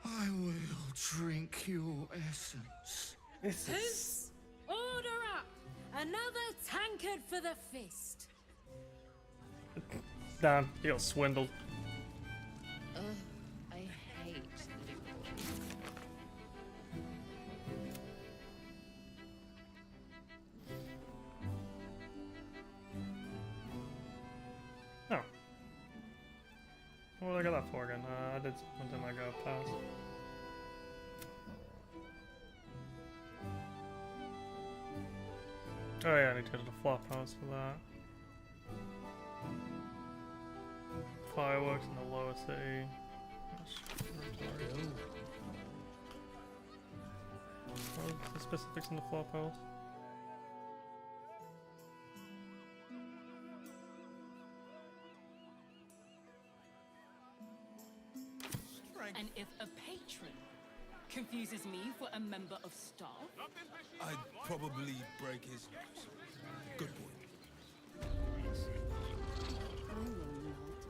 M: I will drink your essence.
Q: Hoots, order up! Another tankard for the fist.
A: Damn, he got swindled.
Q: Ugh, I hate you.
A: Oh. What did I get that for again? I did something, didn't I go past? Oh yeah, I need to go to the flop house for that. Fireworks in the lower city. What's the specifics in the flop house?
D: And if a patron confuses me for a member of staff,
H: I'd probably break his nose. Good boy.
J: I will not.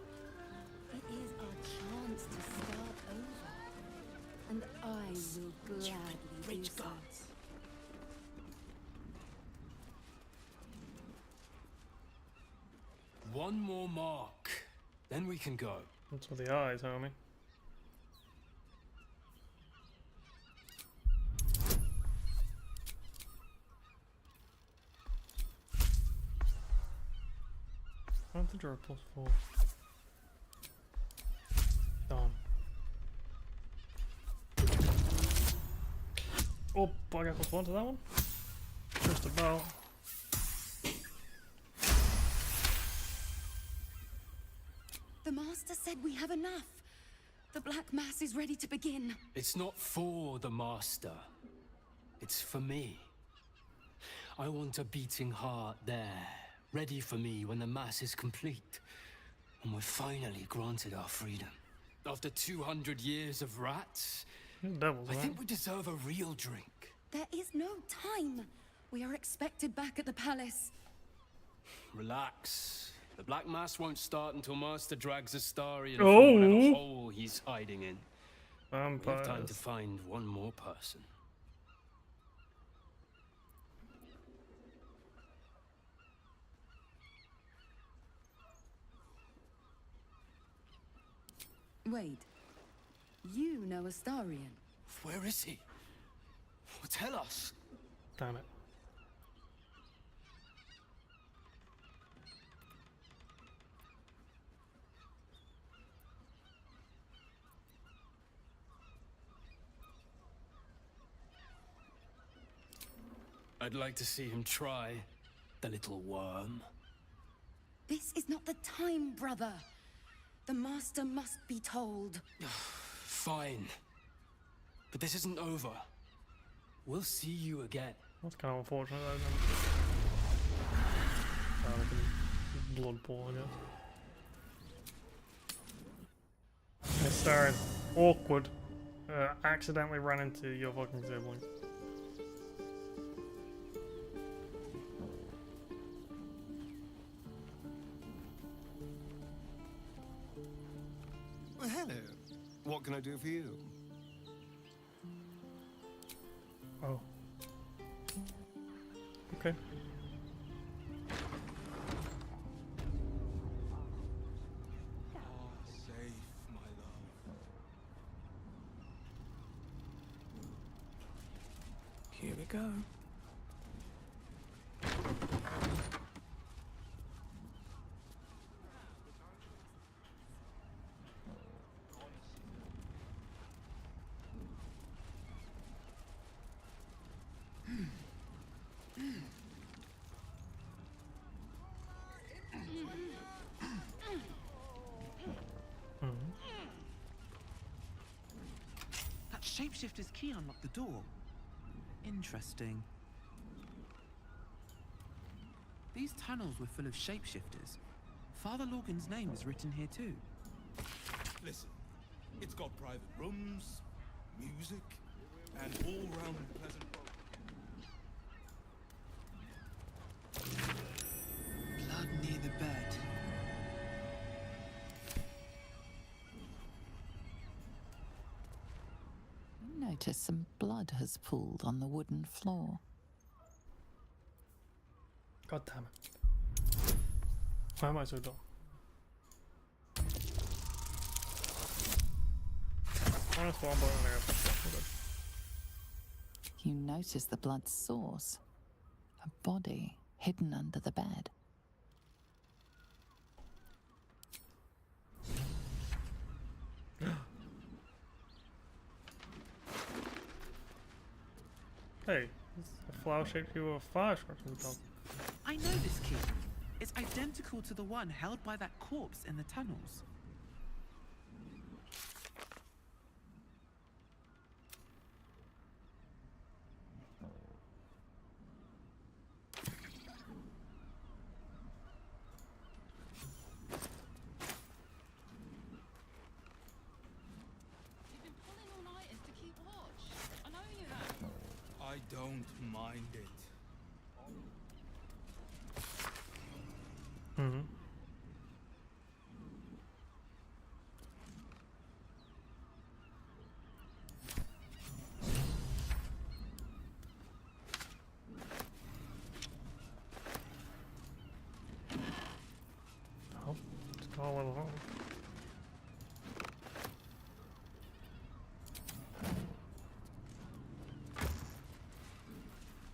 J: It is our chance to start over. And I will gladly do so.
S: One more mark, then we can go.
A: What's for the eyes, homie? I have to draw +4. Done. Oh, I got +1 to that one? Just about.
R: The Master said we have enough. The Black Mass is ready to begin.
S: It's not for the Master. It's for me. I want a beating heart there, ready for me when the Mass is complete. And we're finally granted our freedom. After 200 years of rats, I think we deserve a real drink.
R: There is no time. We are expected back at the palace.
S: Relax. The Black Mass won't start until Master drags Astarion from whatever hole he's hiding in. We have time to find one more person.
R: Wait. You know Astarion?
S: Where is he? Well, tell us.
A: Damn it.
S: I'd like to see him try, the little worm.
R: This is not the time, brother. The Master must be told.
S: Fine. But this isn't over. We'll see you again.
A: That's kind of unfortunate, though. Blood pool, I guess. Hey, Starring. Awkward. Accidentally ran into your fucking sibling.
N: Well, hello. What can I do for you?
A: Oh. Okay.
H: Safe, my love.
S: Here we go.
C: shapeshifter's key unlocked the door. Interesting. These tunnels were full of shapeshifters. Father Lorgan's name is written here too.
H: Listen, it's got private rooms, music, and all-round pleasant.
C: Blood near the bed.
O: You notice some blood has pooled on the wooden floor.
A: God damn it. Why am I so dumb? Minus one, but I got
O: You notice the blood's source. A body hidden under the bed.
A: Hey, it's a flower-shaped cube of fire structure.
C: I know this key. It's identical to the one held by that corpse in the tunnels.
H: I don't mind it.
A: Mm-hmm. Oh, it's all along.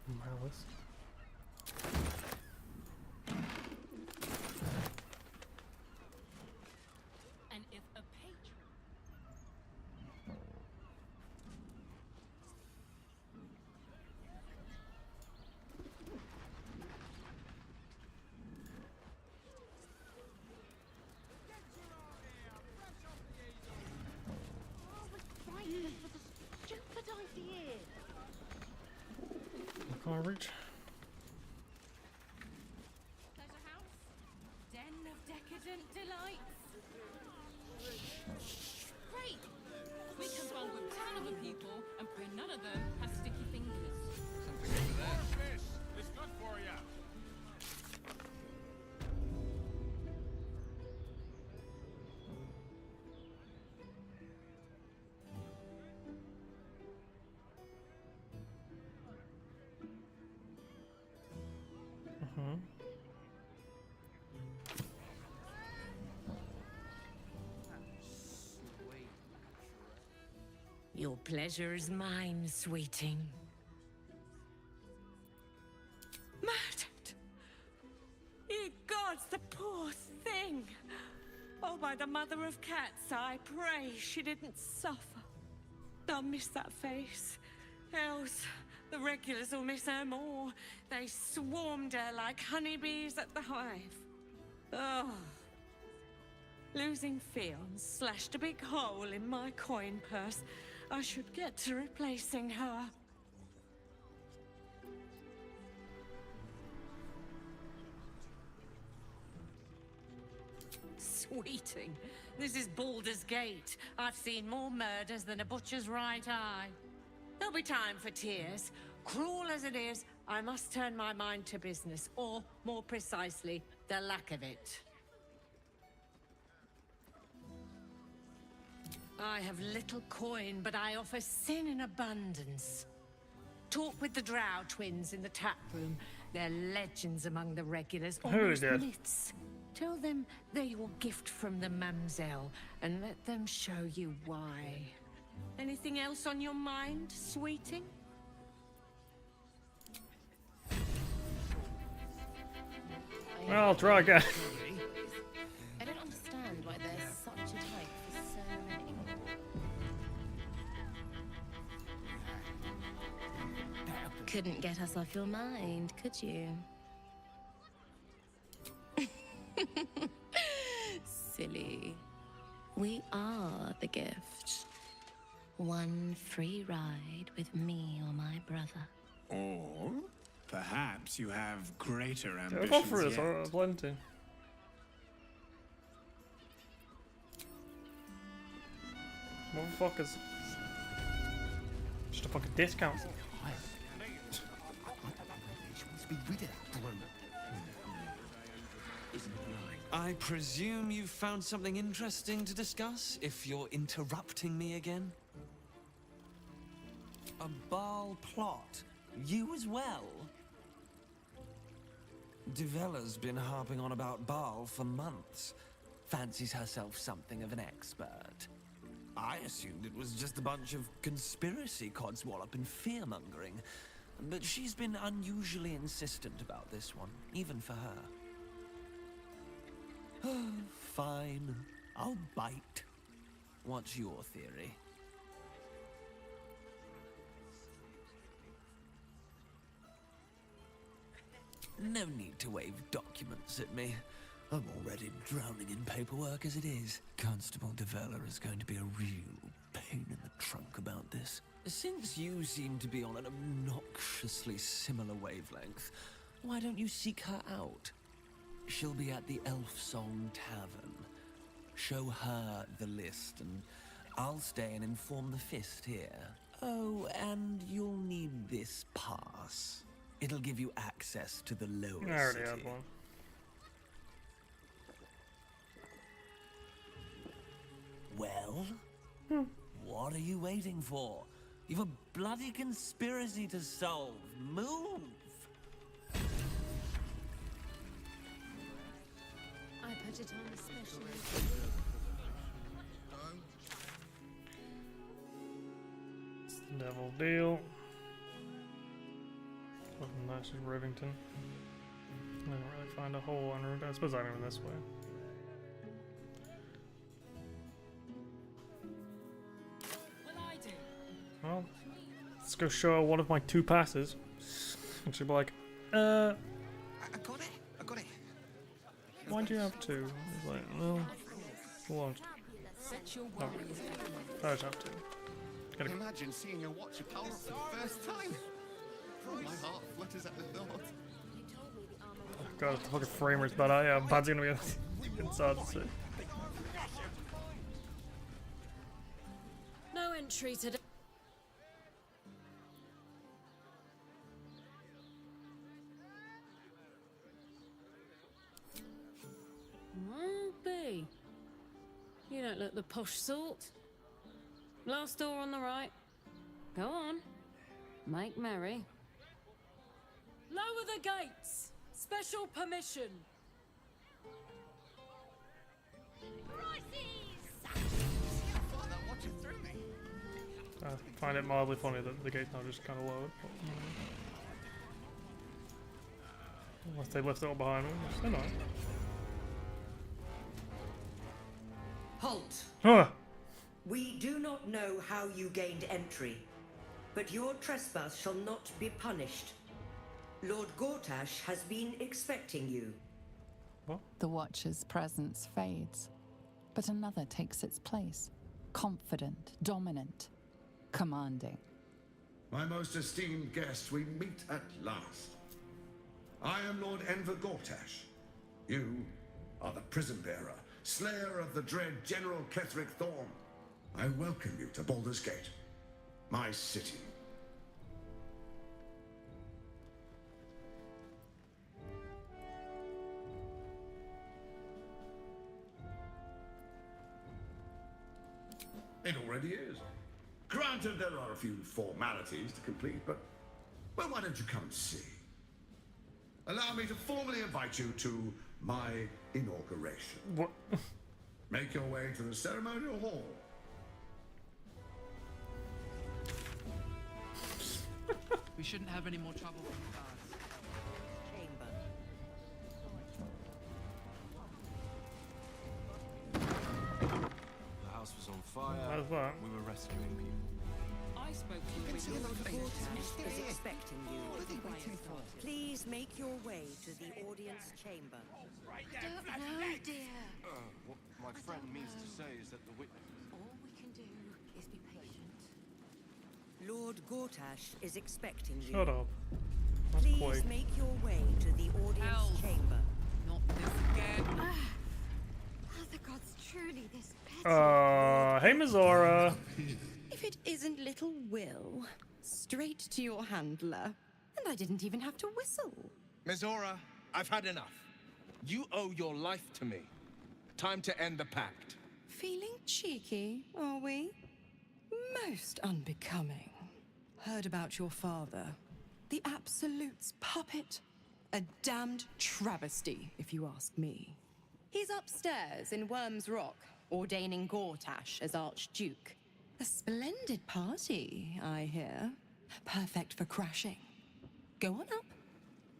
A: Malice.
D: And if a patron
A: I can't reach.
D: Pleasure house, den of decadent delights. Great! We can bond with 10 other people and pray none of them has sticky fingers.
M: Something over there. Fish! It's good for you.
A: Mm-hmm.
I: Your pleasure is mine, sweeting. Murdered! Ye gods, the poor thing! Oh, by the mother of cats, I pray she didn't suffer. I'll miss that face. Else, the regulars will miss her more. They swarmed her like honeybees at the hive. Oh. Losing Fionn slashed a big hole in my coin purse. I should get to replacing her. Sweeting, this is Baldur's Gate. I've seen more murders than a butcher's right eye. There'll be time for tears. Cruel as it is, I must turn my mind to business, or, more precisely, the lack of it. I have little coin, but I offer sin in abundance. Talk with the Drow twins in the tap room. They're legends among the regulars, almost myths. Tell them they're your gift from the Mamselle, and let them show you why. Anything else on your mind, sweeting?
A: Well, I'll try again.
T: I don't understand why there's such a type for so many. Couldn't get us off your mind, could you? Silly. We are the gift.
E: One free ride with me or my brother.
X: Or perhaps you have greater
A: Yeah,
X: ambitions
A: go for it,
X: yet.
A: or plenty. Motherfuckers. Just a fucking discount.
L: I presume you've found something interesting to discuss, if you're interrupting me again? A Baal plot? You as well? Duvella's been harping on about Baal for months. Fancies herself something of an expert. I assumed it was just a bunch of conspiracy codswallop and fear-mongering. But she's been unusually insistent about this one, even for her. Fine. I'll bite. What's your theory? No need to wave documents at me. I'm already drowning in paperwork as it is. Constable Devella is going to be a real pain in the trunk about this. Since you seem to be on an obnoxiously similar wavelength, why don't you seek her out? She'll be at the Elf Song Tavern. Show her the list, and I'll stay and inform the Fist here. Oh, and you'll need this pass. It'll give you access to the lower
A: I already
L: city.
A: had one.
L: Well? What are you waiting for? You've a bloody conspiracy to solve. Move!
Q: I put it on especially.
A: It's the devil deal. Nothing nice in Rivington. I didn't really find a hole on route. I suppose I went this way. Well, let's go show her one of my 2 passes. And she'll be like,
X: I got it. I got it.
A: why do you have 2? He's like, well, launched. No, I just have 2. Gotta go.
N: Imagine seeing your watch power up for the first time. My heart flutters at the thought.
A: God, the fucking frame rate's bad. Yeah, Bad's gonna be inside the city.
F: No entry today. B. You don't look the posh sort. Last door on the right. Go on. Make merry. Lower the gates. Special permission.
A: I find it mildly funny that the gate's not just kind of lowered. Unless they left it all behind them, which they're not.
U: Halt!
A: Huh.
U: We do not know how you gained entry, but your trespass shall not be punished. Lord Gortash has been expecting you.
O: The Watcher's presence fades, but another takes its place. Confident, dominant, commanding.
W: My most esteemed guest, we meet at last. I am Lord Enver Gortash. You are the prison bearer, slayer of the dread General Ketheric Thorn. I welcome you to Baldur's Gate, my city. It already is. Granted, there are a few formalities to complete, but, well, why don't you come and see? Allow me to formally invite you to my inauguration.
A: What?
W: Make your way to the ceremonial hall.
C: We shouldn't have any more trouble from the guards.
U: Chamber.
Y: The house was on fire.
A: How's that?
Y: We were rescuing people.
C: I spoke to a witness.
U: Gortash is expecting you. Please make your way to the audience chamber.
V: I don't know, dear.
Y: What my friend means to say is that the witness...
V: All we can do is be patient.
U: Lord Gortash is expecting you.
A: Shut up. That's
U: Please
A: Quake.
U: make your way to the audience
F: Elf.
U: chamber.
F: Not this again.
V: Are the gods truly this petty?
A: Hey Mizora.
B: If it isn't little Will, straight to your handler. And I didn't even have to whistle.
G: Mizora, I've had enough. You owe your life to me. Time to end the pact.
B: Feeling cheeky, are we? Most unbecoming. Heard about your father. The Absolute's puppet. A damned travesty, if you ask me. He's upstairs in Worm's Rock, ordaining Gortash as Archduke. A splendid party, I hear. Perfect for crashing. Go on up.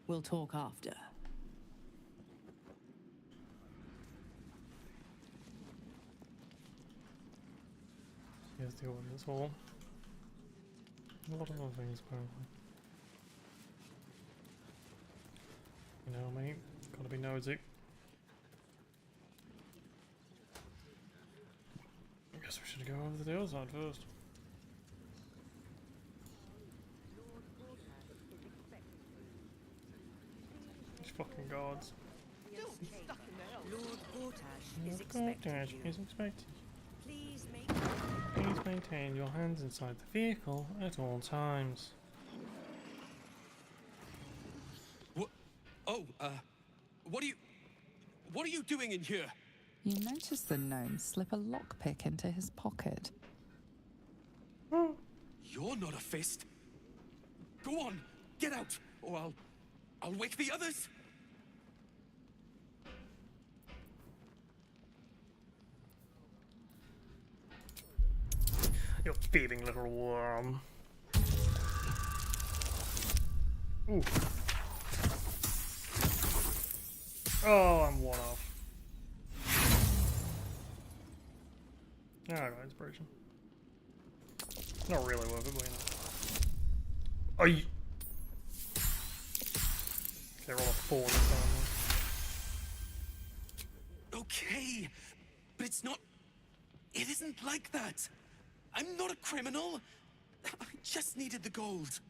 B: We'll talk after.
A: Here's the ordnance hall. A lot of other things, apparently. You know me, gotta be nosy. I guess we should go over to the other side first. These fucking guards.
U: Lord Gortash is
A: Gortash
U: expecting you.
A: is expected.
U: Please make
A: Please maintain your hands inside the vehicle at all times.
G: What? Oh, what are you doing in here?
O: You notice the gnome slip a lockpick into his pocket.
G: You're not a fist. Go on, get out, or I'll wake the others.
A: You thieving little worm. Ooh. Oh, I'm one off. I got inspiration. Not really worth it, but you know. Are you? Okay, roll a 4 this time.
G: Okay, but it's not. It isn't like that. I'm not a criminal. I just needed the gold.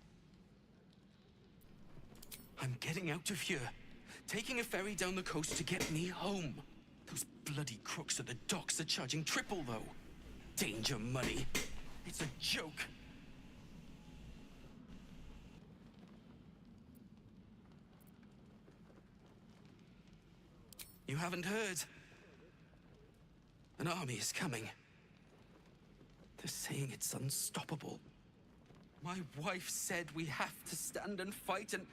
G: I'm getting out of here. Taking a ferry down the coast to get me home. Those bloody crooks at the docks are charging triple, though. Danger money. It's a joke. You haven't heard? An army is coming. They're saying it's unstoppable. My wife said we have to stand and fight, and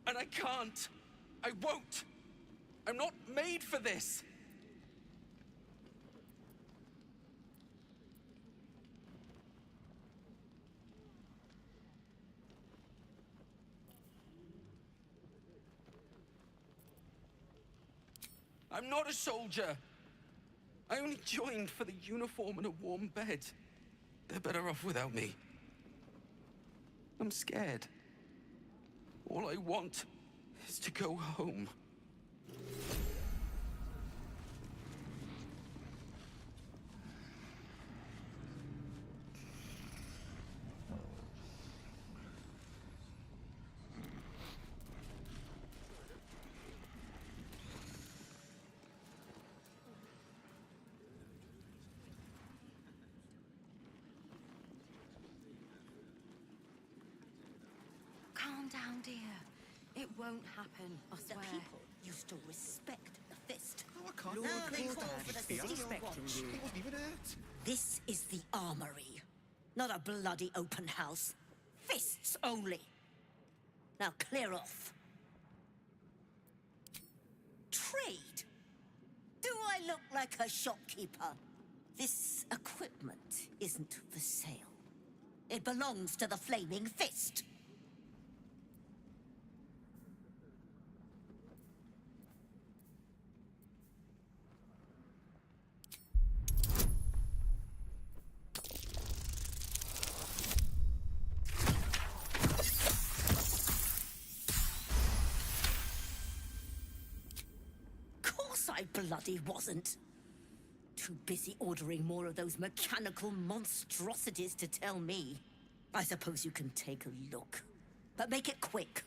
G: I can't. I won't. I'm not made for this. I'm not a soldier. I only joined for the uniform and a warm bed. They're better off without me. I'm scared. All I want is to go home.
E: Calm down, dear. It won't happen, I swear.
U: The people used to respect the fist.
G: Oh, I can't.
U: Lord
G: They call
U: Gortash
G: for the
U: is
G: theatre
U: expecting
G: watch.
U: you.
G: It wasn't even hurt.
U: This is the armory, not a bloody open house. Fists only. Now clear off. Trade? Do I look like a shopkeeper? This equipment isn't for sale. It belongs to the Flaming Fist. I bloody wasn't. Too busy ordering more of those mechanical monstrosities to tell me. I suppose you can take a look, but make it quick.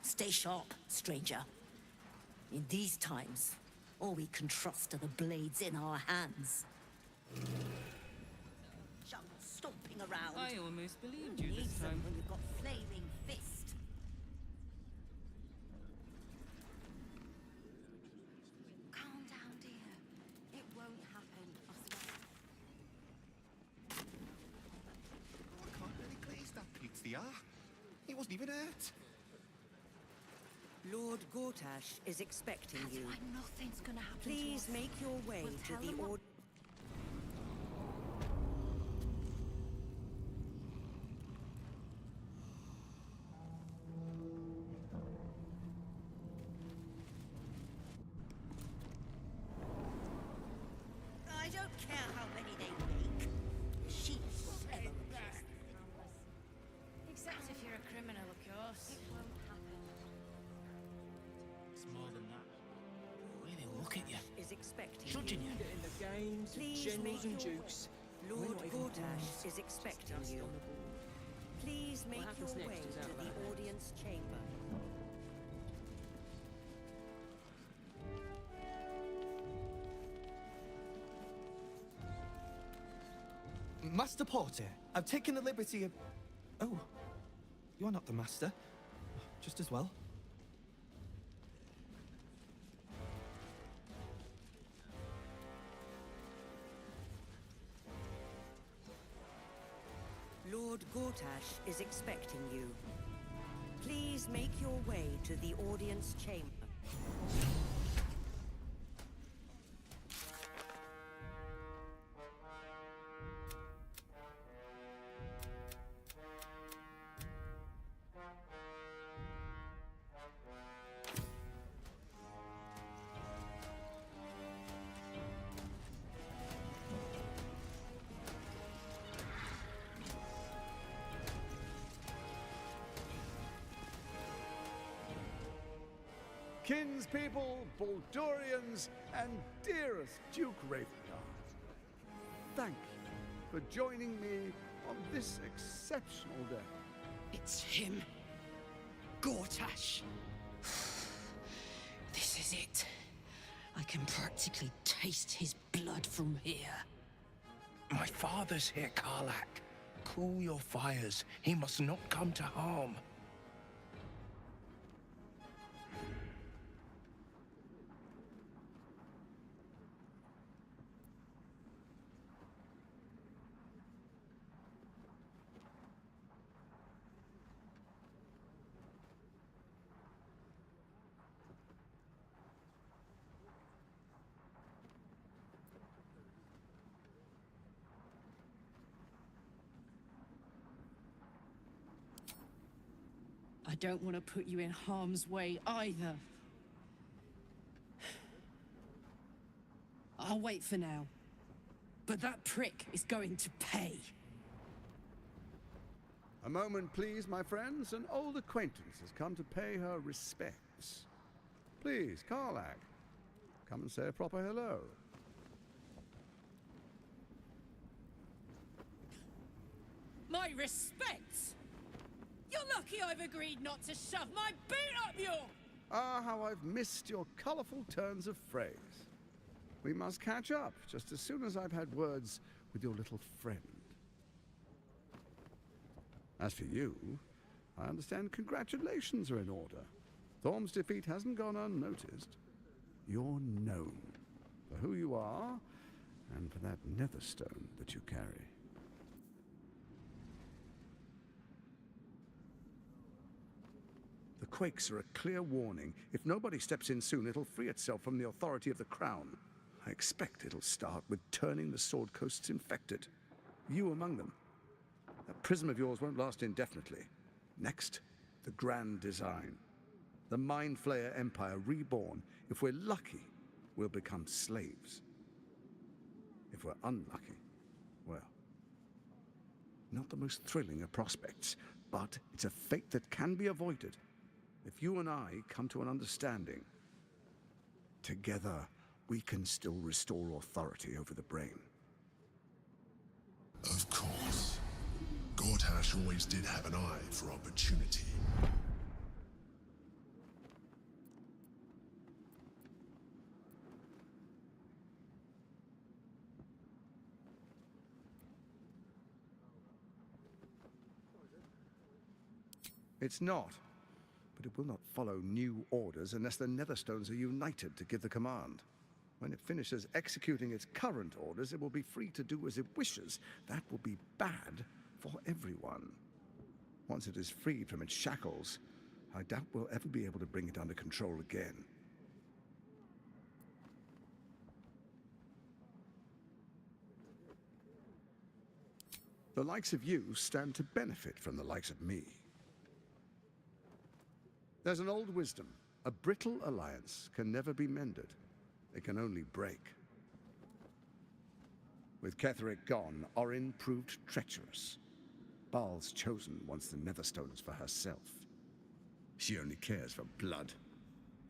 U: Stay sharp, stranger. In these times, all we can trust are the blades in our hands. Jump stomping around.
D: I almost believed you
U: Need
D: this
U: them
D: time.
U: when you've got flaming fist.
B: Calm down, dear. It won't happen, I swear.
J: I can't really glaze that pizza. He wasn't even hurt.
K: Lord Gortash is expecting you.
B: Nothing's gonna happen.
K: Please
B: to us.
K: make your way
B: We'll
K: to
B: tell
K: the
B: them what-
K: ord.
U: I don't care how many they make. She's ever
T: Except if you're a criminal, of course.
B: It won't happen.
P: It's more than that. The way they look at you.
K: Is expecting
P: Judging you.
K: in the games,
P: Please
K: generals
P: make
K: and
P: your
K: dukes. Lord Gortash is expecting you. Please make your way to the audience chamber.
R: Master Porter, I've taken the liberty of... Oh, you're not the master. Just as well.
K: Lord Gortash is expecting you. Please make your way to the audience chamber.
S: Kinspeople, Baldurians, and dearest Duke Ravengard, thank you for joining me on this exceptional day.
F: It's him. Gortash. This is it. I can practically taste his blood from here.
Z: My father's here, Karlak. Cool your fires. He must not come to harm.
F: I don't want to put you in harm's way either. I'll wait for now. But that prick is going to pay.
S: A moment, please, my friends. An old acquaintance has come to pay her respects. Please, Karlak, come and say a proper hello.
F: My respects! You're lucky I've agreed not to shove my boot up your...
S: Ah, how I've missed your colourful turns of phrase. We must catch up just as soon as I've had words with your little friend. As for you, I understand congratulations are in order. Thorm's defeat hasn't gone unnoticed. You're known for who you are and for that netherstone that you carry. The quakes are a clear warning. If nobody steps in soon, it'll free itself from the authority of the crown. I expect it'll start with turning the Sword Coasts infected. You among them. That prism of yours won't last indefinitely. Next, the grand design. The Mind Flayer Empire reborn. If we're lucky, we'll become slaves. If we're unlucky, well, not the most thrilling of prospects, but it's a fate that can be avoided if you and I come to an understanding. Together, we can still restore authority over the brain.
H: Of course. Gortash always did have an eye for opportunity.
S: It's not, but it will not follow new orders unless the Netherstones are united to give the command. When it finishes executing its current orders, it will be free to do as it wishes. That will be bad for everyone. Once it is freed from its shackles, I doubt we'll ever be able to bring it under control again. The likes of you stand to benefit from the likes of me. There's an old wisdom. A brittle alliance can never be mended. It can only break. With Ketheric gone, Orin proved treacherous. Baal's chosen wants the Netherstones for herself. She only cares for blood.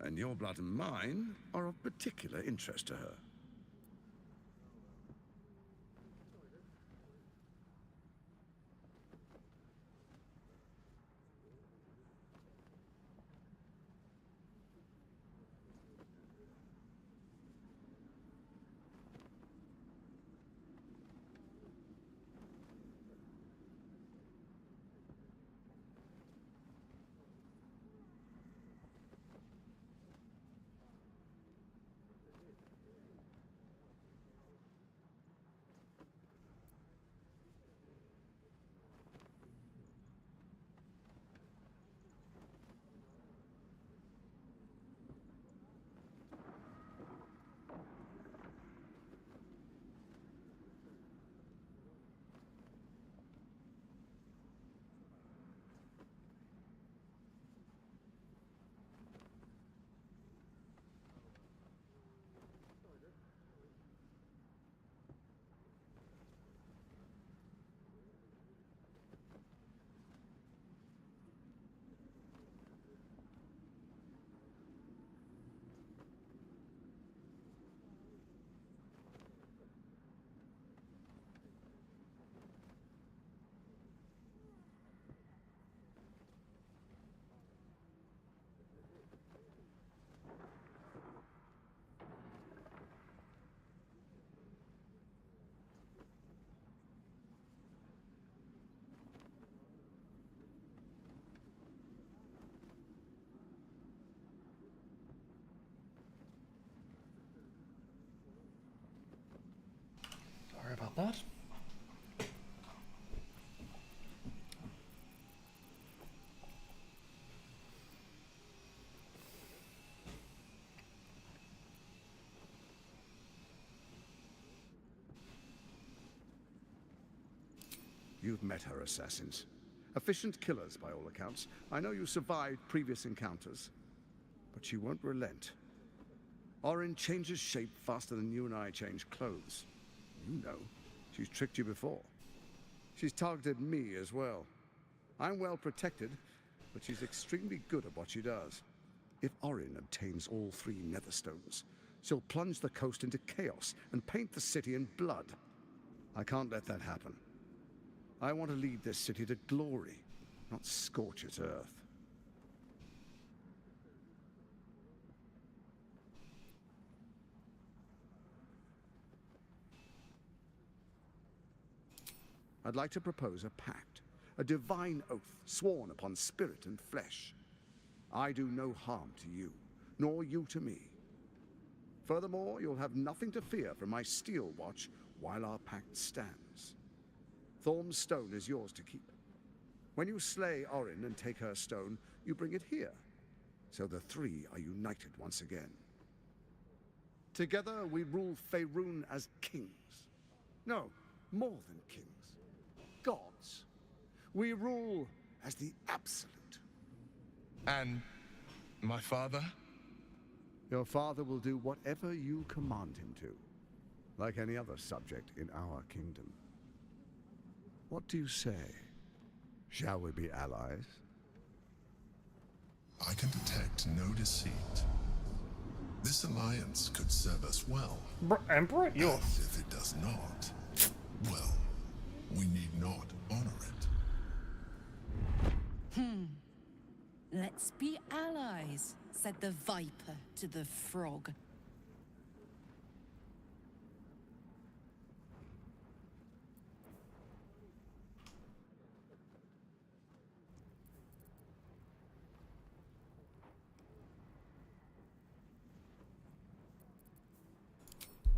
S: And your blood and mine are of particular interest to her.
A: Sorry about that.
S: You've met her assassins. Efficient killers, by all accounts. I know you survived previous encounters, but she won't relent. Orin changes shape faster than you and I change clothes. You know, she's tricked you before. She's targeted me as well. I'm well protected, but she's extremely good at what she does. If Orin obtains all 3 Netherstones, she'll plunge the coast into chaos and paint the city in blood. I can't let that happen. I want to lead this city to glory, not scorch its earth. I'd like to propose a pact, a divine oath sworn upon spirit and flesh. I do no harm to you, nor you to me. Furthermore, you'll have nothing to fear from my steel watch while our pact stands. Thorm's stone is yours to keep. When you slay Orin and take her stone, you bring it here, so the 3 are united once again. Together we rule Faerun as kings. No, more than kings. Gods. We rule as the absolute.
Z: And my father?
S: Your father will do whatever you command him to, like any other subject in our kingdom. What do you say? Shall we be allies?
H: I can detect no deceit. This alliance could serve us well.
A: Emperor? Yours.
H: And if it does not, well, we need not honor it.
B: Let's be allies, said the viper to the frog.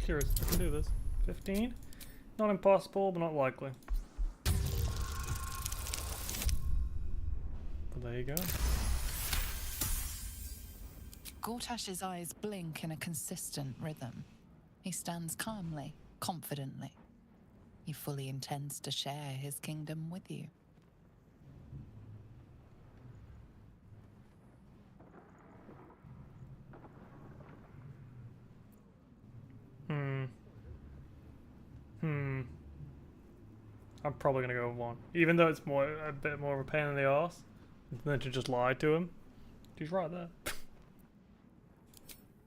A: Curious if I can do this. 15? Not impossible, but not likely. But there you go.
O: Gortash's eyes blink in a consistent rhythm. He stands calmly, confidently. He fully intends to share his kingdom with you.
A: I'm probably gonna go with 1. Even though it's a bit more of a pain in the arse than to just lie to him. He's right there.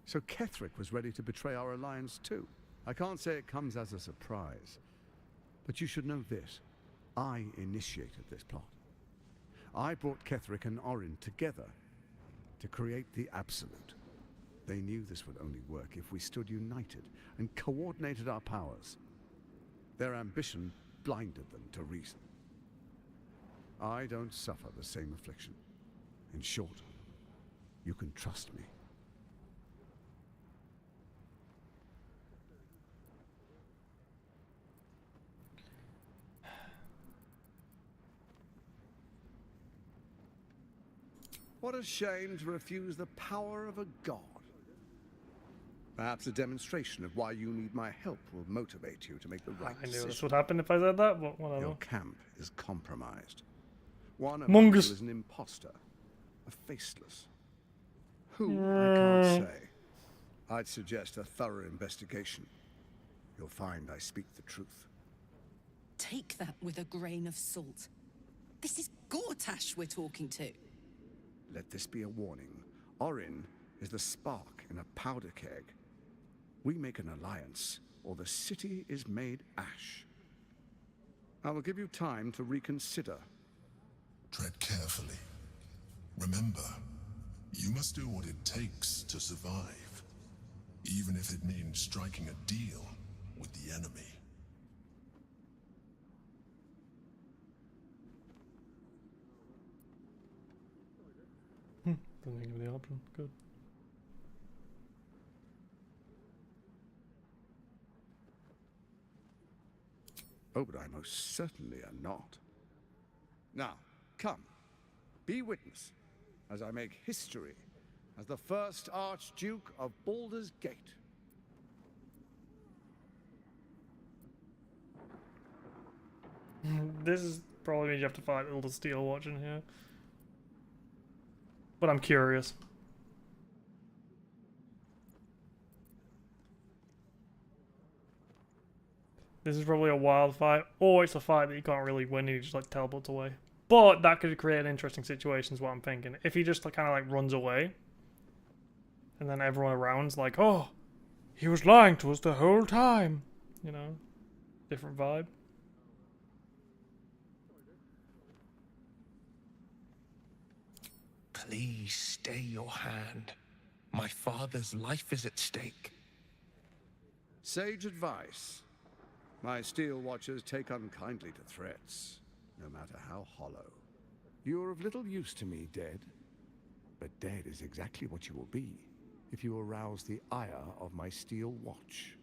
S: So Ketheric was ready to betray our alliance too. I can't say it comes as a surprise. But you should know this. I initiated this plot. I brought Ketheric and Orin together to create the Absolute. They knew this would only work if we stood united and coordinated our powers. Their ambition blinded them to reason. I don't suffer the same affliction. In short, you can trust me. What a shame to refuse the power of a god. Perhaps a demonstration of why you need my help will motivate you to make the right
A: I knew
S: decision.
A: this would happen if I said that, but whatever.
S: Your camp is compromised. One of you is an imposter, a faceless. Who, I can't say. I'd suggest a thorough investigation. You'll find I speak the truth.
B: Take that with a grain of salt. This is Gortash we're talking to.
S: Let this be a warning. Orin is the spark in a powder keg. We make an alliance, or the city is made ash. I will give you time to reconsider.
H: Tread carefully. Remember, you must do what it takes to survive, even if it means striking a deal with the enemy.
A: Doesn't give me the option. Good.
S: Oh, but I most certainly am not. Now, come, be witness, as I make history as the first Archduke of Baldur's Gate.
A: This is probably means you have to fight Elder Steel watching here. But I'm curious. This is probably a wild fight, or it's a fight that you can't really win and he just like teleports away. But that could create an interesting situation is what I'm thinking. If he just like, kind of like runs away, and then everyone around's like, oh, he was lying to us the whole time. You know, different vibe.
Z: Please stay your hand. My father's life is at stake.
S: Sage advice. My steel watchers take unkindly to threats, no matter how hollow. You're of little use to me, dead. But dead is exactly what you will be if you arouse the ire of my steel watch.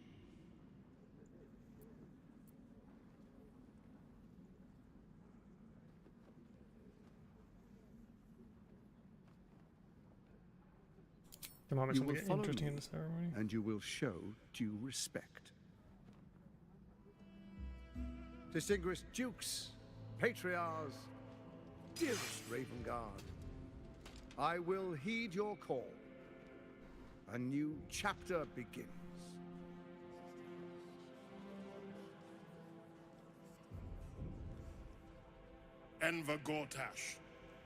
A: There might be
S: You
A: something
S: will follow
A: interesting
S: me,
A: in the ceremony.
S: and you will show due respect. Distinguished dukes, patriarchs, dearest Ravengard, I will heed your call. A new chapter begins.
I: Enver Gortash,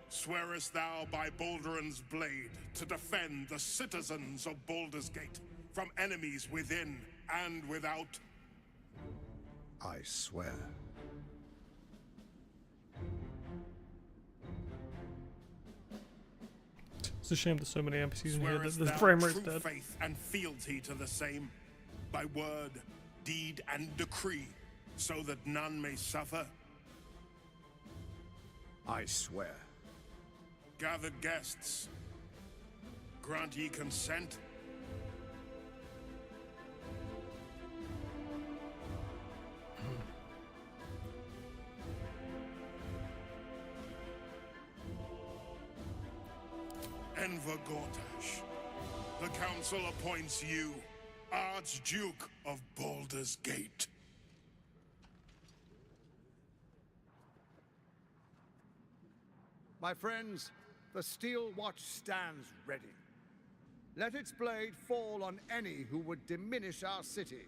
I: swearest thou by Balduran's blade to defend the citizens of Baldur's Gate from enemies within and without?
S: I swear.
A: It's a shame there's so many NPCs in here that
I: Swearest
A: the
I: thou
A: frame rate's
I: true
A: dead.
I: faith and fealty to the same, by word, deed, and decree, so that none may suffer?
S: I swear.
I: Gathered guests, grant ye consent? Enver Gortash, the council appoints you Archduke of Baldur's Gate.
S: My friends, the Steel Watch stands ready. Let its blade fall on any who would diminish our city.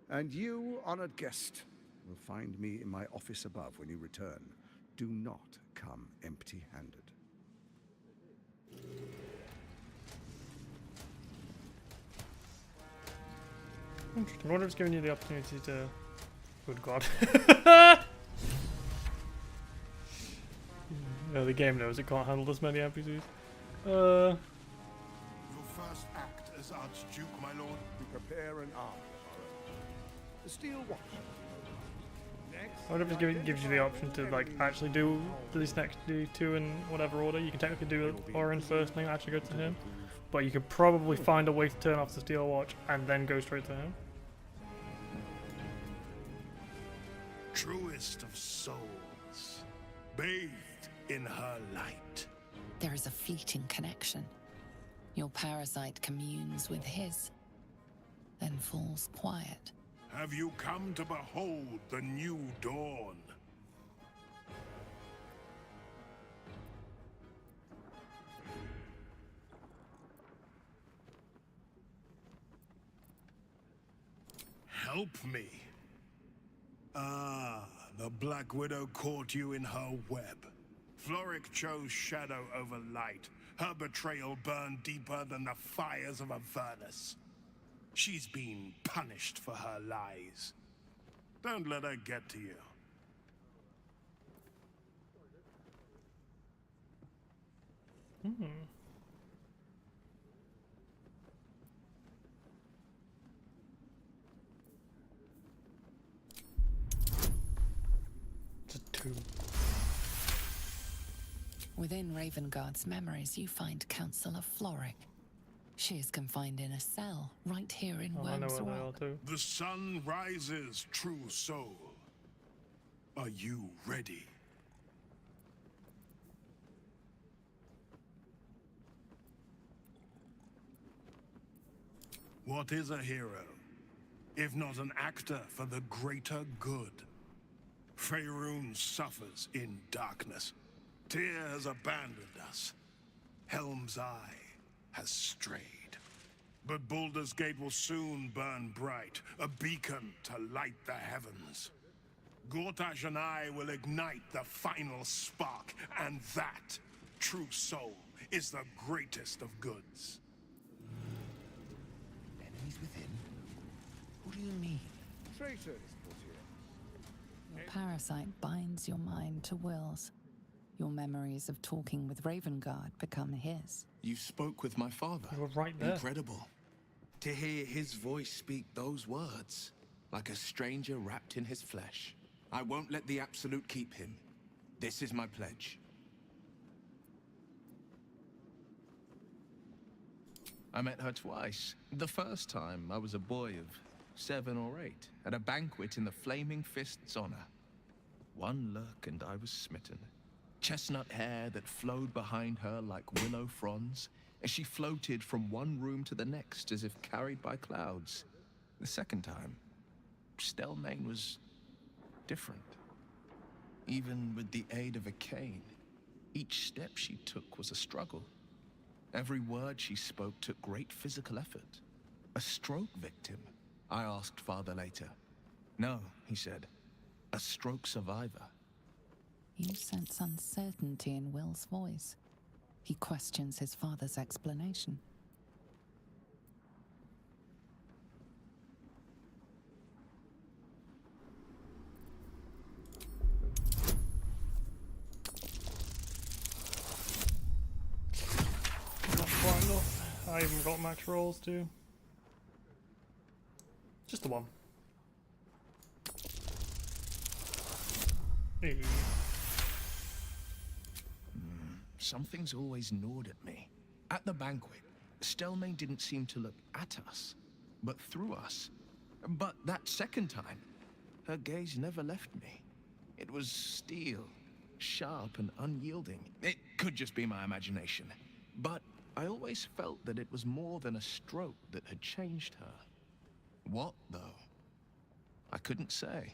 S: And you, honored guest, will find me in my office above when you return. Do not come empty-handed.
A: Interesting. I wonder if it's giving you the opportunity to... Good God. No, the game knows it can't handle this many NPCs.
I: Your first act as Archduke, my lord?
S: We prepare an army. The Steel Watch. Next,
A: I wonder if it gives you the option to like actually do these next two in whatever order. You can technically do Orin first and then actually go to him. But you could probably find a way to turn off the Steel Watch and then go straight to him.
I: Truest of souls, bathed in her light.
O: There is a fleeting connection. Your parasite communes with his, then falls quiet.
I: Have you come to behold the new dawn? Help me. Ah, the Black Widow caught you in her web. Floric chose shadow over light. Her betrayal burned deeper than the fires of a furnace. She's been punished for her lies. Don't let her get to you.
A: It's a 2.
O: Within Ravengard's memories, you find Councillor Floric. She is confined in a cell right here in Worm's Rock.
I: The sun rises, true soul. Are you ready? What is a hero, if not an actor for the greater good? Faerun suffers in darkness. Tyr has abandoned us. Helm's Eye has strayed. But Baldur's Gate will soon burn bright, a beacon to light the heavens. Gortash and I will ignite the final spark, and that, true soul, is the greatest of goods.
Z: Enemies within? What do you mean?
S: Traitors put here.
O: Your parasite binds your mind to Will's. Your memories of talking with Ravengard become his.
Z: You spoke with my father.
A: You were right there.
Z: Incredible. To hear his voice speak those words, like a stranger wrapped in his flesh. I won't let the Absolute keep him. This is my pledge. I met her twice. The first time, I was a boy of 7 or 8, at a banquet in the Flaming Fist's honor. One look and I was smitten. Chestnut hair that flowed behind her like willow fronds, as she floated from one room to the next as if carried by clouds. The second time, Stelmane was different. Even with the aid of a cane, Each step she took was a struggle. Every word she spoke took great physical effort. A stroke victim? I asked Father later. No, he said. A stroke survivor.
O: You sense uncertainty in Will's voice. He questions his father's explanation.
A: Not quite enough. I even got max rolls too. Just the one. Hey.
Z: Something's always gnawed at me. At the banquet, Stelmane didn't seem to look at us, but through us. But that second time, her gaze never left me. It was steel, sharp and unyielding. It could just be my imagination. But I always felt that it was more than a stroke that had changed her. What, though? I couldn't say.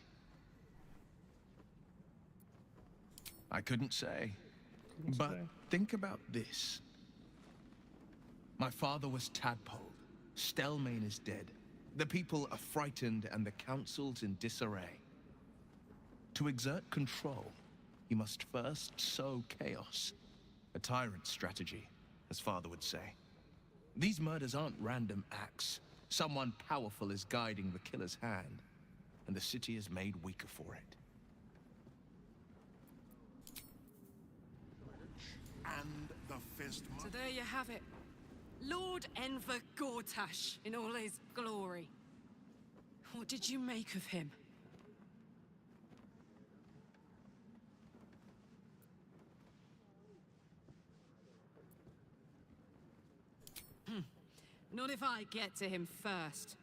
Z: But think about this. My father was tadpole. Stelmane is dead. The people are frightened and the council's in disarray. To exert control, you must first sow chaos. A tyrant's strategy, as Father would say. These murders aren't random acts. Someone powerful is guiding the killer's hand, and the city is made weaker for it.
I: And the fist.
F: So there you have it. Lord Enver Gortash in all his glory. What did you make of him? Not if I get to him first.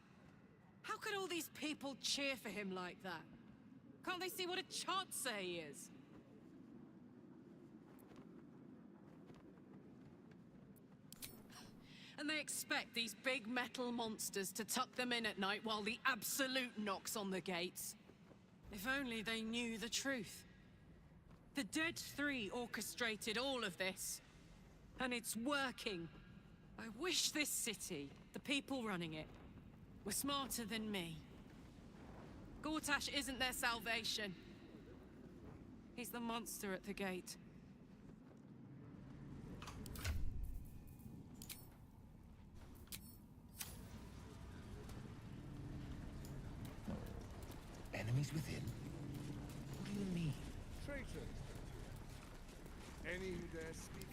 F: How could all these people cheer for him like that? Can't they see what a chance he is? And they expect these big metal monsters to tuck them in at night while the Absolute knocks on the gates. If only they knew the truth. The Dead Three orchestrated all of this. And it's working. I wish this city, the people running it, were smarter than me. Gortash isn't their salvation. He's the monster at the gate.
Z: Enemies within? What do you mean?
S: Traitor. Any who dare speak.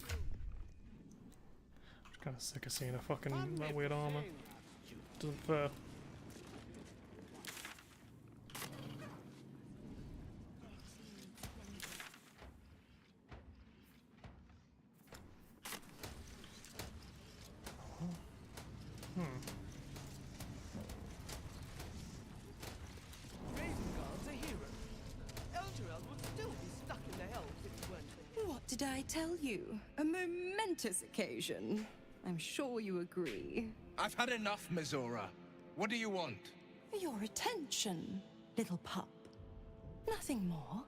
A: I'm kind of sick of seeing a fucking that weird armor. Doesn't fit.
B: What did I tell you? A momentous occasion. I'm sure you agree.
Z: I've had enough, Mizora. What do you want?
B: Your attention, little pup. Nothing more.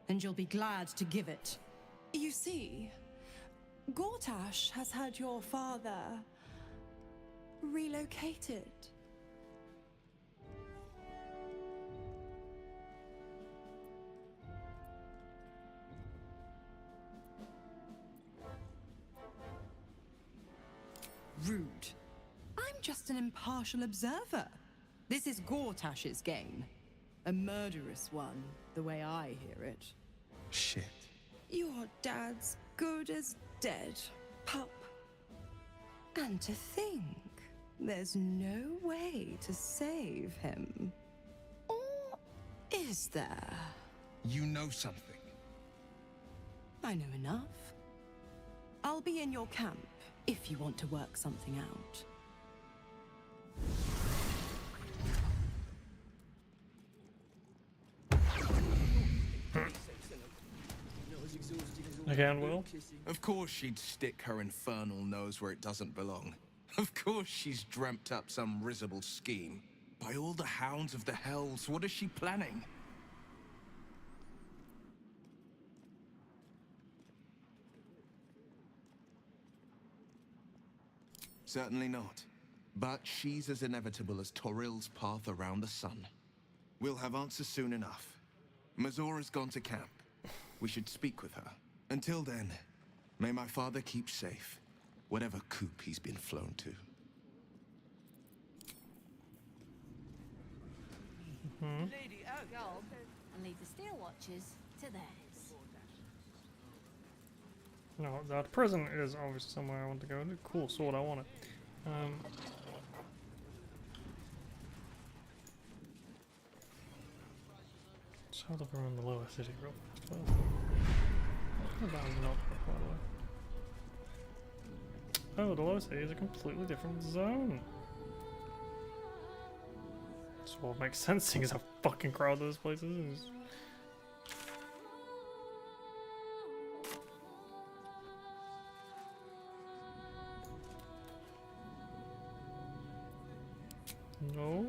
B: And you'll be glad to give it. You see, Gortash has had your father relocated. Rude. I'm just an impartial observer. This is Gortash's game. A murderous one, the way I hear it.
Z: Shit.
B: Your dad's good as dead, pup. And to think, there's no way to save him. Or is there?
Z: You know something.
B: I know enough. I'll be in your camp if you want to work something out.
A: Again, Will?
Z: Of course she'd stick her infernal nose where it doesn't belong. Of course she's dreamt up some risible scheme. By all the hounds of the hells, what is she planning? Certainly not. But she's as inevitable as Torril's path around the sun. We'll have answers soon enough. Mazora's gone to camp. We should speak with her. Until then, may my father keep safe, whatever coop he's been flown to.
L: Lady Gold, and leave the Steel Watchers to theirs.
A: No, that prison is obviously somewhere I want to go. Cool sword, I want it. Let's have a look around the lower city real fast. That was not by the way. Oh, the lower city is a completely different zone. So it makes sense seeing as how fucking crowded this place is. No.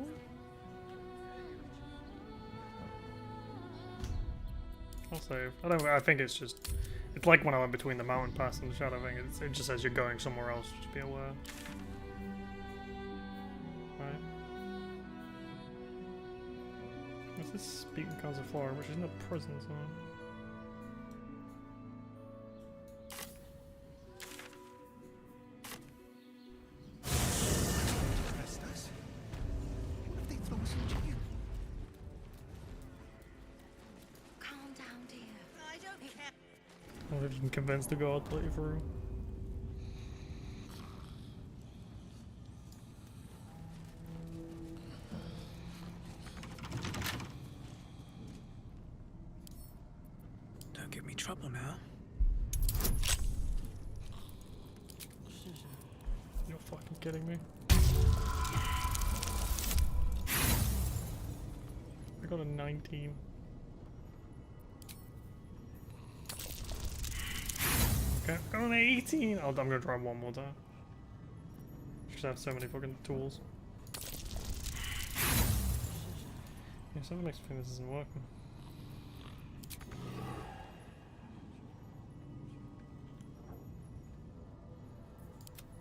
A: I'll save. I think it's just. It's like when I went between the mountain pass and the shadow thing. It just says you're going somewhere else. Just be aware. Right. What's this speaking cause of Flora, which isn't a prison zone? Or if you can convince the god to let you through.
C: Don't give me trouble now.
A: You're fucking kidding me. I got a 19. Okay, got an 18! I'm gonna try one more time. Just have so many fucking tools. Yeah, something makes me think this isn't working.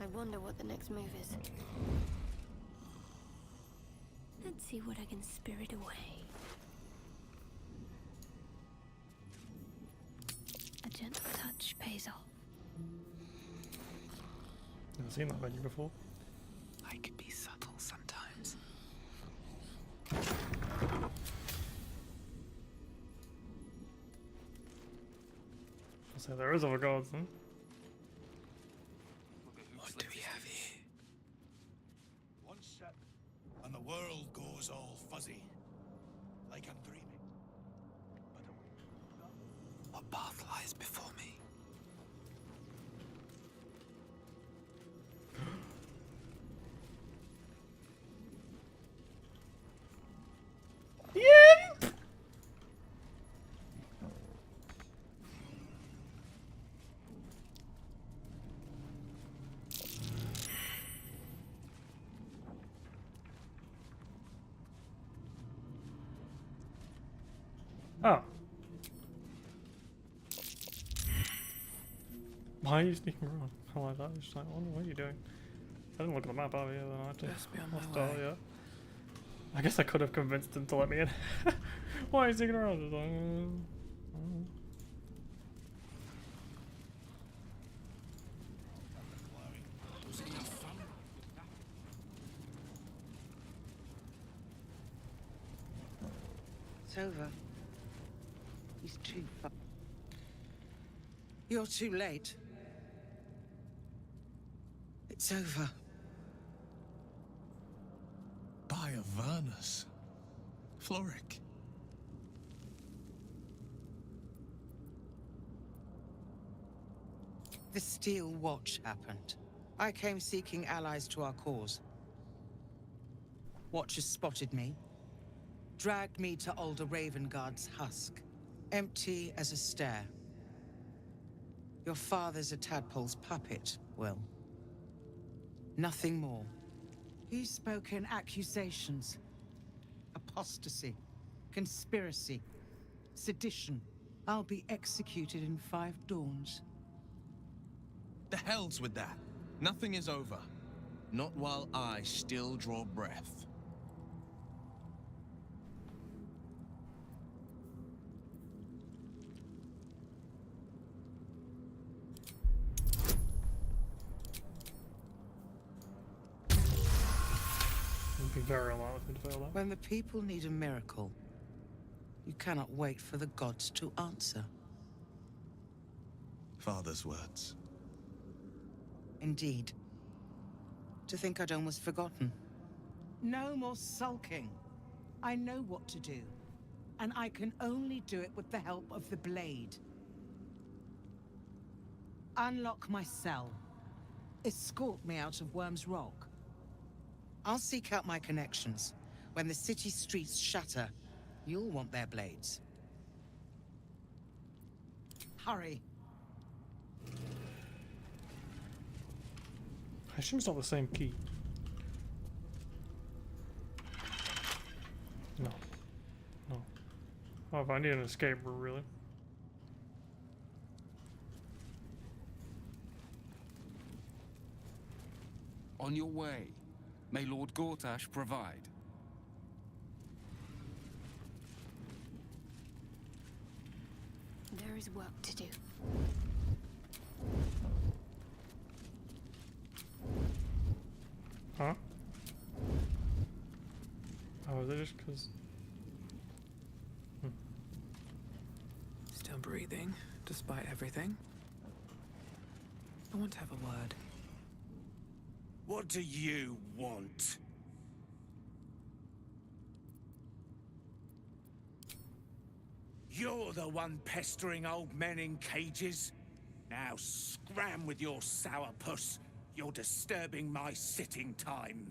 V: I wonder what the next move is. Let's see what I can spirit away. A gentle touch pays off.
A: Never seen that menu before.
C: I can be subtle sometimes.
A: So there is other gods, then.
C: What do we have here?
I: One step, and the world goes all fuzzy, like I'm dreaming.
C: What path lies before me?
A: Oh. Why are you sneaking around? I like that. It's just like, what are you doing? I didn't look at the map over here, then I had to.
C: Just be on my
A: Hostile,
C: way.
A: yeah. I guess I could have convinced him to let me in. Why are you sneaking around? It's like,
M: It's over. He's too far. You're too late. It's over.
Z: By Avernus. Floric.
M: The Steel Watch happened. I came seeking allies to our cause. Watchers spotted me, dragged me to Alder Ravengard's husk, empty as a stair. Your father's a tadpole's puppet, Will. Nothing more. He's spoken accusations. Apostasy, conspiracy, sedition. I'll be executed in 5 dawns.
Z: The hell's with that? Nothing is over. Not while I still draw breath.
A: It'd be very unlikely to fail that.
M: When the people need a miracle, you cannot wait for the gods to answer.
Z: Father's words.
M: Indeed. To think I'd almost forgotten. No more sulking. I know what to do. And I can only do it with the help of the blade. Unlock my cell. Escort me out of Worm's Rock. I'll seek out my connections. When the city streets shatter, you'll want their blades. Hurry.
A: I assume it's not the same key. No. No. Oh, if I need an escape route, really.
E: On your way. May Lord Gortash provide.
V: There is work to do.
A: Huh? Oh, is it just because...
C: Still breathing, despite everything. I want to have a word.
I: What do you want? You're the one pestering old men in cages? Now scram with your sourpuss. You're disturbing my sitting time.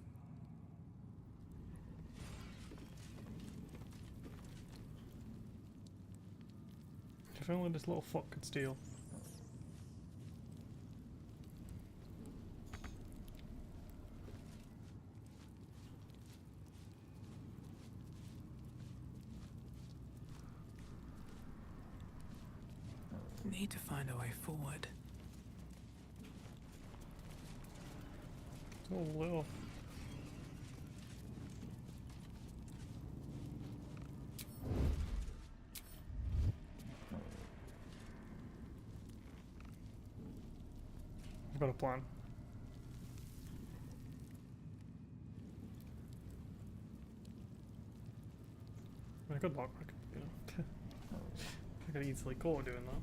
A: If only this little fuck could steal.
C: Need to find a way forward.
A: Oh, little. I've got a plan. I mean, good luck. I could, you know, I could easily caught doing that.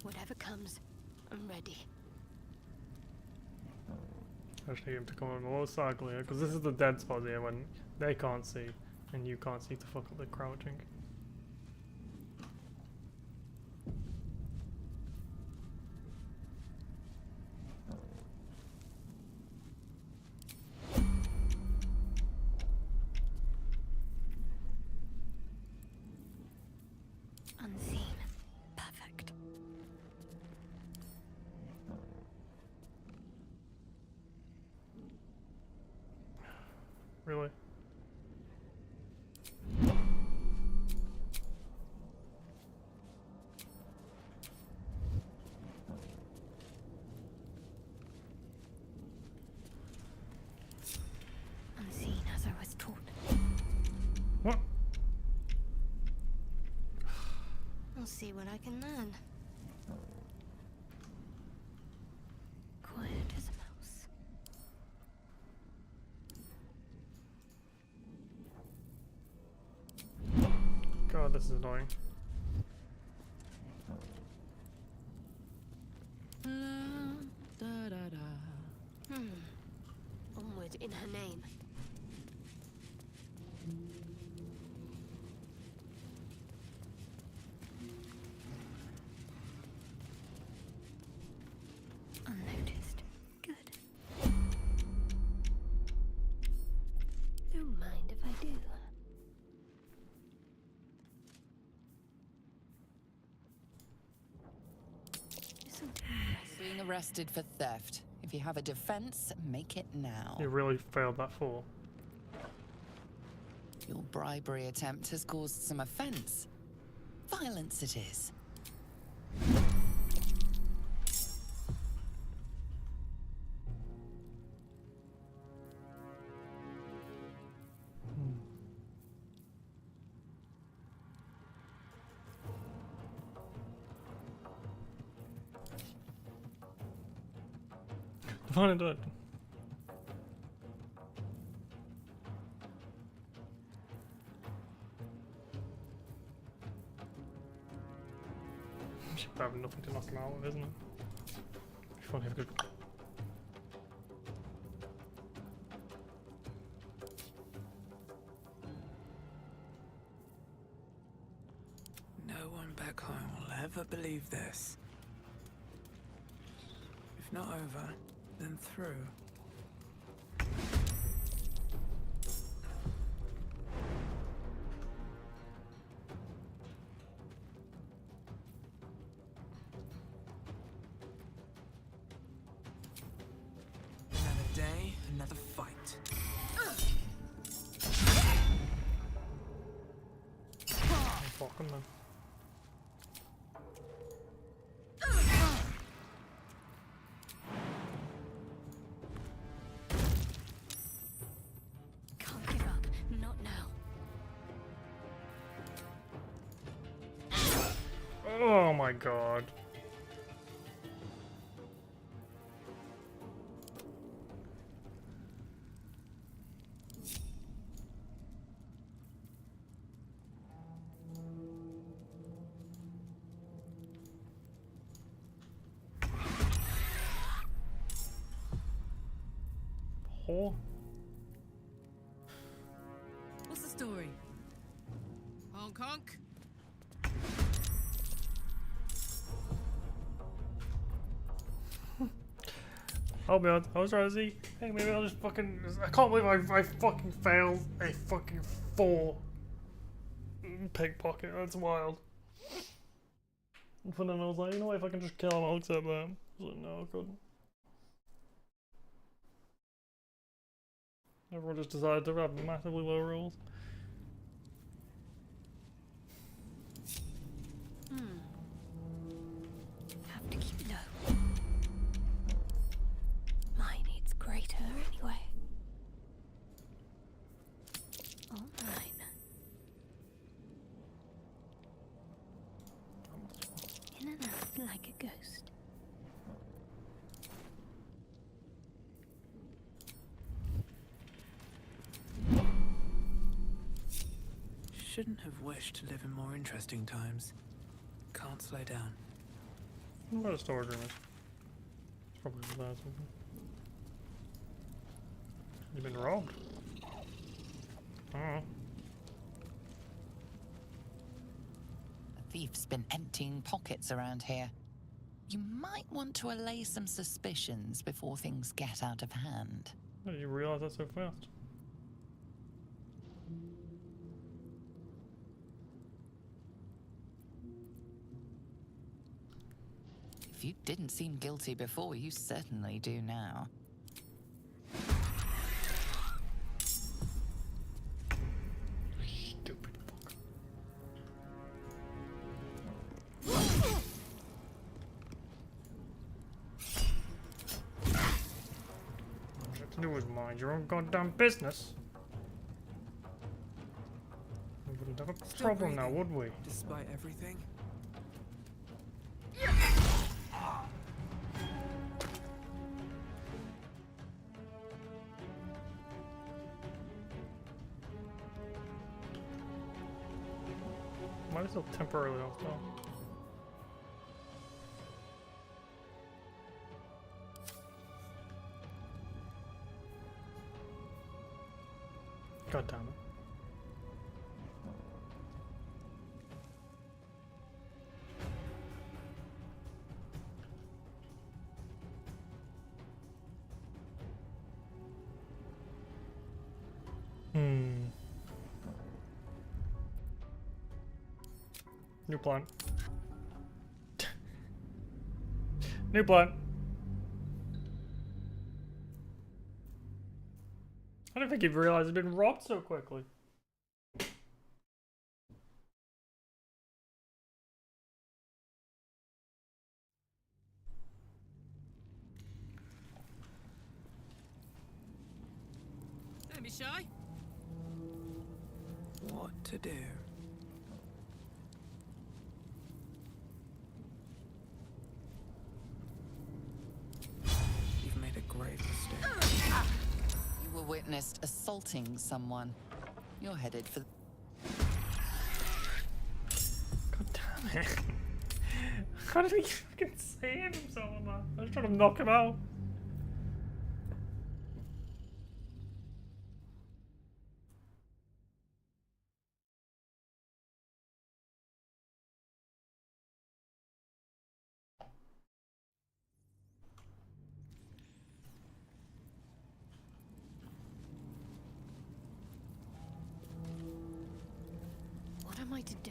V: Whatever comes, I'm ready.
A: I just need him to come on more side clear, because this is the dead spot here when they can't see and you can't see to fuck up the crouching.
V: Unseen. Perfect.
A: Really?
V: Unseen as I was taught.
A: What?
V: I'll see what I can learn. Quiet as a mouse.
A: God, this is annoying.
V: Onward in her name. Unnoticed. Good. Don't mind if I do.
O: Being arrested for theft. If you have a defense, make it now.
A: You really failed that fall.
O: Your bribery attempt has caused some offense. Violence it is.
A: Fine, do it. Should probably nothing to knock him out with, isn't it? If only I could.
C: No one back home will ever believe this. If not over, then through. Another day, another fight.
A: Fuck him then.
V: Can't give up. Not now.
A: Oh my god. Oh.
F: What's the story? Honk honk.
A: I'll be honest, I was trying to see, hey, maybe I'll just fucking, I can't believe I fucking failed a fucking 4 pickpocket, that's wild. But then I was like, you know what, if I can just kill him, I'll accept that. I was like, no, I couldn't. Everyone just decided to have massively low rolls.
V: Have to keep low. Mine needs greater anyway. All mine. In and out like a ghost.
C: Shouldn't have wished to live in more interesting times. Can't slow down.
A: What a storage room is. It's probably that something. You've been robbed.
O: The thief's been emptying pockets around here. You might want to allay some suspicions before things get out of hand.
A: How did you realise that so fast?
O: If you didn't seem guilty before, you certainly do now.
A: Stupid fuck. What to do with mind your own goddamn business? We wouldn't have a
C: Still
A: problem now,
C: breathing,
A: would we?
C: Despite everything.
A: Might as well temporarily off though. God damn it. New plan. New plan. I don't think he'd realized he'd been robbed so quickly.
F: Don't be shy.
C: What to do? You've made a grave mistake.
O: You were witnessed assaulting someone. You're headed for...
A: God damn it. How did he fucking save himself on that? I was trying to knock him out.
V: What am I to do?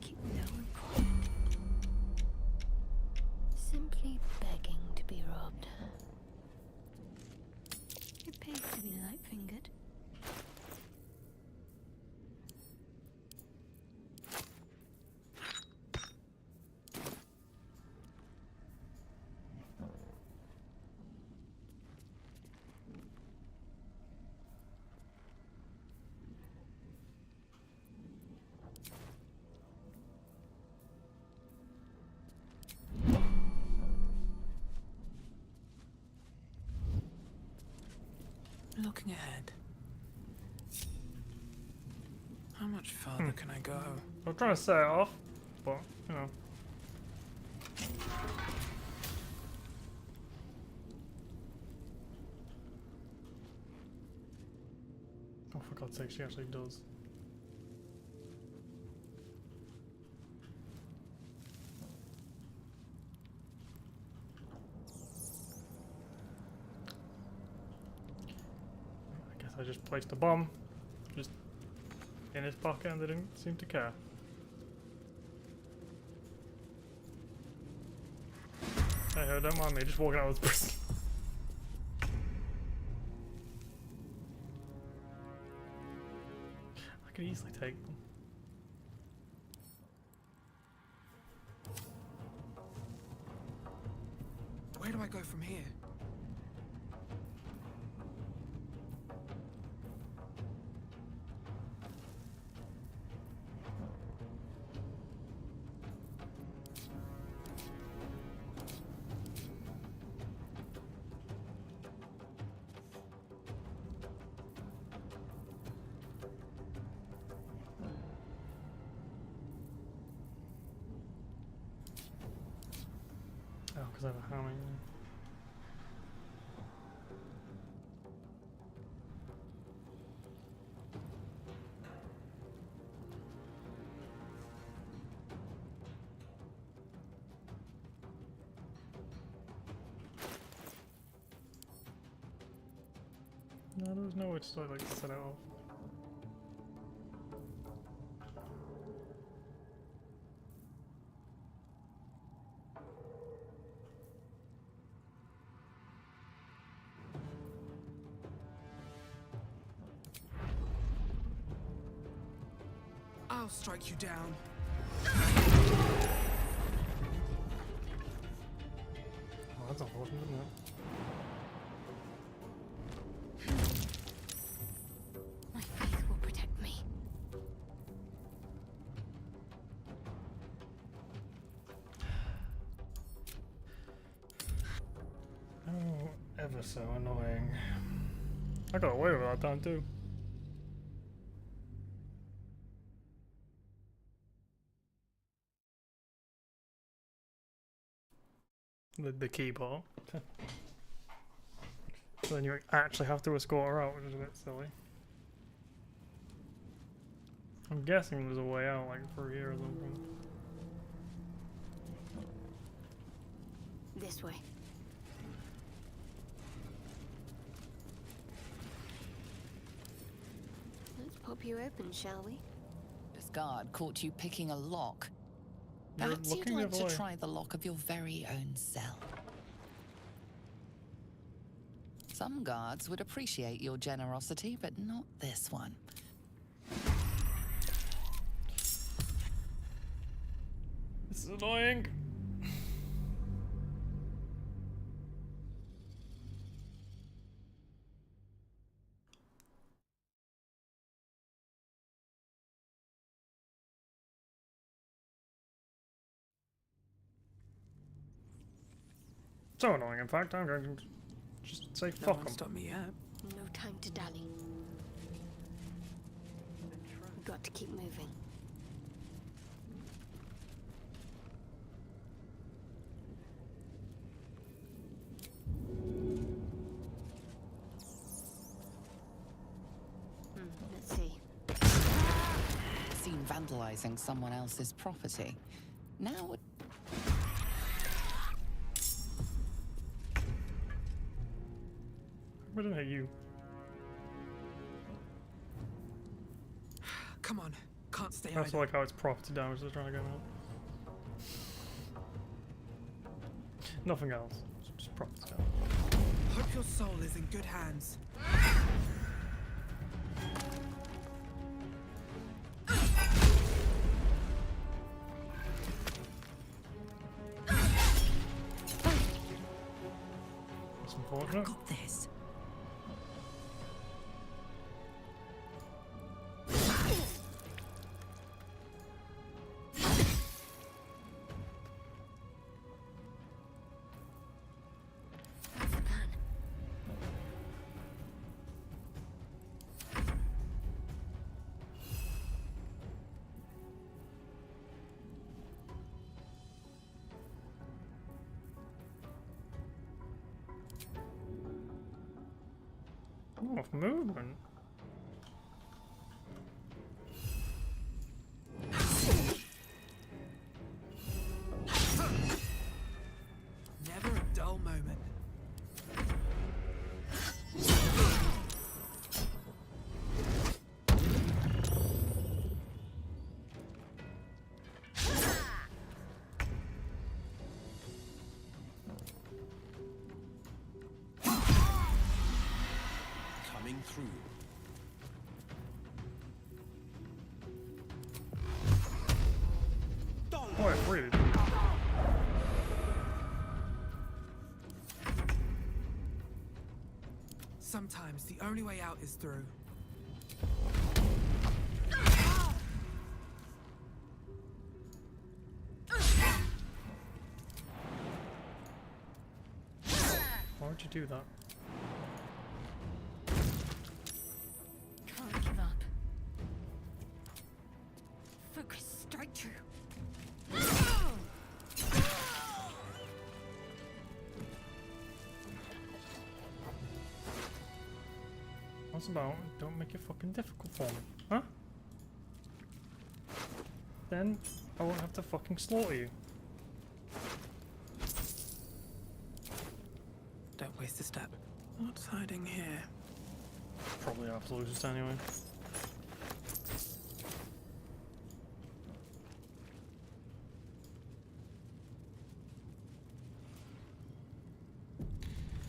V: Keep going quiet. Simply begging to be robbed. It pays to be light-fingered.
C: Looking ahead. How much further can I go?
A: I'm trying to set it off, but, you know. Oh, for God's sake, she actually does. I guess I just placed a bomb just in his pocket and they didn't seem to care. Hey, don't mind me, just walking out of prison. I could easily take them.
C: Where do I go from here?
A: Oh, because I have a hammer. No, there was no way to sort of like set it off.
C: I'll strike you down.
A: Oh, that's unfortunate, isn't it?
V: My faith will protect me.
A: Oh, ever so annoying. I got away with that time too. The key part. So then you actually have to escort her out, which is a bit silly. I'm guessing there's a way out, like through here or something.
V: This way. Let's pop you open, shall we?
O: This guard caught you picking a lock.
A: You're
O: Perhaps you'd
A: looking the
O: like
A: other
O: to
A: way.
O: try the lock of your very own cell. Some guards would appreciate your generosity, but not this one.
A: This is annoying. So annoying, in fact, I'm going to just say
C: No
A: fuck
C: one
A: them.
C: stopped me yet.
V: No time to dally. We've got to keep moving. Let's see.
O: Seen vandalizing someone else's property. Now it...
A: I didn't hit you.
C: Come on, can't stay
A: I also
C: idle.
A: like how it's property damage they're trying to get out. Nothing else. Just property damage.
C: Hope your soul is in good hands.
A: That's unfortunate.
B: Got this.
A: Oh, movement.
C: Never a dull moment.
J: Coming through.
A: Oh, I freed.
C: Sometimes the only way out is through.
A: Why would you do that?
V: Can't give up. Focus straight through.
A: What's about? Don't make it fucking difficult for me, huh? Then I won't have to fucking slaughter you.
C: Don't waste a step. What's hiding here?
A: Probably absolutist anyway.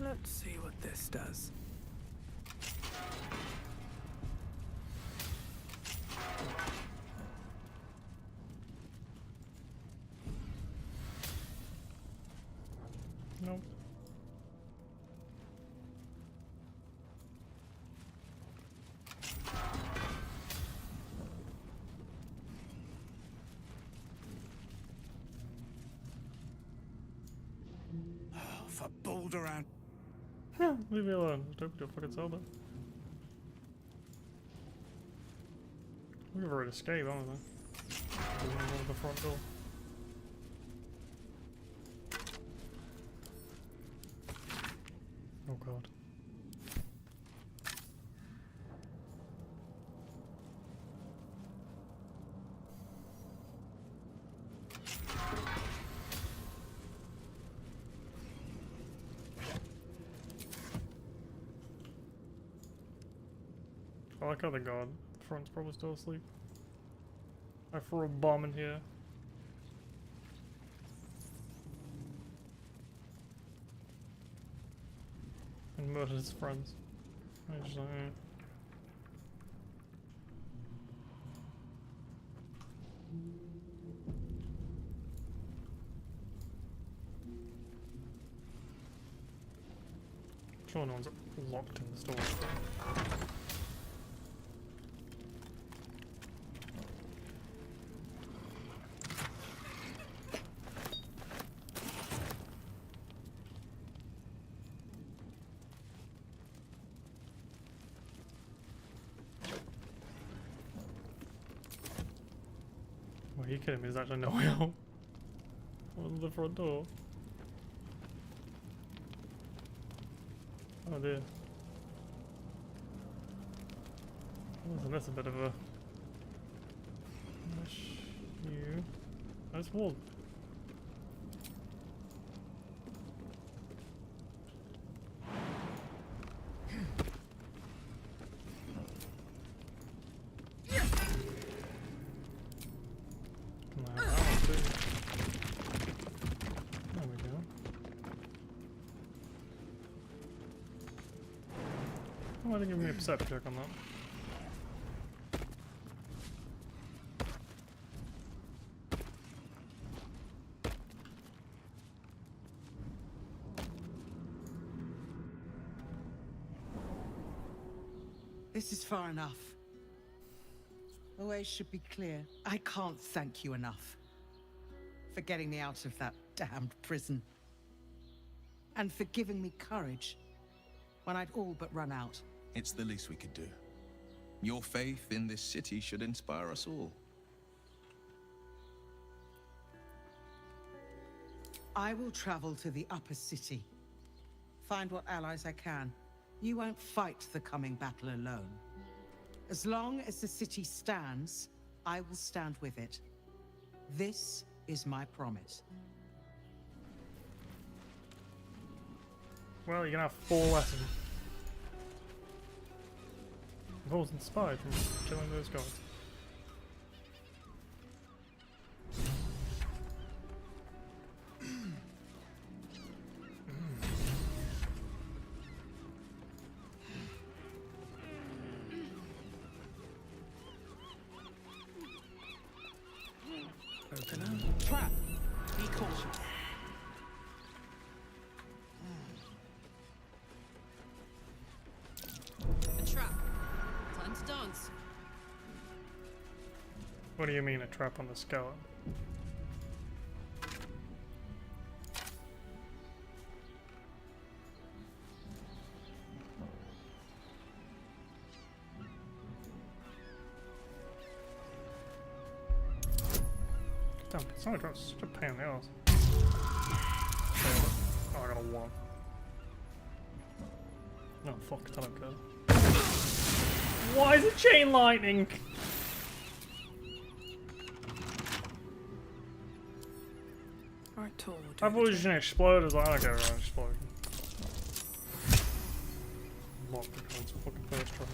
C: Let's see what this does.
A: Nope.
I: For Baldur and...
A: Yeah, leave me alone. Just hope you don't fucking sell them. We've already escaped, haven't we? We're gonna go to the front door. Oh god. I like how the guard the front's probably still asleep. I threw a bomb in here. And murdered his friends. I just like, Sure no one's locked in the store. Well, are you kidding me? There's actually no way out. What's the front door? Oh dear. Isn't this a bit of a... You... Nice wall. Why don't you give me a perception check on that?
M: This is far enough. The way should be clear. I can't thank you enough for getting me out of that damned prison. And for giving me courage when I'd all but run out.
Z: It's the least we could do. Your faith in this city should inspire us all.
M: I will travel to the upper city. Find what allies I can. You won't fight the coming battle alone. As long as the city stands, I will stand with it. This is my promise.
A: Well, you're gonna have 4 lessons. I was inspired from killing those guys.
C: Trap! Be cautious.
F: A trap. Time to dance.
A: What do you mean, a trap on the skeleton? Damn, someone dropped such a pain in the ass. Oh, I got a 1. No, fuck, I don't care. Why is it chain lightning?
F: I told you.
A: I thought it was just gonna explode. I was like, I don't care about exploding. Lock the guns, fucking first try.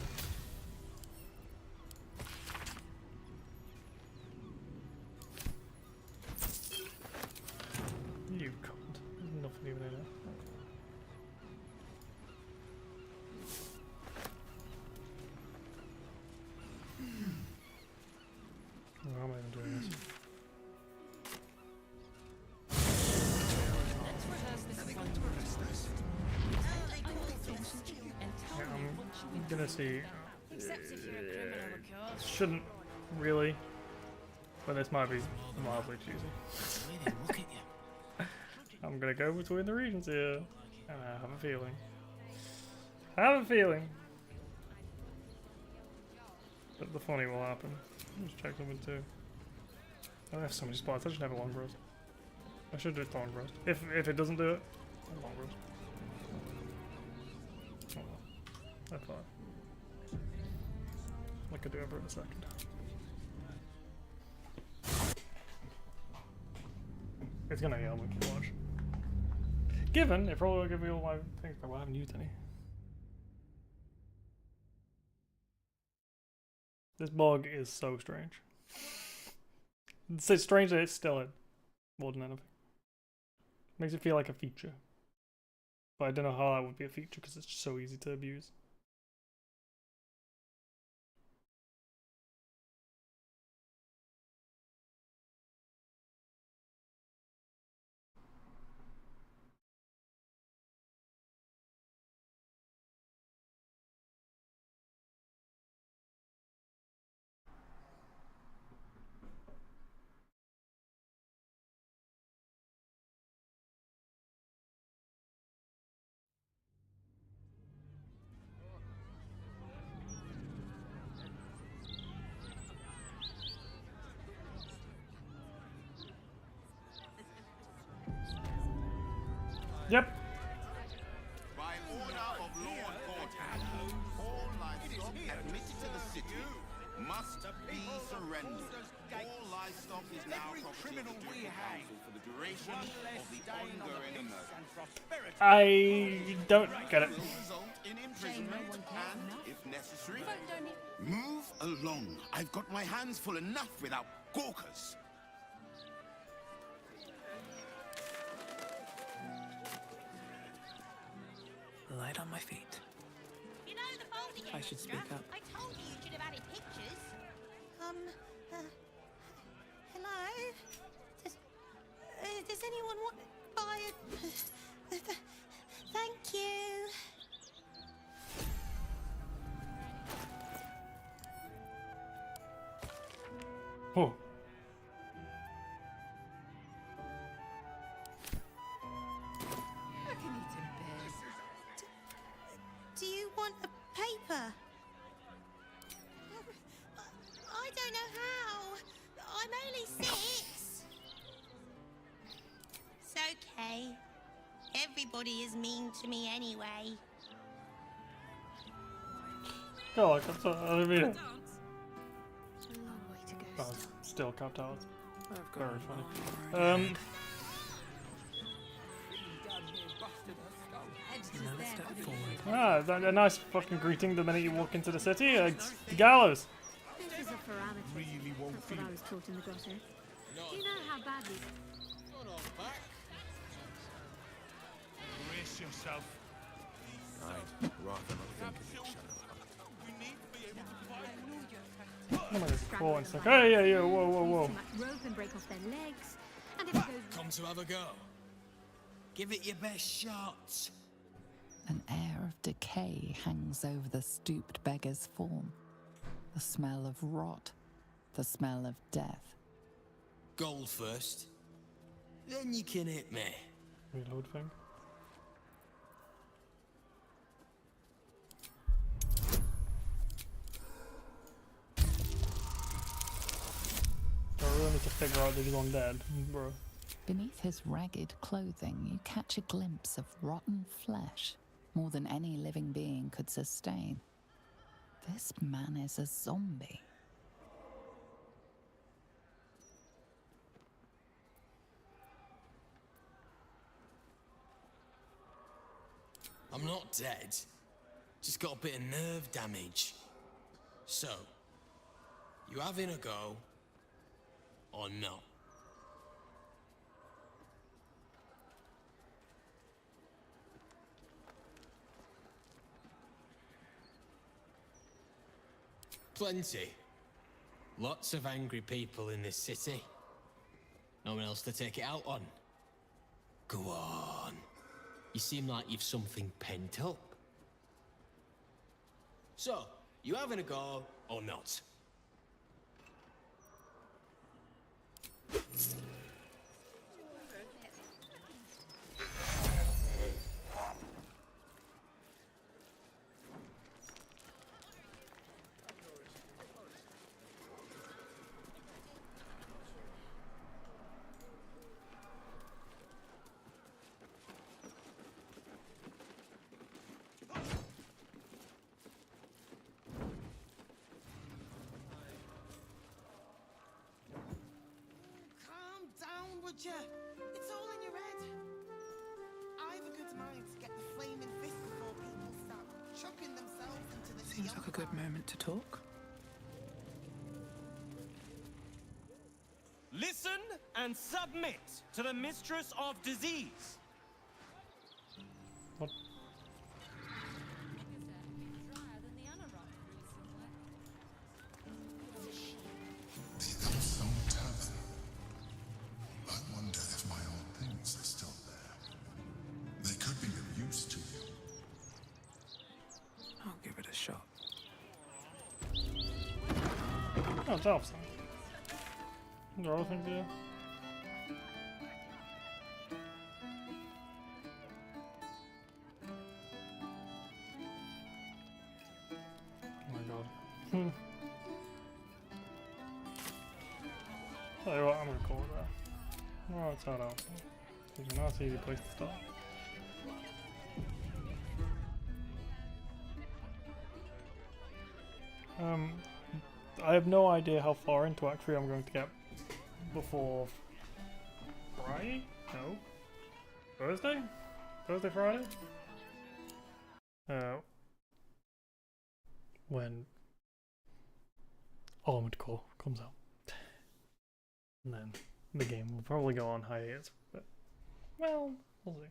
A: You cunt. There's nothing even in there. Why am I even doing this? I'm gonna see. Shouldn't really, but this might be mildly cheesy. I'm gonna go between the regions here, and I have a feeling. That the funny will happen. Let's check something too. I have so many spots. I should have a long roast. I should do a long roast. If it doesn't do it, a long roast. Oh well. That's fine. I could do over in a second. It's gonna yell when you watch. Given, it probably will give me all my things, but I haven't used any. This bog is so strange. It's so strange that it's still in more than anything. Makes it feel like a feature. But I don't know how that would be a feature because it's so easy to abuse. Yep.
J: By order of Lord Gortan, all livestock admitted to the city must be surrendered. All livestock is now property of the General Council for the duration of the ongoing emergency.
A: I don't get it.
J: Will result in imprisonment and, if necessary, move along. I've got my hands full enough without gawkers.
C: Light on my feet.
K: You know the folding
C: I should speak up.
K: I told you you should have added pictures. Hello? Does anyone want to buy a... Thank you.
A: Oh.
K: Do you want a paper? I don't know how. I'm only 6. It's okay. Everybody is mean to me anyway.
A: Go on, I didn't mean it. Oh, still capped out. Very funny. A nice fucking greeting the minute you walk into the city. Gallows.
V: This is a formality.
J: Really won't
V: That's what I was taught in the grotto. Do you know how badly...
J: Brace yourself. Right, rather not thinking.
A: I'm gonna fall and stuff. Hey, yeah, whoa.
V: Rope and break off their legs. And if it goes...
P: Come to have a go. Give it your best shot.
O: An air of decay hangs over the stooped beggar's form. The smell of rot. The smell of death.
P: Gold first. Then you can hit me.
A: Reload thing. I really need to figure out that he's undead, bro.
O: Beneath his ragged clothing, you catch a glimpse of rotten flesh, more than any living being could sustain. This man is a zombie.
P: I'm not dead. Just got a bit of nerve damage. So, you having a go or not? Plenty. Lots of angry people in this city. No one else to take it out on. Go on. You seem like you've something pent up. So, you having a go or not?
C: You? It's all in your head. I've a good mind to get the flaming fist before people start chucking themselves into the Seems like a good moment to talk.
G: Listen and submit to the Mistress of Disease.
A: What? Oh, it's Elf's. Is there other thing to do? Oh my god. Tell you what, I'm gonna call it that. Oh, it's not Elf's. It's a nice easy place to start. I have no idea how far into Act 3 I'm going to get before Friday? No. Thursday? Thursday, Friday? When Armored Core comes out. And then the game will probably go on hiatus, but, well, we'll see.